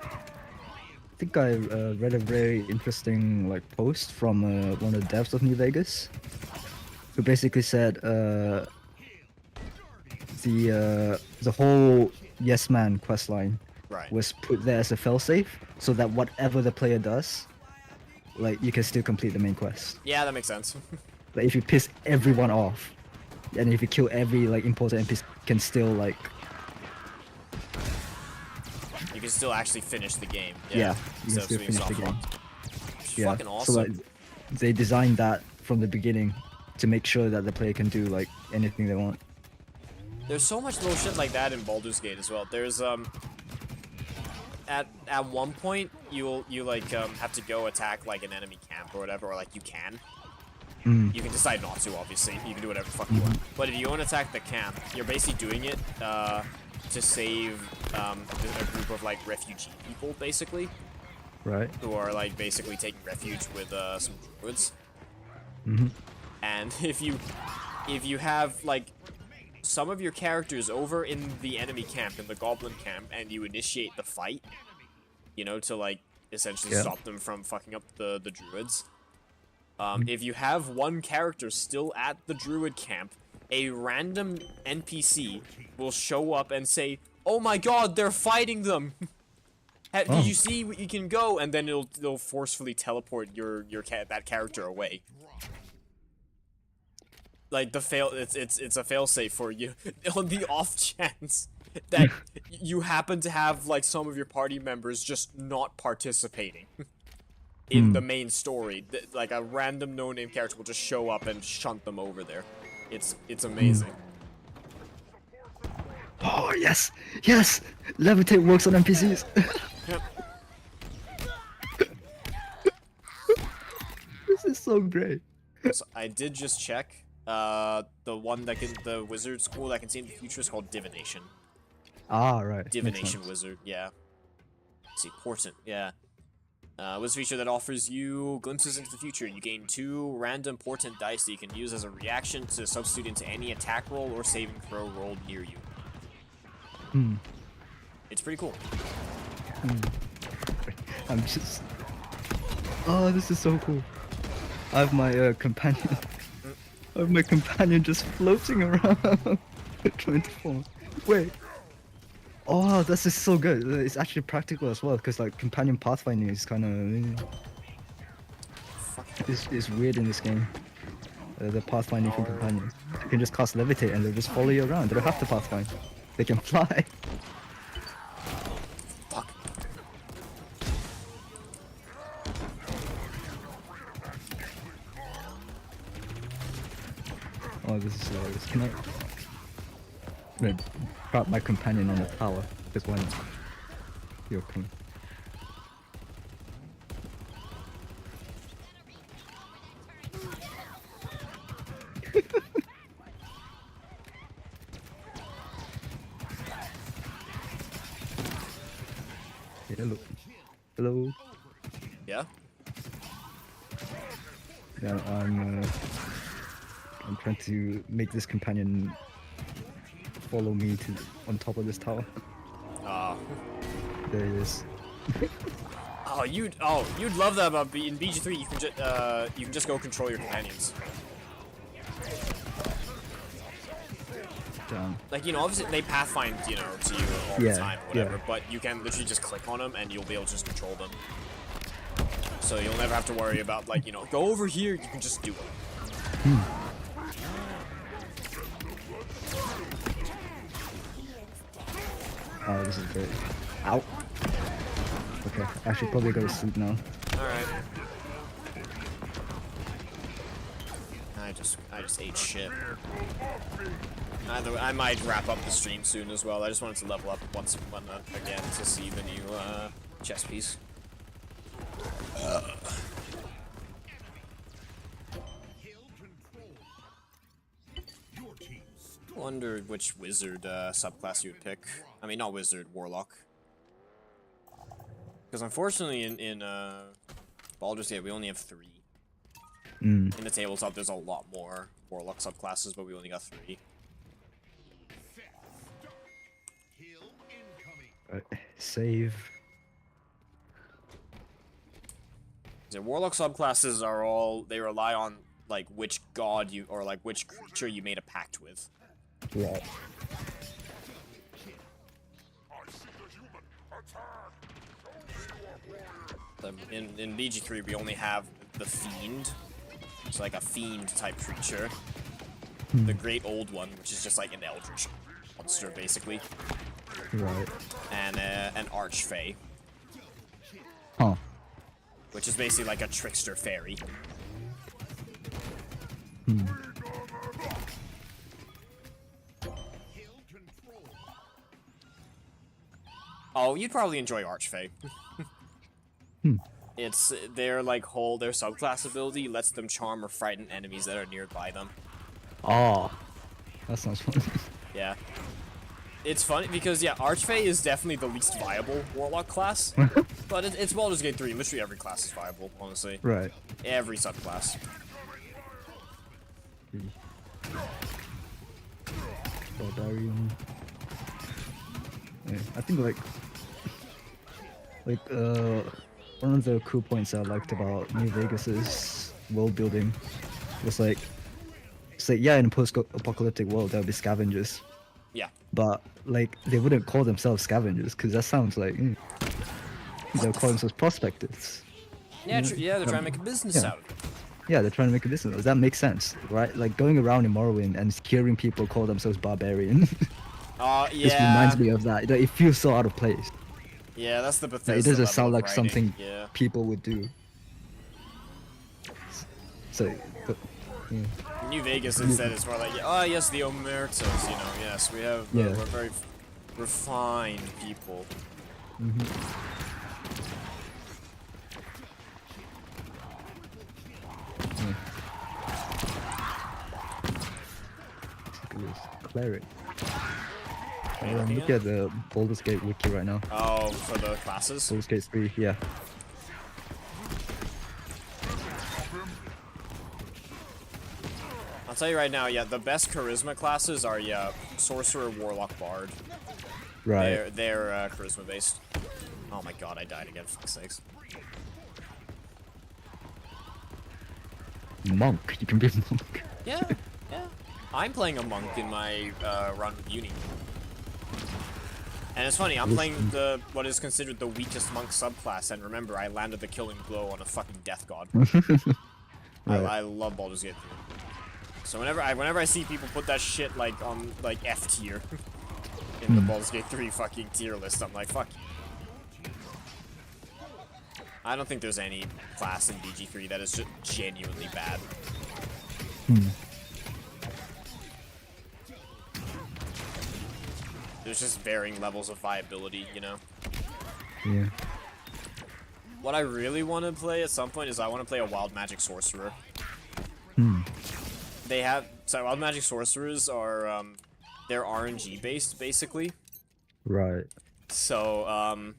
I think I read a very interesting like post from one of the devs of New Vegas, who basically said the whole Yes Man questline was put there as a failsafe, so that whatever the player does, like you can still complete the main quest. Yeah, that makes sense. Like if you piss everyone off, and if you kill every like important NPC, can still like you can still actually finish the game. Yeah, you can still finish the game. Yeah, fucking awesome. So like they designed that from the beginning to make sure that the player can do like anything they want. There's so much little shit like that in Baldur's Gate as well. There's at one point you like have to go attack like an enemy camp or whatever, or like you can. You can decide not to, obviously. You can do whatever the fuck you want. But if you want to attack the camp, you're basically doing it to save a group of like refugee people, basically. Right. Who are like basically taking refuge with some druids. And if you have like some of your characters over in the enemy camp, in the goblin camp, and you initiate the fight, you know, to like essentially stop them from fucking up the druids. If you have one character still at the druid camp, a random NPC will show up and say, "Oh my god, they're fighting them! Did you see what you can go?" And then it'll forcefully teleport that character away. Like it's a failsafe for you on the off chance that you happen to have like some of your party members just not participating in the main story. Like a random no-name character will just show up and shunt them over there. It's amazing. Oh yes, yes. Levitate works on NPCs. Yep. This is so great. So I did just check. The wizard school that can see in the future is called Divination. Ah, right. Divination Wizard, yeah. Let's see, Portent, yeah. Was a feature that offers you glimpses into the future. You gain 2 random portent dice that you can use as a reaction to substitute into any attack roll or saving throw rolled near you. It's pretty cool. I'm just... Oh, this is so cool. I have my companion. I have my companion just floating around, trying to fall. Wait. Oh, this is so good. It's actually practical as well, because like companion pathfinding is kind of it's weird in this game. The pathfinding from companions. You can just cast levitate and they'll just follow you around. They don't have to pathfind. They can fly. Fuck. Oh, this is hilarious. Can I trap my companion on the tower? Just why not? You're coming. Hello. Hello. Yeah? Yeah, I'm trying to make this companion follow me to on top of this tower. There he is. You'd love that about in BG3. You can just go control your companions. Damn. Like, you know, obviously they pathfind, you know, to you all the time, whatever. But you can literally just click on them and you'll be able to just control them. So you'll never have to worry about, like, you know, go over here. You can just do it. Oh, this is great. Ow. Okay, I should probably go to sleep now. Alright. I just ate shit. I might wrap up the stream soon as well. I just wanted to level up again to see the new chess piece. Wonder which wizard subclass you would pick. I mean, not wizard, warlock. Because unfortunately, in Baldur's Gate, we only have 3. In the tabletop, there's a lot more warlock subclasses, but we only got 3. Right, save. The warlock subclasses are all, they rely on like which god you, or like which creature you made a pact with. Right. In BG3 we only have the fiend. It's like a fiend type creature. The great old one, which is just like an eldritch monster basically. Right. And an archfey. Huh. Which is basically like a trickster fairy. Oh, you'd probably enjoy archfey. It's their like their subclass ability lets them charm or frighten enemies that are nearby them. Oh, that sounds fun. Yeah. It's funny because, yeah, Archfey is definitely the least viable Warlock class. But it's Baldur's Gate 3. Literally every class is viable, honestly. Right. Every subclass. Barbarian. Yeah, I think one of the cool points I liked about New Vegas's world building was like, it's like, yeah, in a post-apocalyptic world there'll be scavengers, Yeah. but like they wouldn't call themselves scavengers because that sounds like they'll call themselves prospectors. Yeah, yeah, they're trying to make a business yeah. out of it. Yeah, they're trying to make a business. That makes sense, right? Like going around in Morrowind and hearing people call themselves barbarian. Just Yeah. reminds me of that. It feels so out of place. Yeah, that's the Like, Bethesda it doesn't level sound of like writing. something Yeah. people would do. So, but, yeah. New Vegas instead is more like, oh yes, the Omertas, you know, yes, we have, Yeah. we're very refined people. Cleric. Are you I'm looking looking at the Baldur's Gate wiki right now. Oh, for the classes? Baldur's Gate 3, yeah. I'll tell you right now, yeah, the best charisma classes are, yeah, Sorcerer, Warlock, Bard. Right. They're charisma based. Oh my god, I died again, fuck's sakes. Monk. You can be a monk. Yeah, yeah. I'm playing a monk in my run with Uni. And it's funny, I'm playing what is considered the weakest monk subclass, and remember, I landed the killing blow on a fucking death god. Right. I love Baldur's Gate 3. So whenever I see people put that shit like on like F tier in the Baldur's Gate 3 fucking tier list, I'm like, fuck you. I don't think there's any class in BG3 that is just genuinely bad. There's just varying levels of viability, you know? Yeah. What I really want to play at some point is I want to play a Wild Magic Sorcerer. They have... So Wild Magic Sorcerers are, they're RNG based, basically. Right. So,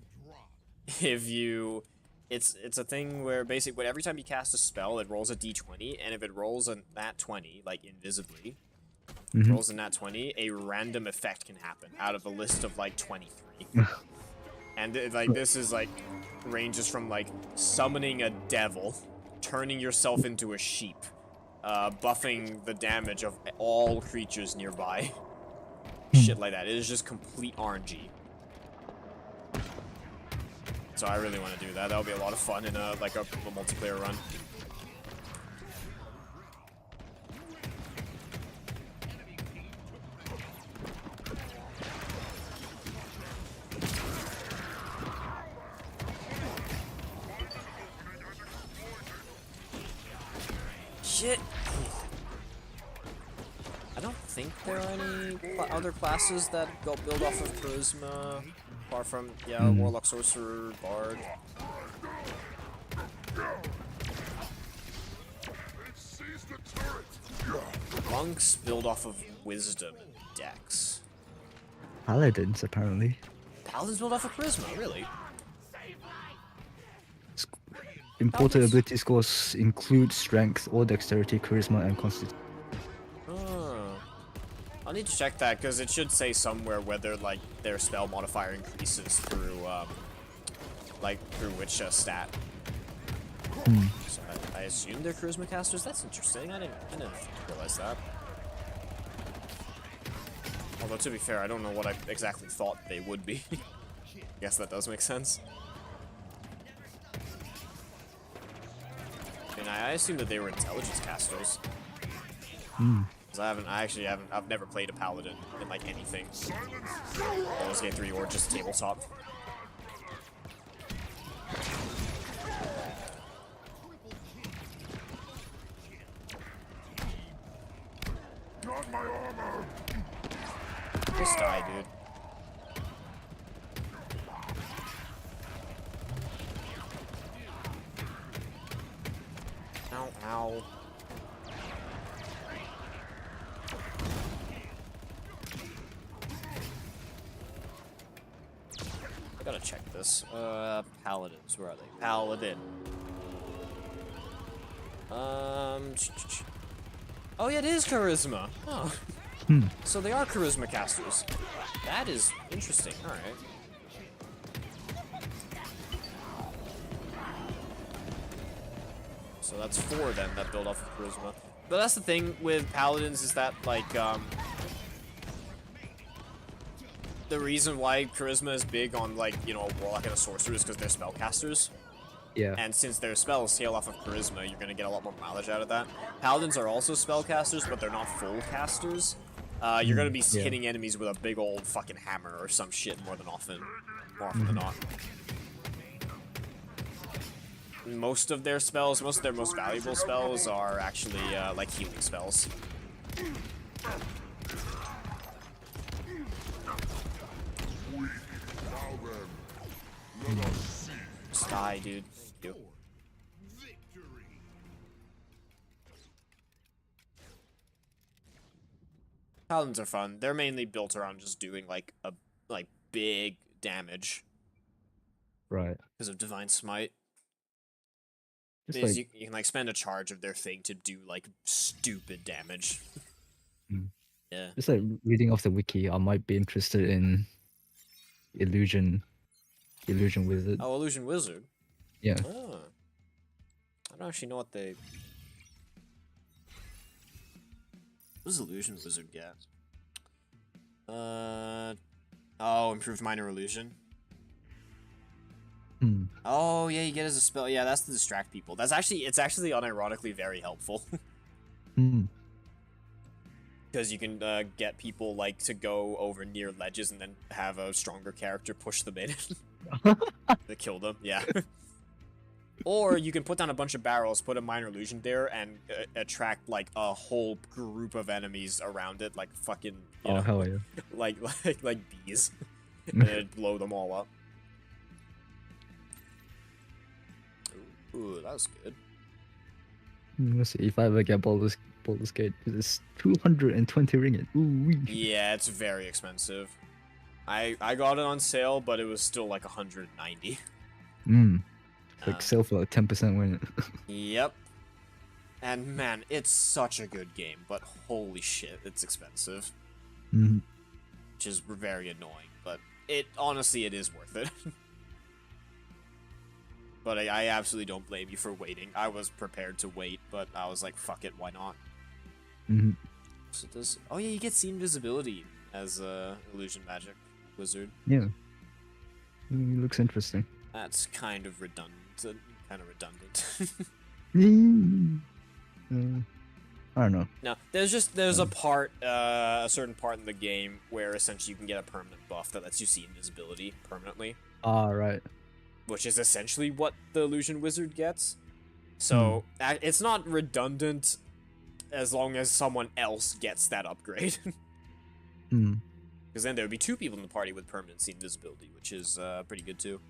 if you... It's a thing where basically every time you cast a spell, it rolls a d20, and if it rolls a nat 20, like invisibly, rolls a nat 20, a random effect can happen out of a list of like 23. And like this is like ranges from like summoning a devil, turning yourself into a sheep, buffing the damage of all creatures nearby. Shit like that. It is just complete RNG. So I really want to do that. That would be a lot of fun in a multiplayer run. Shit. I don't think there are any other classes that build off of charisma. Apart from, yeah, Warlock, Sorcerer, Bard. Monks build off of Wisdom and Dex. Paladins, apparently. Paladins build off of Charisma, really? Important ability scores include strength or dexterity, charisma, and constitution. Oh. I'll need to check that, because it should say somewhere whether, like, their spell modifier increases through, through which stat. So I assume they're charisma casters? That's interesting. I didn't realize that. Although, to be fair, I don't know what I exactly thought they would be. Guess that does make sense. I mean, I assume that they were intelligence casters. Because I've never played a paladin in, like, anything. Baldur's Gate 3 or just tabletop. Not my armor! Just die, dude. Ow, ow. I gotta check this. Paladins, where are they? Paladin. Oh Oh yeah, it is charisma. Oh. Hmm. So they are charisma casters. That is interesting. All right. So that's 4 then that build off of charisma. But that's the thing with paladins is that like the reason why charisma is big on like, you know, a warlock and a sorcerer is because they're spellcasters. Yeah. And since their spells scale off of charisma, you're gonna get a lot more mileage out of that. Paladins are also spellcasters, but they're not full casters. You're gonna be yeah. hitting enemies with a big old fucking hammer or some shit more often than not. Most of their spells, most of their most valuable spells are actually like healing spells. Just die, dude. Thank you. Paladins are fun. They're mainly built around just doing like big damage Right. because of Divine Smite. Just Is like you can like spend a charge of their thing to do like stupid damage. Mm. Yeah. just like reading off the wiki, I might be interested in illusion wizard. Oh, Illusion Wizard. Yeah. Oh. I don't actually know what they. What does Illusion Wizard get? Oh, improved minor illusion. Hmm. Oh yeah, you get as a spell. Yeah, that's to distract people. It's actually unironically very helpful. Hmm. Because you can get people like to go over near ledges and then have a stronger character push them in to kill them. Yeah. Or you can put down a bunch of barrels, put a minor illusion there, and attract like a whole group of enemies around it, like fucking. You know, Hell yeah. like bees, and it'd blow them all up. Ooh, that was good. Let's see if I ever get Baldur's Gate. It's 220 ringgit. Ooh wee. Yeah, it's very expensive. I got it on sale, but it was still like 190. Like sale for like 10% win. Yep. And man, it's such a good game, but holy shit, it's expensive. Mm-hmm. Which is very annoying, but it honestly it is worth it. But I absolutely don't blame you for waiting. I was prepared to wait, but I was like, fuck it, why not? Mm-hmm. So does oh yeah, you get see invisibility as a illusion magic wizard. Yeah. It looks interesting. That's kind of redundant. I don't know. No, there's a part, a certain part in the game where essentially you can get a permanent buff that lets you see invisibility permanently, Right. which is essentially what the illusion wizard gets. So it's not redundant as long as someone else gets that upgrade. Hmm. Because then there would be 2 people in the party with permanent see invisibility, which is pretty good too.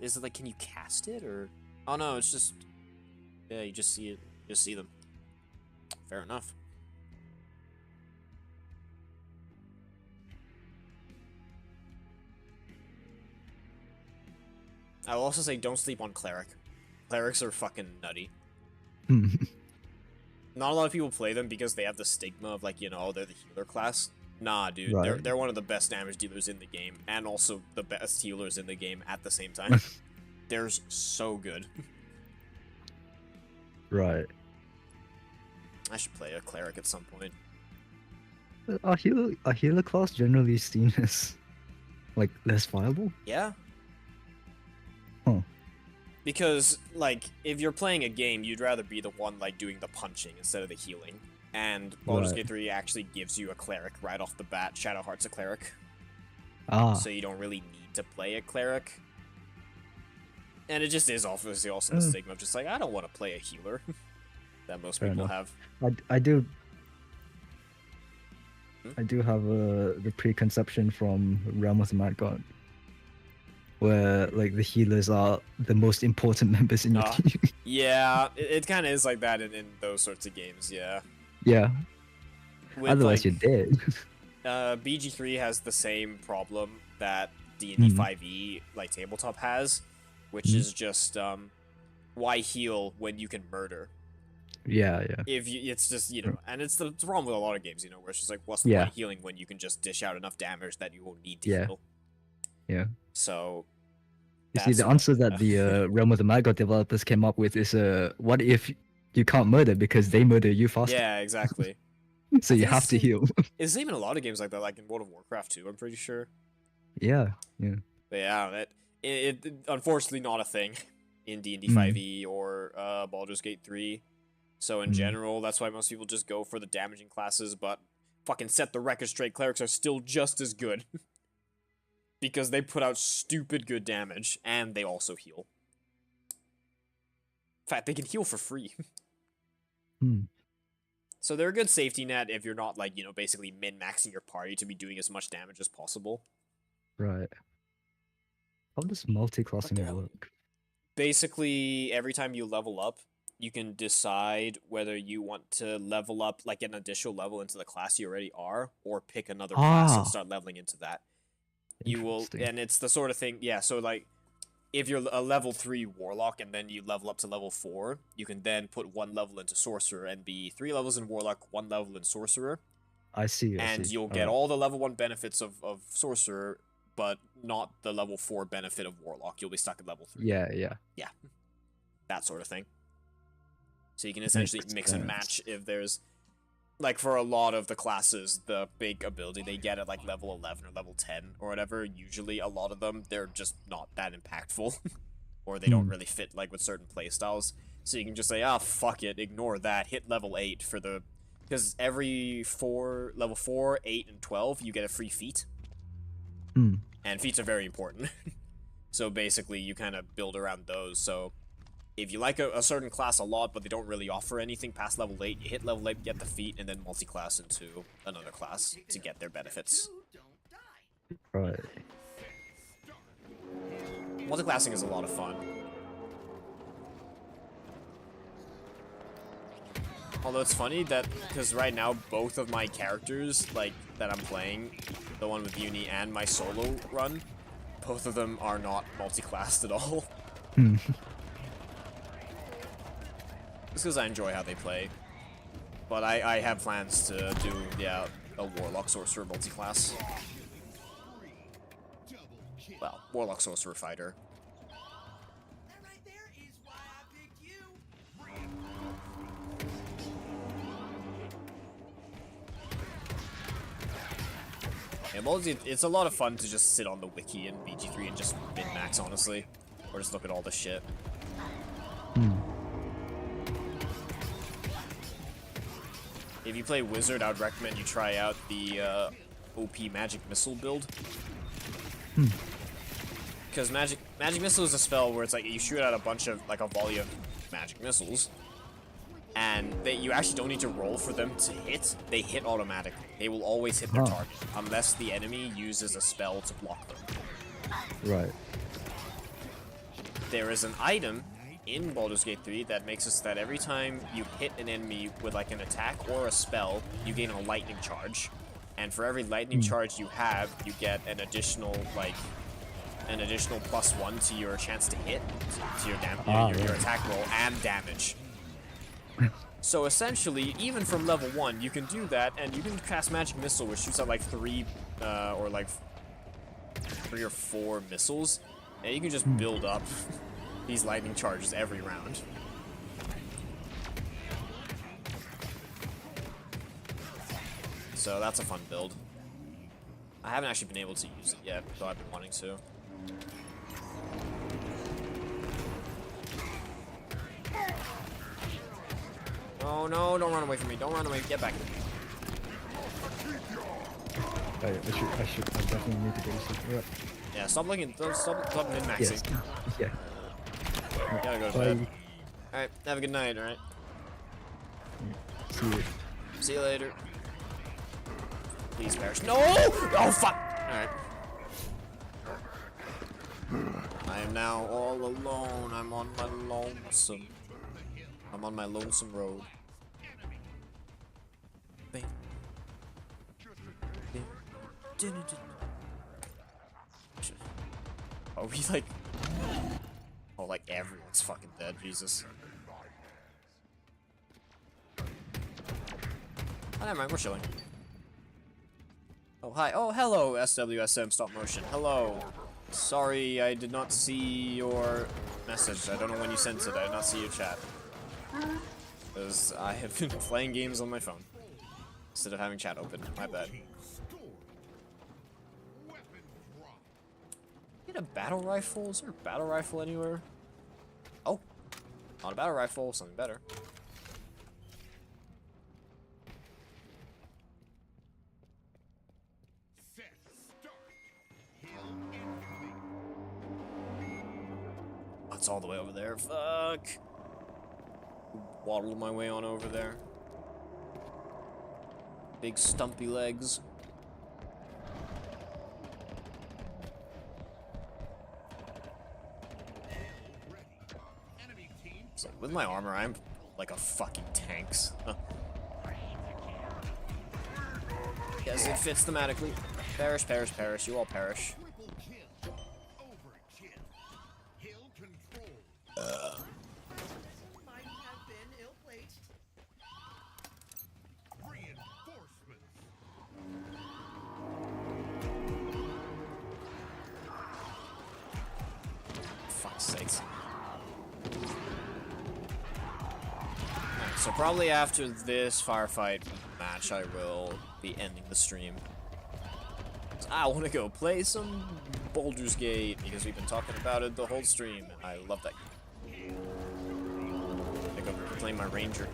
Is it like, can you cast it, or? Oh no, it's just, yeah, you just see it, you just see them. Fair enough. I will also say, don't sleep on cleric. Clerics are fucking nutty. Not a lot of people play them because they have the stigma of like, you know, they're the healer class. Nah, dude, Right. they're one of the best damage dealers in the game, and also the best healers in the game at the same time. They're so good. Right. I should play a cleric at some point. Are healer class generally seen as like less viable? Yeah. Huh. Because, like, if you're playing a game, you'd rather be the one, like, doing the punching instead of the healing. And Baldur's Right. Gate 3 actually gives you a cleric right off the bat. Shadowheart's a cleric. Ah. So you don't really need to play a cleric. And it just is obviously also the stigma of just like, I don't want to play a healer. That most Fair people enough. have. I do. Hmm? I do have the preconception from Realm of the Mad God, where like the healers are the most important members in your Ah. team. Yeah, it kind of is like that in those sorts of games, yeah. Yeah. With, Otherwise, like, you're dead. BG3 has the same problem that D&D Mhm. 5e like tabletop has, which is just why heal when you can murder? Yeah, yeah. If you, it's just, you know, and it's the problem with a lot of games, you know, where it's just like, what's the Yeah. point of healing when you can just dish out enough damage that you won't need to Yeah. heal? Yeah. So, You see, that's the what- answer that the Realm of the Mad God developers came up with is what if you can't murder because they murder you faster? yeah, exactly. So I you think have to it's the- heal. It's even a lot of games like that, like in World of Warcraft too, I'm pretty sure. Yeah, yeah. But yeah, it unfortunately not a thing in D&D Mm. 5e or Baldur's Gate 3. So in Mm. general, that's why most people just go for the damaging classes, but fucking set the record straight, clerics are still just as good. Because they put out stupid good damage, and they also heal. In fact, they can heal for free. Hmm. So they're a good safety net if you're not, like, you know, basically min-maxing your party to be doing as much damage as possible. Right. How does multi-classing What the hell? work? Basically, every time you level up, you can decide whether you want to level up, like, an additional level into the class you already are, or pick another class and Ah. start leveling into that. You will, Interesting. and it's the sort of thing, yeah, so, like, if you're a level 3 Warlock and then you level up to level 4, you can then put 1 level into Sorcerer and be 3 levels in Warlock, 1 level in Sorcerer, I see. I and see. you'll get all the level 1 benefits of Sorcerer, but not the level 4 benefit of Warlock. You'll be stuck at level 3. Yeah, yeah. That sort of thing. So you can essentially Makes mix and sense. match if there's, like, for a lot of the classes, the big ability they get at, like, level 11 or level 10 or whatever, usually a lot of them, they're just not that impactful. Or they don't Hmm. really fit, like, with certain playstyles. So you can just say, ah, fuck it, ignore that, hit level 8 for the... Because every level 4, 8, and 12, you get a free feat. Hmm. And feats are very important. So basically, you kind of build around those. So if you like a certain class a lot, but they don't really offer anything past level 8, you hit level 8, get the feat, and then multi-class into another class to get their benefits. You don't die. Right. Multi-classing is a lot of fun. Although it's funny that, because right now, both of my characters, like, that I'm playing, the one with Uni and my solo run, both of them are not multi-classed at all. Hmm. Just because I enjoy how they play. But I have plans to do, yeah, a Warlock Sorcerer multi-class. Well, Warlock Sorcerer Fighter. That right there is why I picked you. Yeah, multi, it's a lot of fun to just sit on the wiki in BG3 and just min-max, honestly. Or just look at all the shit. Hmm. If you play Wizard, I would recommend you try out the OP Magic Missile build. Hmm. Because Magic Missile is a spell where it's like you shoot out a bunch of, like, a volley of magic missiles, and you actually don't need to roll for them to hit. They hit automatically. They will always hit their Huh. target, unless the enemy uses a spell to block them. Right. There is an item in Baldur's Gate 3 that makes it so that every time you hit an enemy with, like, an attack or a spell, you gain a lightning charge. And for every lightning charge you have, you get an additional, like, an additional +1 to your chance to hit, to your, your attack roll, and damage. So essentially, even from level 1, you can do that, and you can cast Magic Missile, which shoots out like 3 or 4 missiles, and you can just build up these lightning charges every round. So that's a fun build. I haven't actually been able to use it yet, though I've been wanting to. Oh no, don't run away from me, don't run away, get back. I definitely need to go to sleep. Right. Yeah, stop looking, stop min-maxing. Yes. Yeah. Gotta go to bed. Alright, have a good night, alright? See you. See you later. Please perish. No! Oh, fuck! Alright. I am now all alone. I'm on my lonesome. I'm on my lonesome road. Bing. Are we like... Oh, like everyone's fucking dead, Jesus. Oh, never mind, we're chilling. Oh, hi. Oh, hello, SWSM stop motion. Hello. Sorry, I did not see your message. I don't know when you sent it. I did not see your chat. Because I have been playing games on my phone instead of having chat open. My bad. Get a battle rifle? Is there a battle rifle anywhere? Oh, not a battle rifle, something better. Oh, it's all the way over there. Fuck. Waddle my way on over there. Big stumpy legs. So with my armor, I'm like a fucking tanks. Huh. Yes, it fits thematically. Perish, perish, perish. You all perish. Might have been ill-placed. Fuck's sakes. So probably after this firefight match, I will be ending the stream. I want to go play some Baldur's Gate because we've been talking about it the whole stream, and I love that game. I go play my ranger.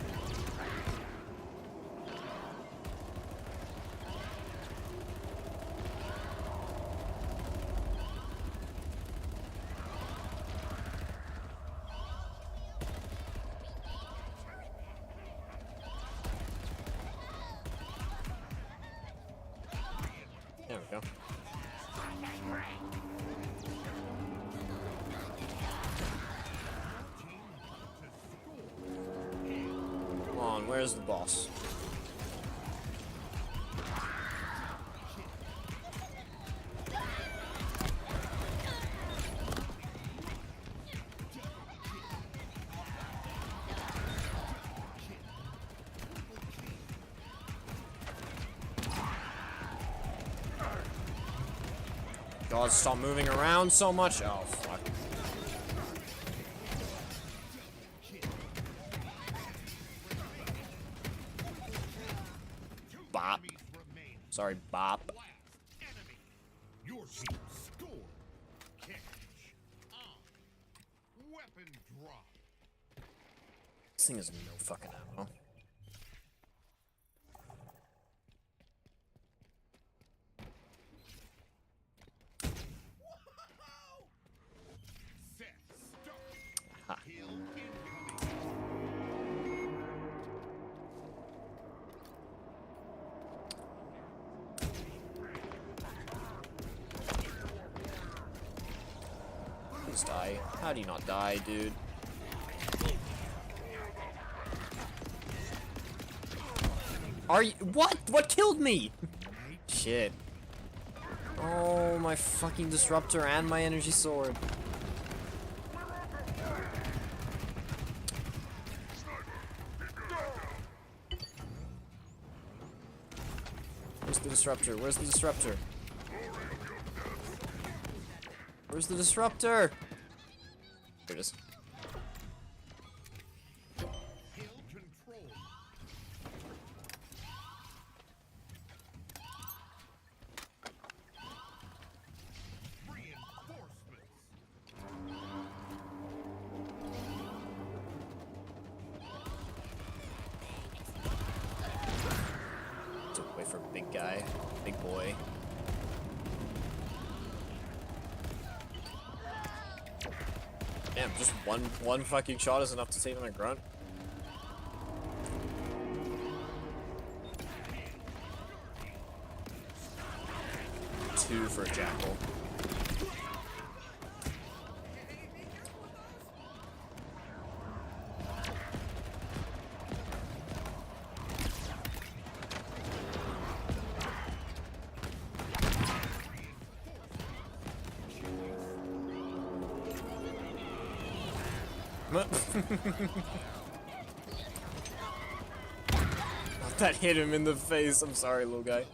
There we go. Come on, where's the boss? God, stop moving around so much. Oh, fuck. Bop. Sorry, bop. Your team score. Catch. On. Weapon drop. This thing has no fucking ammo. Set. Start. Ha. Kill incoming. Please die. How do you not die, dude? Are you— what? What killed me? Shit. Oh, my fucking disruptor and my energy sword. Where's the disruptor? Where's the disruptor? Where's the disruptor? Here it is. Kill control. Reinforcements. To wait for a big guy, big boy. Damn, just one fucking shot is enough to take on a grunt. Two for a jackal. That hit him in the face. I'm sorry, little guy.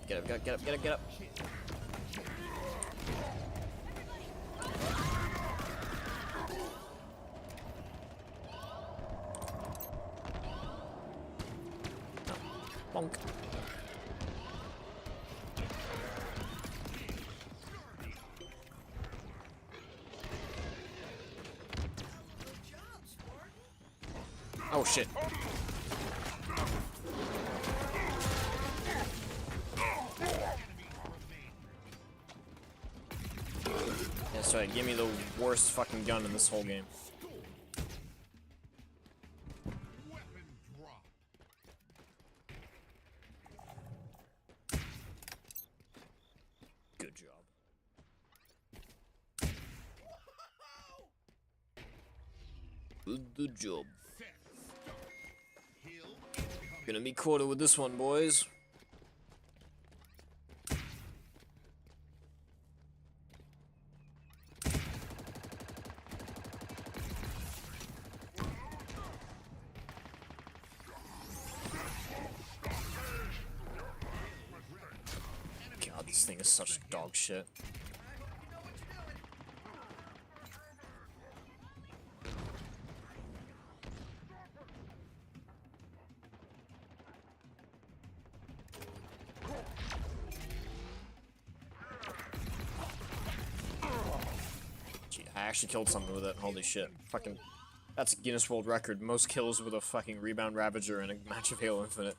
Get up, get up, get up, get up. No. Bonk. Oh shit. That's right, give me the worst fucking gun in this whole game. Weapon drop. Good job. Good job. Set. Start. Hill incoming. Gonna be quarter with this one, boys. God, this thing is such dog shit. Gee, I actually killed something with it. Holy shit. Fucking. That's a Guinness World Record. Most kills with a fucking Rebound Ravager in a match of Halo Infinite.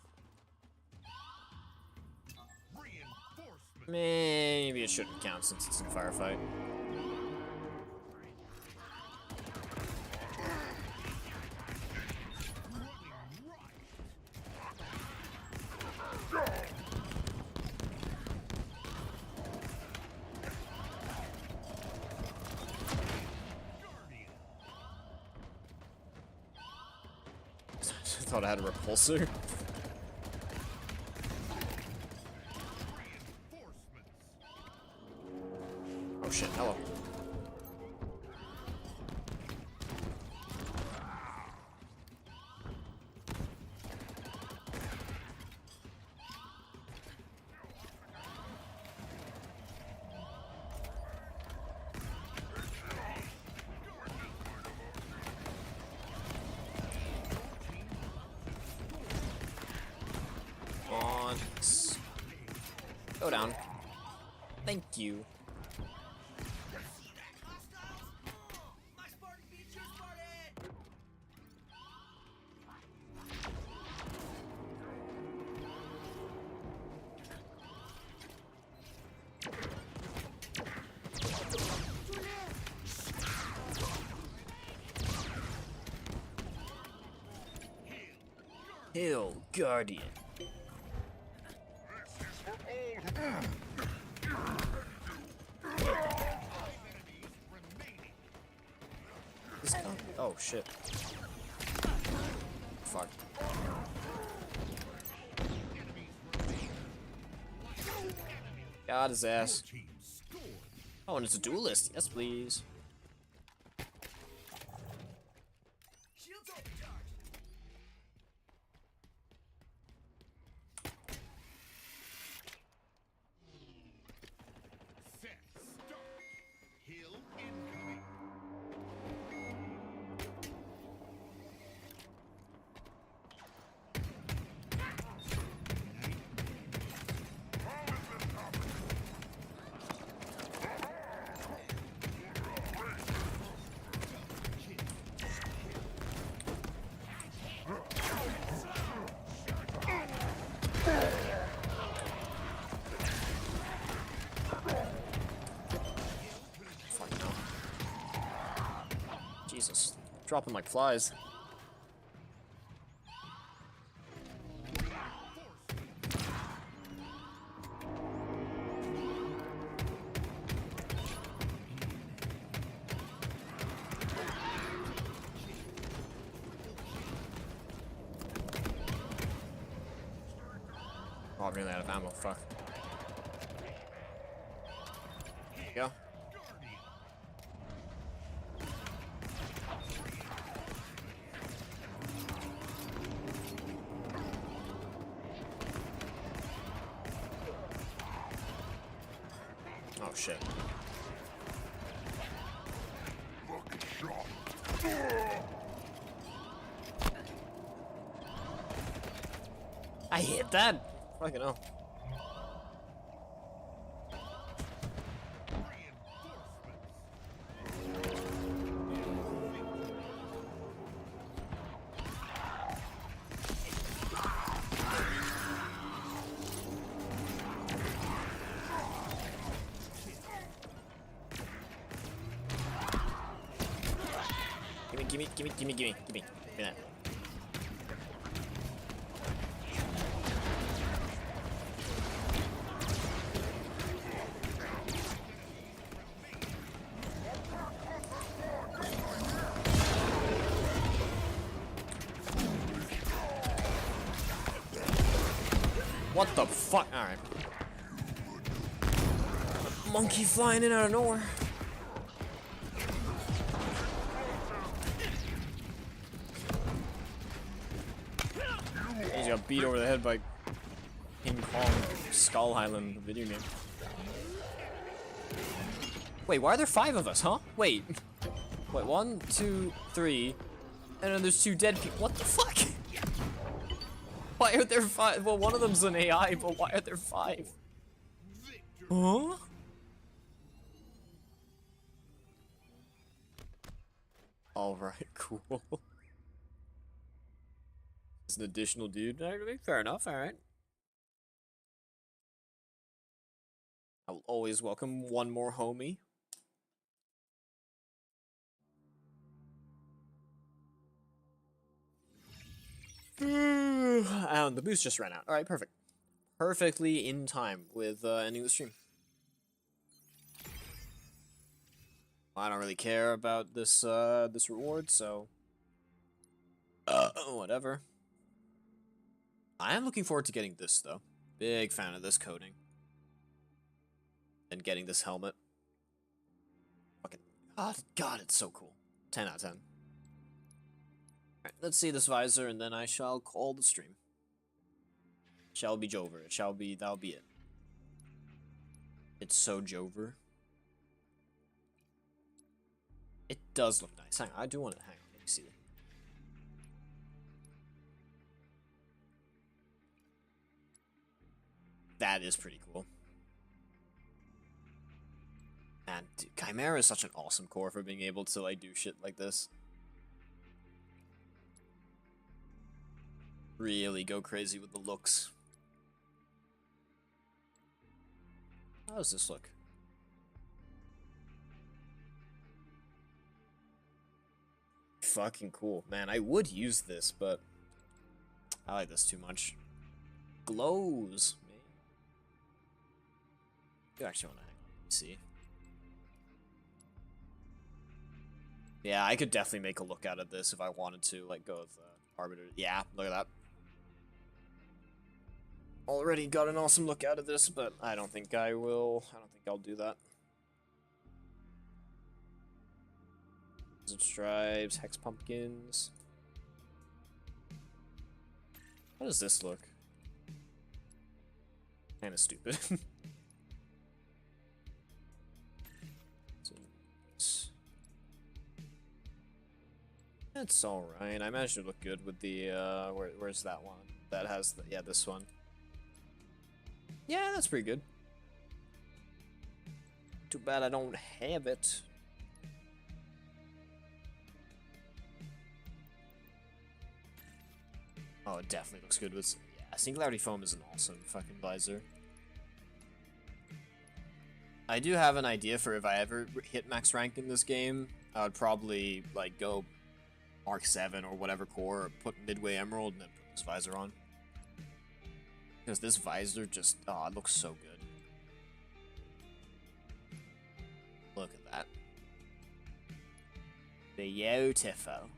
Reinforcement. Maybe it shouldn't count since it's a firefight. I thought I had a repulsor. Reinforcements. Oh shit, hello. On. Go down. Thank you. My Spartan beats your Spartan! Hill Guardian. This guy? Oh shit. Fuck. Got his ass. Team scored. Oh, and it's a duelist. Yes, please. Shields overcharged! Set. Start. Hill incoming. Fuck no. Jesus. Dropping like flies. Oh, I'm nearly out of ammo. Fuck. There you go. Oh shit. I hit that. Fucking hell. Gimme that. What the fuck? Alright. Monkey flying in out of nowhere. He got beat over the head by King Kong Skull Island video game. Wait, why are there 5 of us, huh? Wait. Wait, 1, 2, 3. And then there's 2 dead people. What the fuck? Why are there 5? Well, one of them's an AI, but why are there 5? Huh? Alright, cool. It's an additional dude. Fair enough, alright. I'll always welcome one more homie. And the boost just ran out. Alright, perfect. Perfectly in time with ending the stream. I don't really care about this this reward, so whatever. I am looking forward to getting this though. Big fan of this coating. And getting this helmet. Fucking God, it's so cool. 10 out of 10. Alright, let's see this visor and then I shall call the stream. Shall be Jover. It shall be, that'll be it. It's so Jover. It does look nice. Hang on, I do want to hang on. Let me see it. That is pretty cool. And dude, Chimera is such an awesome core for being able to like do shit like this. Really go crazy with the looks. How does this look? Fucking cool. Man, I would use this, but I like this too much. Glows, man. You actually want to hang on. Let me see. Yeah, I could definitely make a look out of this if I wanted to, like, go with Arbiter. Yeah, look at that. Already got an awesome look out of this, but I don't think I will. I don't think I'll do that. Stripes, Hex Pumpkins. How does this look? Kinda stupid. It's alright. I managed to look good with the, where's that one? That has the, yeah, this one. Yeah, that's pretty good. Too bad I don't have it. Oh, it definitely looks good with, yeah, Singularity Foam is an awesome fucking visor. I do have an idea for if I ever hit max rank in this game, I would probably, like, go Mark 7 or whatever core, or put Midway Emerald and then put this visor on. Because this visor just, oh, it looks so good. Look at that. Beautiful.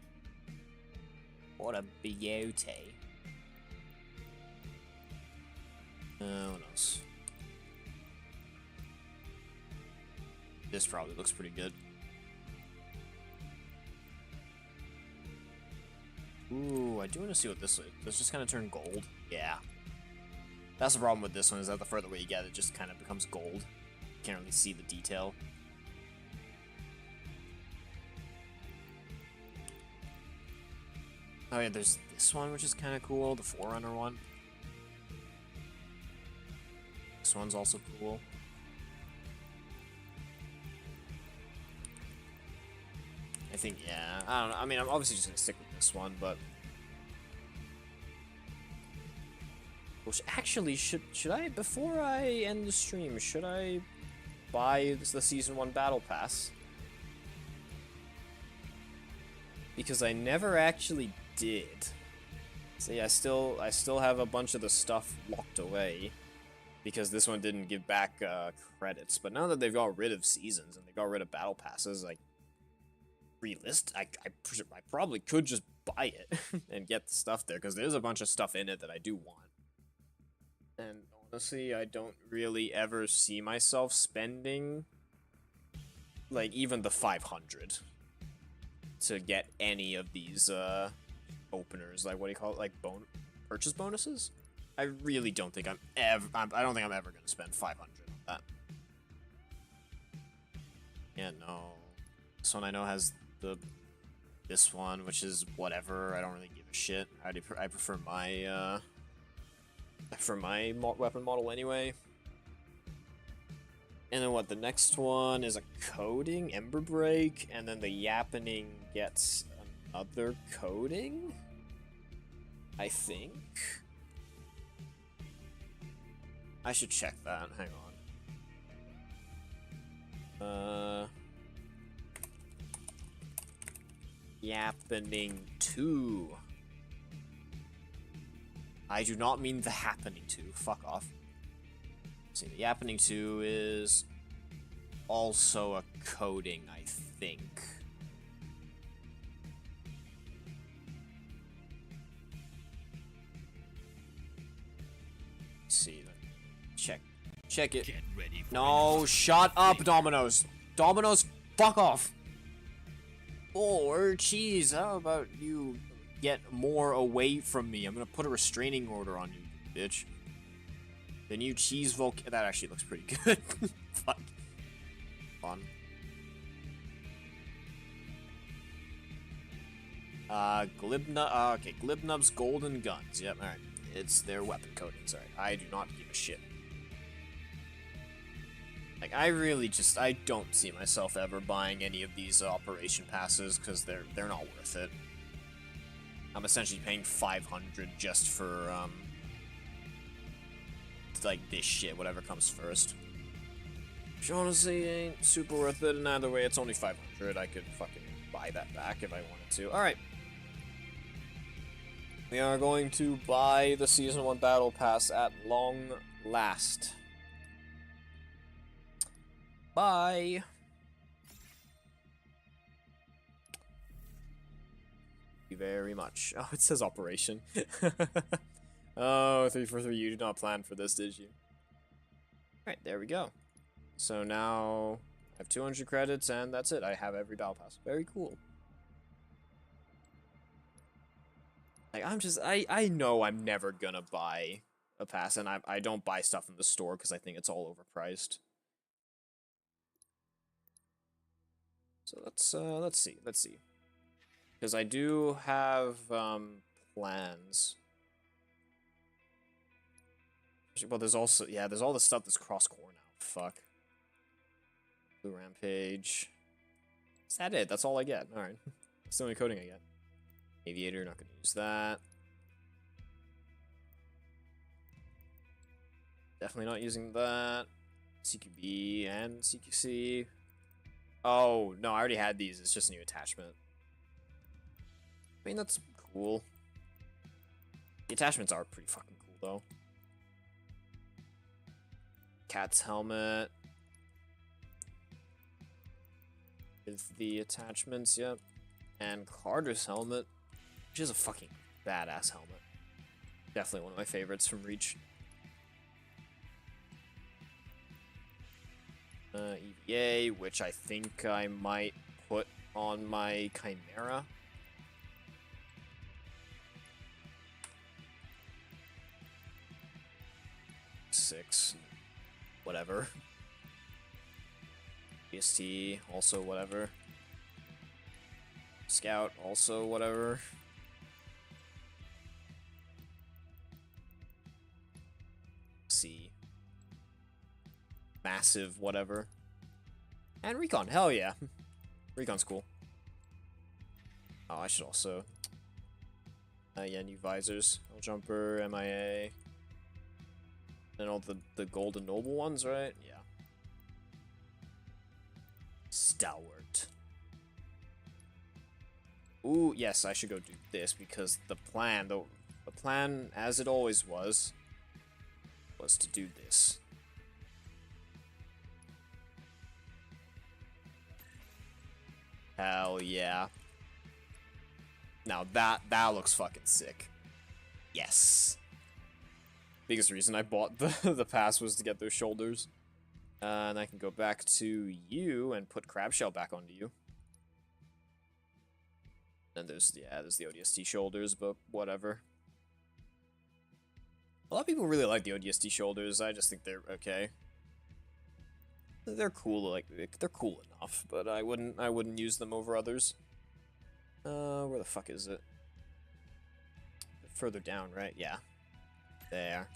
What a beauty. What else? This probably looks pretty good. Ooh, I do want to see what this is. Does it just kind of turn gold? Yeah. That's the problem with this one, is that the further away you get, it just kind of becomes gold. You can't really see the detail. Oh yeah, there's this one, which is kind of cool, the Forerunner one. This one's also cool. I think, yeah, I don't know. I mean, I'm obviously just gonna stick with this one, but... Which actually, should I, before I end the stream, should I buy the Season 1 Battle Pass? Because I never actually did. See, I still have a bunch of the stuff locked away. Because this one didn't give back credits. But now that they've got rid of seasons and they got rid of battle passes, like, I probably could just buy it and get the stuff there, because there's a bunch of stuff in it that I do want. And honestly, I don't really ever see myself spending, like, even the 500 to get any of these openers. Like, what do you call it? Like, purchase bonuses? I really don't think I don't think I'm ever gonna spend 500 on that. Yeah, no. This one I know has this one, which is whatever. I don't really give a shit. I prefer my weapon model anyway. And then what? The next one is a coding, Ember Break, and then the Yappening gets another coding, I think. I should check that. Hang on. Yappening 2. I do not mean the Happening 2. Fuck off. Let's see, the Yappening 2 is also a coding, I think. Let's see. Check it. No, shut up, Dominoes. Dominoes, fuck off. Or, cheese, how about you get more away from me? I'm gonna put a restraining order on you, bitch. The new cheese that actually looks pretty good. Fuck. Fun. Okay, Glibnub's Golden Guns. Yep, alright. It's their weapon coatings, alright. I do not give a shit. Like, I don't see myself ever buying any of these operation passes, because they're not worth it. I'm essentially paying 500 just for, like, this shit, whatever comes first. Which honestly ain't super worth it, and either way, it's only 500. I could fucking buy that back if I wanted to. Alright. We are going to buy the Season 1 Battle Pass at long last. Bye! Thank you very much. Oh, it says Operation. Oh, 343, you did not plan for this, did you? Alright, there we go. So now I have 200 credits, and that's it. I have every battle pass. Very cool. Like, I know I'm never gonna buy a pass, and I don't buy stuff in the store because I think it's all overpriced. So let's see. Because I do have plans. Well, there's also, yeah, there's all the stuff that's cross-core now. Fuck. Blue Rampage. Is that it? That's all I get. Alright. That's the only coding I get. Aviator, not gonna use that. Definitely not using that. CQB and CQC. Oh, no, I already had these. It's just a new attachment. I mean, that's cool. The attachments are pretty fucking cool, though. Cat's helmet. With the attachments, yep. And Carter's helmet, which is a fucking badass helmet. Definitely one of my favorites from Reach. EVA, which I think I might put on my Chimera. Six, whatever. BST, also whatever. Scout, also whatever. C. Massive, whatever. And Recon, hell yeah. Recon's cool. Oh, I should also... yeah, new visors. L jumper, MIA. And all the golden noble ones, right? Yeah. Stalwart. Ooh, yes, I should go do this because the plan, the plan, as it always was to do this. Hell yeah. Now that looks fucking sick. Yes. Biggest reason I bought the pass was to get those shoulders. And I can go back to you and put crab shell back onto you. And there's the ODST shoulders, but whatever. A lot of people really like the ODST shoulders. I just think they're okay. They're cool, like they're cool enough, but I wouldn't use them over others. Where the fuck is it? Further down, right? Yeah. There.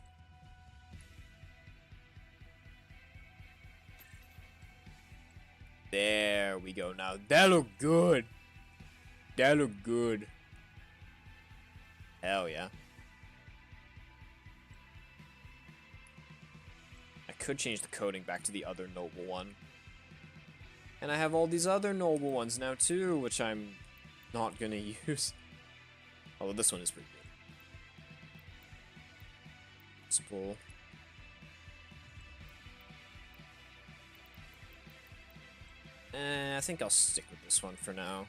There we go. Now that look good. That look good. Hell yeah. I could change the coding back to the other noble one. And I have all these other noble ones now too, which I'm not gonna use. Although this one is pretty good. Principal. I think I'll stick with this one for now.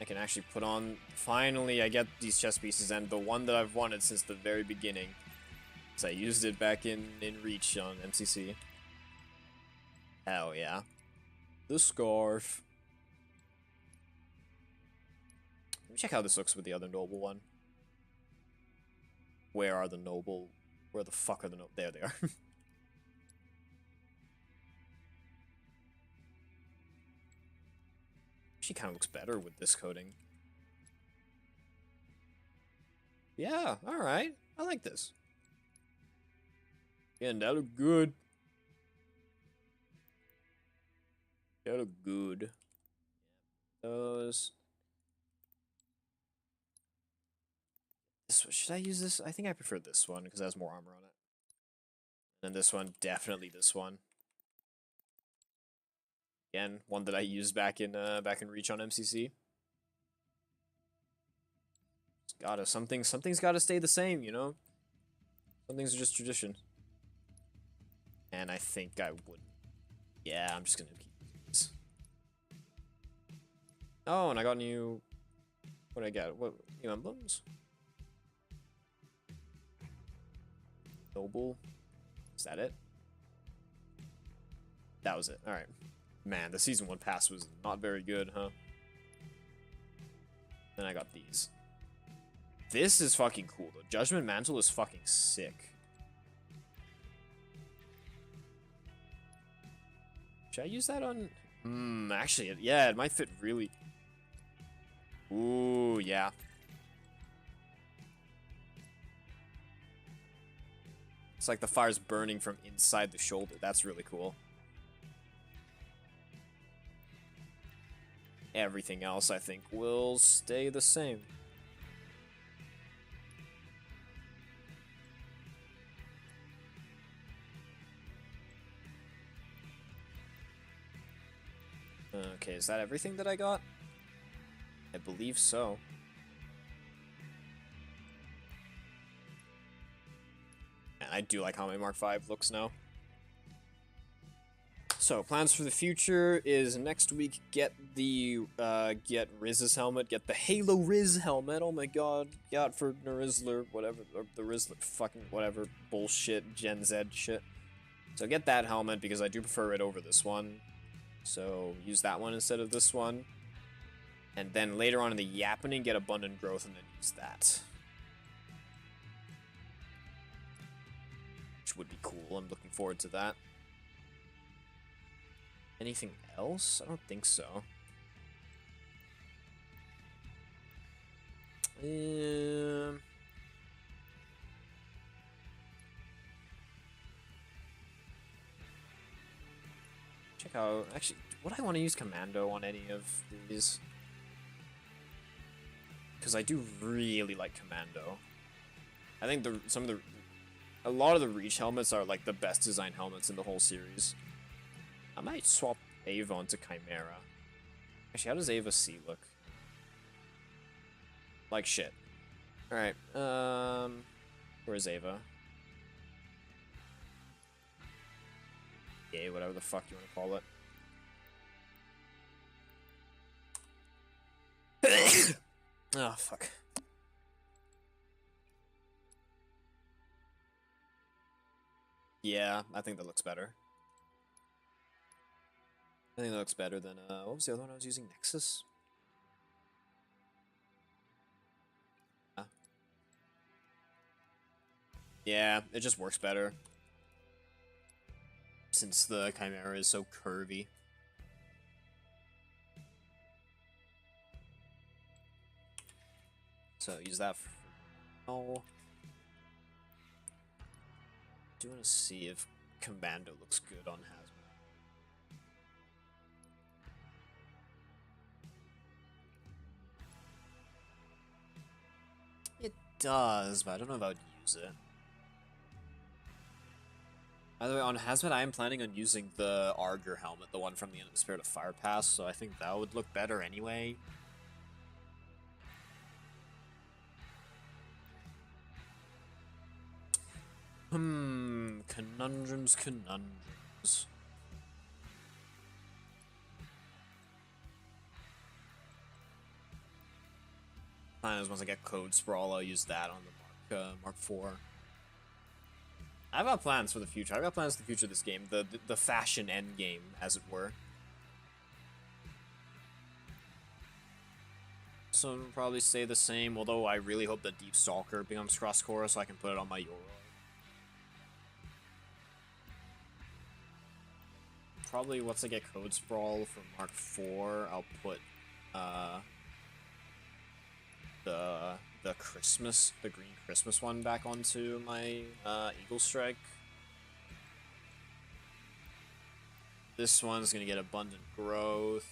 I can actually put on... Finally, I get these chess pieces, and the one that I've wanted since the very beginning. So I used it back in Reach on MCC. Hell yeah. The scarf. Let me check how this looks with the other noble one. Where are the noble... Where the fuck are the noble... There they are. She kind of looks better with this coating. Yeah, alright. I like this. Again, that look good. That look good. Those. This one, should I use this? I think I prefer this one because it has more armor on it. And this one, definitely this one. Again, one that I used back in Reach on MCC. It's gotta something's gotta stay the same, you know? Some things are just tradition. And I think I wouldn't. Yeah, I'm just gonna keep these. Oh, and I got new. What did I get? What new emblems? Noble. Is that it? That was it. All right. Man, the Season 1 pass was not very good, huh? Then I got these. This is fucking cool, though. Judgment Mantle is fucking sick. Should I use that on... actually, yeah, it might fit really... Ooh, yeah. It's like the fire's burning from inside the shoulder. That's really cool. Everything else, I think, will stay the same. Okay, is that everything that I got? I believe so. And I do like how my Mark V looks now. So, plans for the future is next week get Riz's helmet, get the Halo Riz helmet, oh my god, got for Narizzler, whatever, or the Rizzler, fucking whatever bullshit, Gen Z shit. So get that helmet because I do prefer it over this one. So use that one instead of this one. And then later on in the Yappening, get Abundant Growth and then use that. Which would be cool. I'm looking forward to that. Anything else? I don't think so. Check out... Actually, would I want to use Commando on any of these? Because I do really like Commando. I think a lot of the Reach helmets are like the best designed helmets in the whole series. I might swap Ava onto Chimera. Actually, how does Ava C look? Like shit. Alright, where's Ava? Yeah, whatever the fuck you want to call it. Oh, fuck. Yeah, I think that looks better. I think that looks better than, what was the other one I was using? Nexus? Yeah, it just works better. Since the Chimera is so curvy. So use that for now. Do want to see if Commando looks good on Hazmat. It does, but I don't know if I would use it. By the way, on Hazmat, I am planning on using the Arger helmet, the one from the end of the Spirit of Fire Pass, so I think that would look better anyway. Conundrums. Plan is once I get Code Sprawl, I'll use that on the Mark IV. I've got plans for the future. I've got plans for the future of this game. The fashion end game, as it were. So I'll probably stay the same, although I really hope that Deep Stalker becomes cross-core so I can put it on my Yoroi. Probably once I get Code Sprawl for Mark IV, I'll put the green Christmas one back onto my Eagle Strike. This one's gonna get Abundant Growth.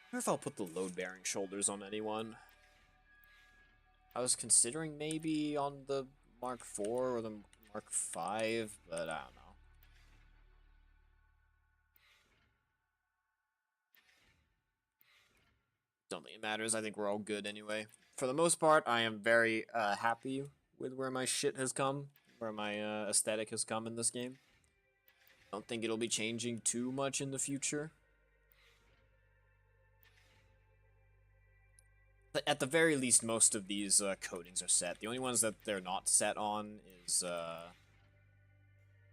I wonder if I'll put the load-bearing shoulders on anyone. I was considering maybe on the Mark IV or the Mark V, but I don't know. Don't think it matters. I think we're all good anyway. For the most part, I am very happy with where my shit has come, where my aesthetic has come in this game. Don't think it'll be changing too much in the future. But at the very least, most of these coatings are set. The only ones that they're not set on is...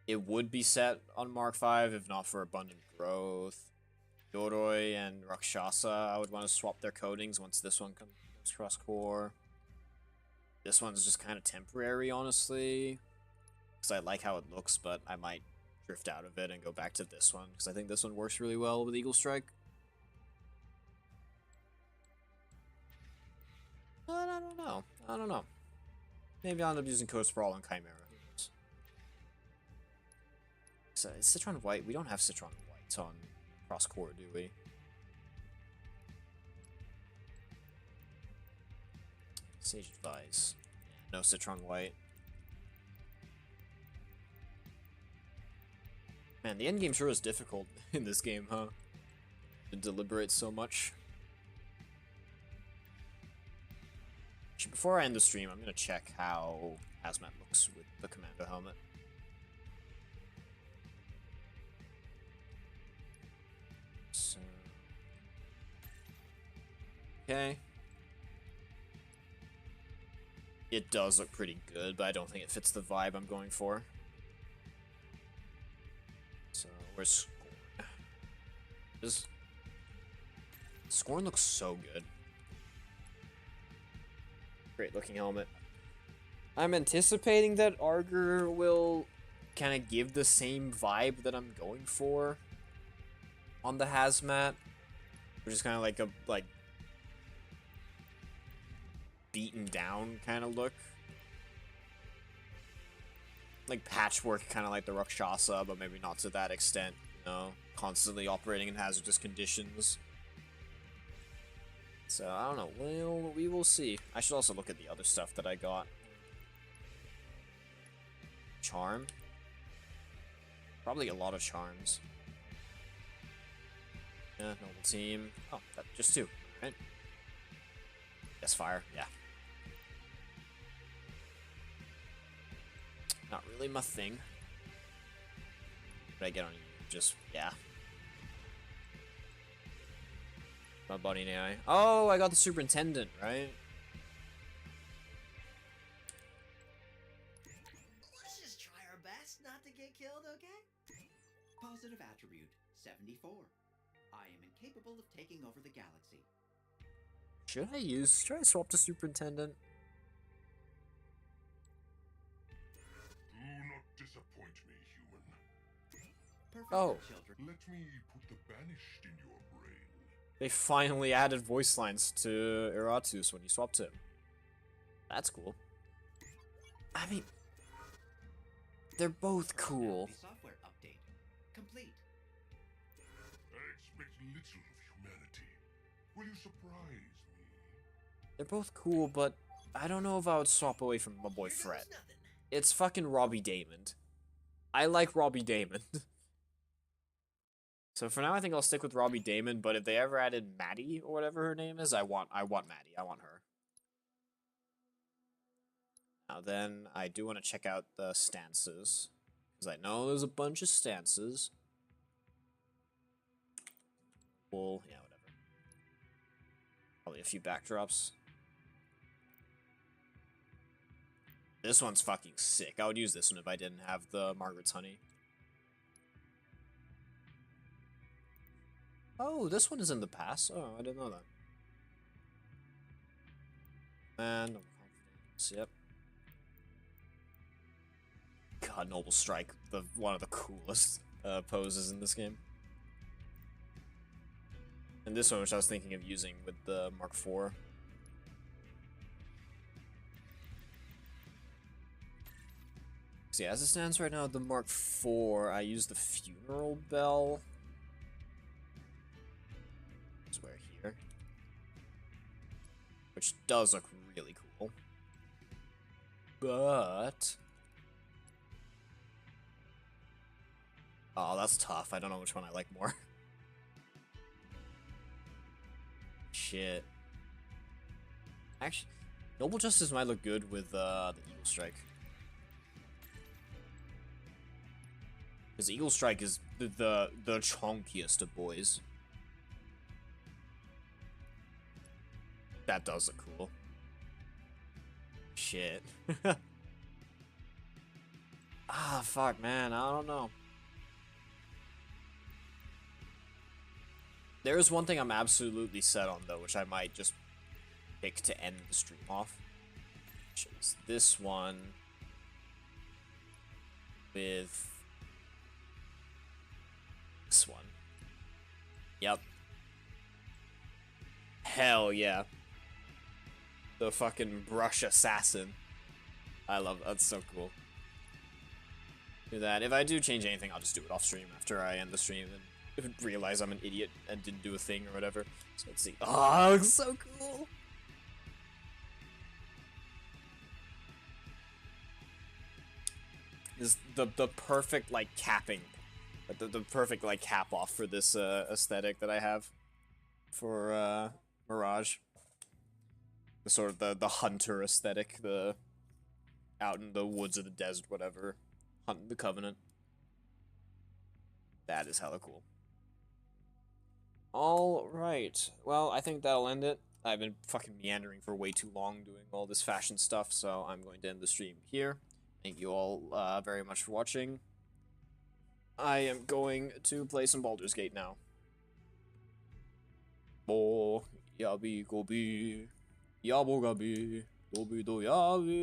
it would be set on Mark V if not for Abundant Growth. Yoroi and Rakshasa, I would want to swap their coatings once this one comes cross-core. This one's just kind of temporary, honestly. Because I like how it looks, but I might drift out of it and go back to this one. Because I think this one works really well with Eagle Strike. But I don't know. I don't know. Maybe I'll end up using Code Sprawl and Chimera. Who knows? So, Citron White. We don't have Citron White on cross-core, do we? Sage Advice. No Citron White. Man, the endgame sure is difficult in this game, huh? To deliberate so much. Actually, before I end the stream, I'm gonna check how Hazmat looks with the Commando helmet. So... Okay. It does look pretty good, but I don't think it fits the vibe I'm going for. So, where's Scorn? Scorn looks so good. Great looking helmet. I'm anticipating that Arger will kind of give the same vibe that I'm going for on the hazmat, which is kind of like a beaten down kind of look, like patchwork, kind of like the Rakshasa, but maybe not to that extent. You know, constantly operating in hazardous conditions. So I don't know. Well, we will see. I should also look at the other stuff that I got. Charm. Probably a lot of charms. Yeah, noble team. Oh, that, just 2, right? Yes, fire. Yeah. Not really my thing. What did I get on you? Just, yeah. My buddy and AI. Oh, I got the superintendent, right? Let's just try our best not to get killed, okay? Positive attribute 74. I am incapable of taking over the galaxy. Should I swap to superintendent? Do not disappoint me, human. Perfect Oh. for children. Let me put the banished in your brain. They finally added voice lines to Eratus when you swapped him. That's cool. I mean, they're both cool. The software update complete. I expect little of humanity. Will you surprise me? They're both cool, but I don't know if I would swap away from my boy Here goes Fred. nothing. It's fucking Robbie Damon. I like Robbie Damon. So for now, I think I'll stick with Robbie Damon, but if they ever added Maddie, or whatever her name is, I want Maddie. I want her. Now then, I do want to check out the stances, because I know there's a bunch of stances. Well, yeah, whatever. Probably a few backdrops. This one's fucking sick. I would use this one if I didn't have the Margaret's Honey. Oh, this one is in the past. Oh, I didn't know that. And noble confidence. Yep. God, noble strike, one of the coolest poses in this game. And this one, which I was thinking of using with the Mark IV. So yeah, as it stands right now, the Mark IV, I use the funeral bell. Where here, which does look really cool, but oh, that's tough. I don't know which one I like more. Shit. Actually, Noble Justice might look good with the Eagle Strike, because Eagle Strike is the chunkiest of boys. That does look cool. Shit. Ah, fuck, man. I don't know. There is one thing I'm absolutely set on, though, which I might just pick to end the stream off. Which is this one with this one. Yep. Hell yeah. The fucking brush assassin. I love that. That's so cool. Do that. If I do change anything, I'll just do it off stream after I end the stream and realize I'm an idiot and didn't do a thing or whatever. So let's see. Oh, it looks so cool. This the perfect like capping, the perfect like cap off for this aesthetic that I have for Mirage. The sort of the hunter aesthetic, the out in the woods of the desert, whatever, hunting the Covenant. That is hella cool. All right, well, I think that'll end it. I've been fucking meandering for way too long doing all this fashion stuff, so I'm going to end the stream here. Thank you all very much for watching. I am going to play some Baldur's Gate now. Bo yabi gobi yabo gabi dobi do yabi